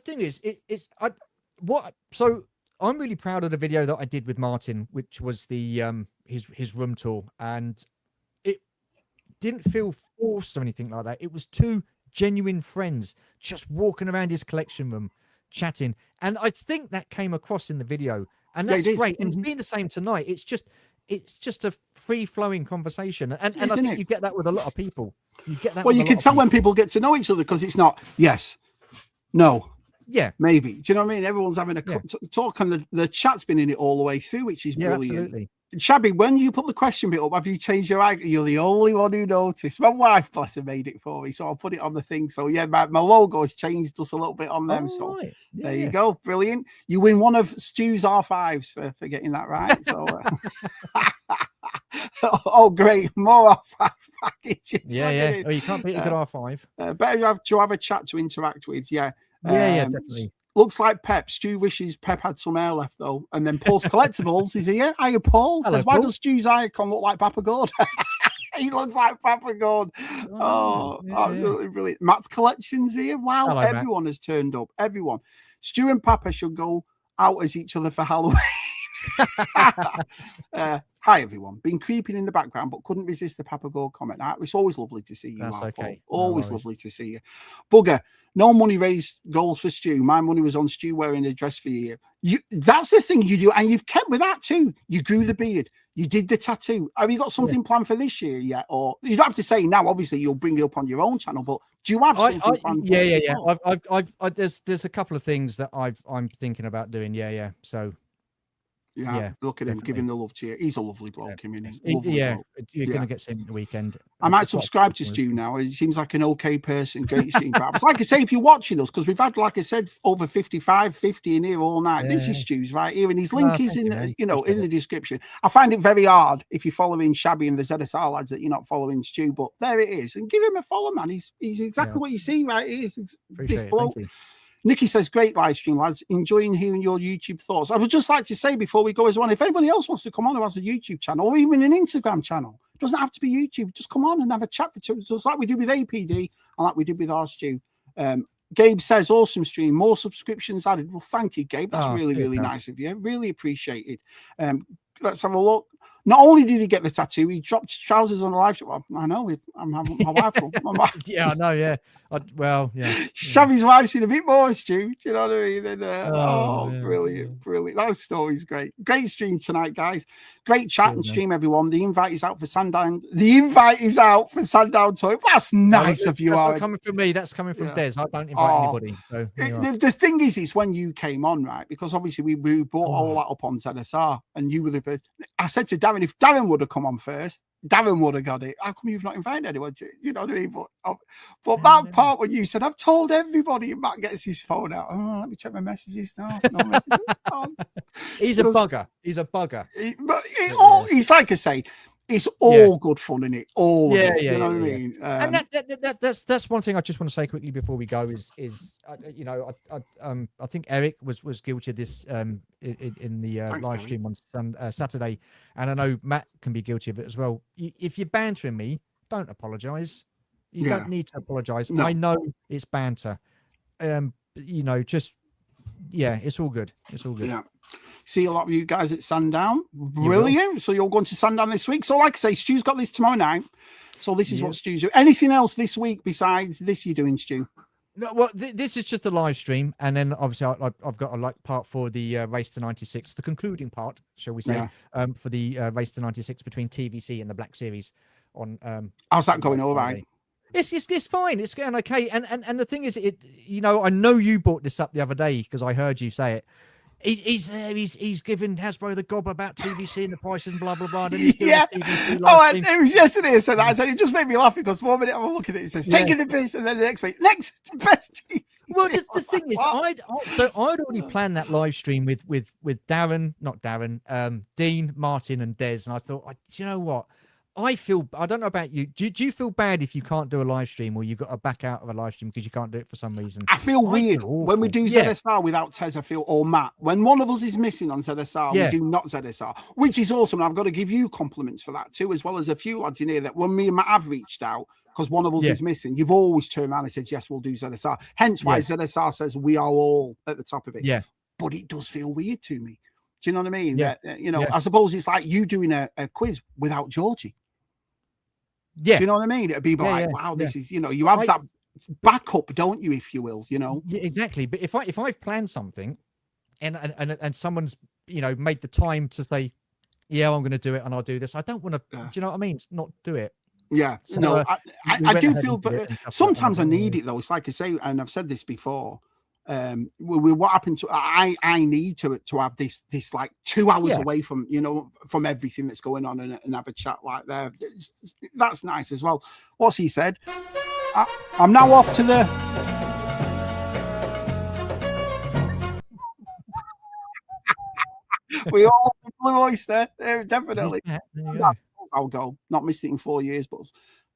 thing is, so I'm really proud of the video that I did with Martin, which was the his room tour, and it didn't feel forced or anything like that. It was two genuine friends just walking around his collection room, chatting, and I think that came across in the video. And that's great. And it's been the same tonight. It's just a free-flowing conversation. And I think you get that with a lot of people. You get that. Well, you can tell when people get to know each other, because it's not yes, no, yeah, maybe. Do you know what I mean? Everyone's having a talk, and the chat's been in it all the way through, which is brilliant. Absolutely. Shabby, when you put the question bit up, have you changed your icon? You're the only one who noticed. My wife, bless her, made it for me, so I'll put it on the thing. So yeah, my logo has changed just a little bit on them. So there you go, brilliant. You win one of Stu's R5s for getting that right. So oh great, more R5 packages. Yeah. Oh, you can't beat a good R5. Better to have a chat to interact with. Yeah, definitely. Looks like Pep. Stu wishes Pep had some hair left, though. And then Paul's Collectibles is here. Hiya, Paul. Hello, says, why does Stu's icon look like Papa God? He looks like Papa God. Absolutely brilliant. Matt's Collections here. Wow, hello, everyone Matt. has turned up. Everyone. Stu and Papa should go out as each other for Halloween. Hi, everyone. Been creeping in the background, but couldn't resist the Papa Gold comment. It's always lovely to see you. That's okay. Always lovely to see you. Bugger. No money raised goals for Stu. My money was on Stu wearing a dress for you. That's the thing you do, and you've kept with that too. You grew the beard. You did the tattoo. Have you got something planned for this year yet? Or you don't have to say now. Obviously, you'll bring it up on your own channel. But do you have something planned? Yeah. There's a couple of things that I'm thinking about doing. Yeah. So. Yeah, look at him, give him the love to you. He's a lovely bloke, You're going to get seen the weekend. I might subscribe to Stu now. He seems like an okay person, great stream. Perhaps. Like I say, if you're watching us, because we've had, like I said, over 50 in here all night. This is Stu's right here, and his link is in the description. I find it very hard if you're following Shabby and the ZSR lads that you're not following Stu, but there it is. And give him a follow, man. He's exactly what you see right here. This bloke. Nikki says, great live stream, lads. Enjoying hearing your YouTube thoughts. I would just like to say before we go as well, if anybody else wants to come on who has a YouTube channel or even an Instagram channel, it doesn't have to be YouTube. Just come on and have a chat for 2 minutes, just like we did with APD and like we did with our Stu. Gabe says, awesome stream. More subscriptions added. Well, thank you, Gabe. That's really nice of you. Really appreciated. Let's have a look. Not only did he get the tattoo, he dropped his trousers on the live stream. I know. I'm having my wife. Yeah, I know. Yeah. Shabby's wife's seen a bit more, Stu. Do you know what I mean? Brilliant. That story's great. Great stream tonight, guys. Great chat and stream, everyone. The invite is out for Sandown. Toy. That's nice of you, Aaron. That's coming from me. That's coming from Des. I don't invite anybody. So the thing is when you came on, right? Because obviously we brought all that up on ZSR, and you were the first. I said to Darren, if Darren would have come on first, Darren would have got it. How come you've not invited anyone to? You know what I mean? But that part when you said, I've told everybody, and Matt gets his phone out. Oh, let me check my messages now. No messages. He's a bugger. He's a bugger. He's like I say, it's all good fun, isn't it? All of it, you know what I mean? And that's one thing I just want to say quickly before we go is I think Eric was guilty of this in the live stream on Saturday, and I know Matt can be guilty of it as well. If you're bantering me, don't apologize. You don't need to apologize. No. I know it's banter. It's all good. It's all good. Yeah. See a lot of you guys at Sandown. Brilliant. So you're going to Sandown this week. So like I say, Stu's got this tomorrow night. So this is what Stu's doing. Anything else this week besides this you're doing, Stu? No, well, this is just a live stream. And then obviously I've got a part for the race to 96, the concluding part, shall we say, for the race to 96 between TVC and the Black Series. How's that going? All right. It's fine. It's going okay. And the thing is, I know you brought this up the other day because I heard you say it. He's giving Hasbro the gob about TVC and the prices and blah blah blah. It was yesterday. I said that. I said it just made me laugh because 1 minute I'm looking at it, it says taking the piss, and then the next week, next best TV. Well, the thing is, I'd already planned that live stream with Darren, not Darren, Dean, Martin, and Des, and I thought, you know what? I don't know about you. Do you feel bad if you can't do a live stream, or you've got to back out of a live stream because you can't do it for some reason? I feel weird when we do ZSR without Tez. I feel, or Matt, when one of us is missing on ZSR, we do not ZSR, which is awesome. And I've got to give you compliments for that too, as well as a few lads in here that when me and Matt have reached out because one of us is missing, you've always turned around and said, yes, we'll do ZSR. Hence why ZSR says we are all at the top of it. Yeah. But it does feel weird to me. Do you know what I mean? Yeah. That, you know, I suppose it's like you doing a quiz without Georgie. Yeah. Do you know what I mean? It'd be like, wow, this is, you know, you have that backup, don't you, if you will, you know? Yeah, exactly. But if I've planned something and someone's, you know, made the time to say, yeah, I'm going to do it and I'll do this, I don't want to, do you know what I mean? Not do it. Yeah. So, no, I do feel, but sometimes I need it though. It's like I say, and I've said this before, what happened to I need to have this like 2 hours away from, you know, from everything that's going on and have a chat like that. That's nice as well. What's he said? I'm now off to the we all Blue Oyster, definitely. I'll go. Not missed it in 4 years, but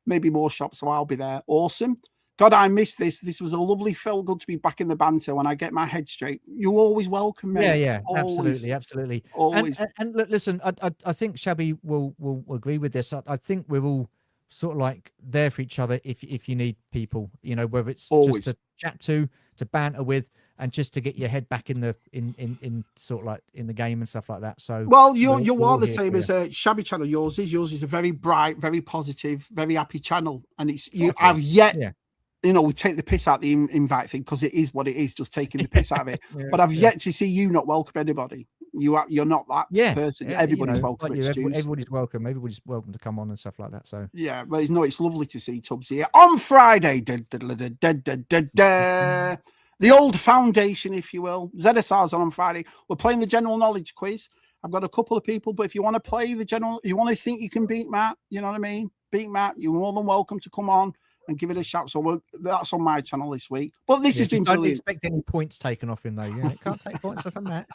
maybe more shops, so I'll be there. Awesome. God, I missed this. This was a lovely feel good to be back in the banter when I get my head straight. You're always welcome, mate. Yeah, always. absolutely. Always. And look, listen, I think Shabby will agree with this. I think we're all sort of like there for each other if you need people, you know, whether it's just to chat to banter with, and just to get your head back in the in sort of like in the game and stuff like that. So well, you are the same as a Shabby channel. Yours is a very bright, very positive, very happy channel, and it's I've yet. Yeah. You know, we take the piss out of the invite thing because it is what it is, just taking the piss out of it. But I've yet to see you not welcome anybody. You're not that person. Yeah, everybody's welcome. Like everybody's welcome. Everybody's welcome to come on and stuff like that. So yeah, well, it's lovely to see Tubbs here on Friday. The old foundation, if you will. ZSR's on Friday. We're playing the general knowledge quiz. I've got a couple of people, but if you want to play the general, you want to think you can beat Matt, you know what I mean? Beat Matt, you're more than welcome to come on and give it a shout. So that's on my channel this week. But this has been brilliant. Don't expect any points taken off him though. Yeah, it can't take points off him, Matt.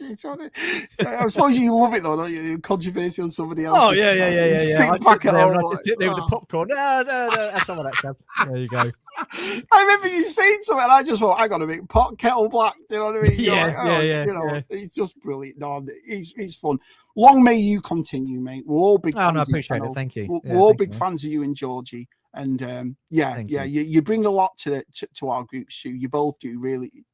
I suppose you love it though, don't you? Controversy on somebody else. Oh yeah. Sit back at home. I just sit there with the popcorn. No, that's some of that stuff. There you go. I remember you saying something, and I just thought, I got to make pot kettle black. Do you know what I mean? Yeah. You know, it's just brilliant. No, it's fun. Long may you continue, mate. We're all big fans. I appreciate it. Thank you. We're all big fans of you and Georgie. And you bring a lot to our group, Stu. You both do,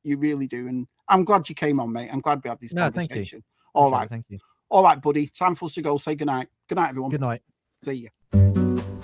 you really do. And I'm glad you came on, mate. I'm glad we had this conversation. All right. Thank you. All right, buddy. Time for us to go. Say goodnight. Good night, everyone. Good night. See you.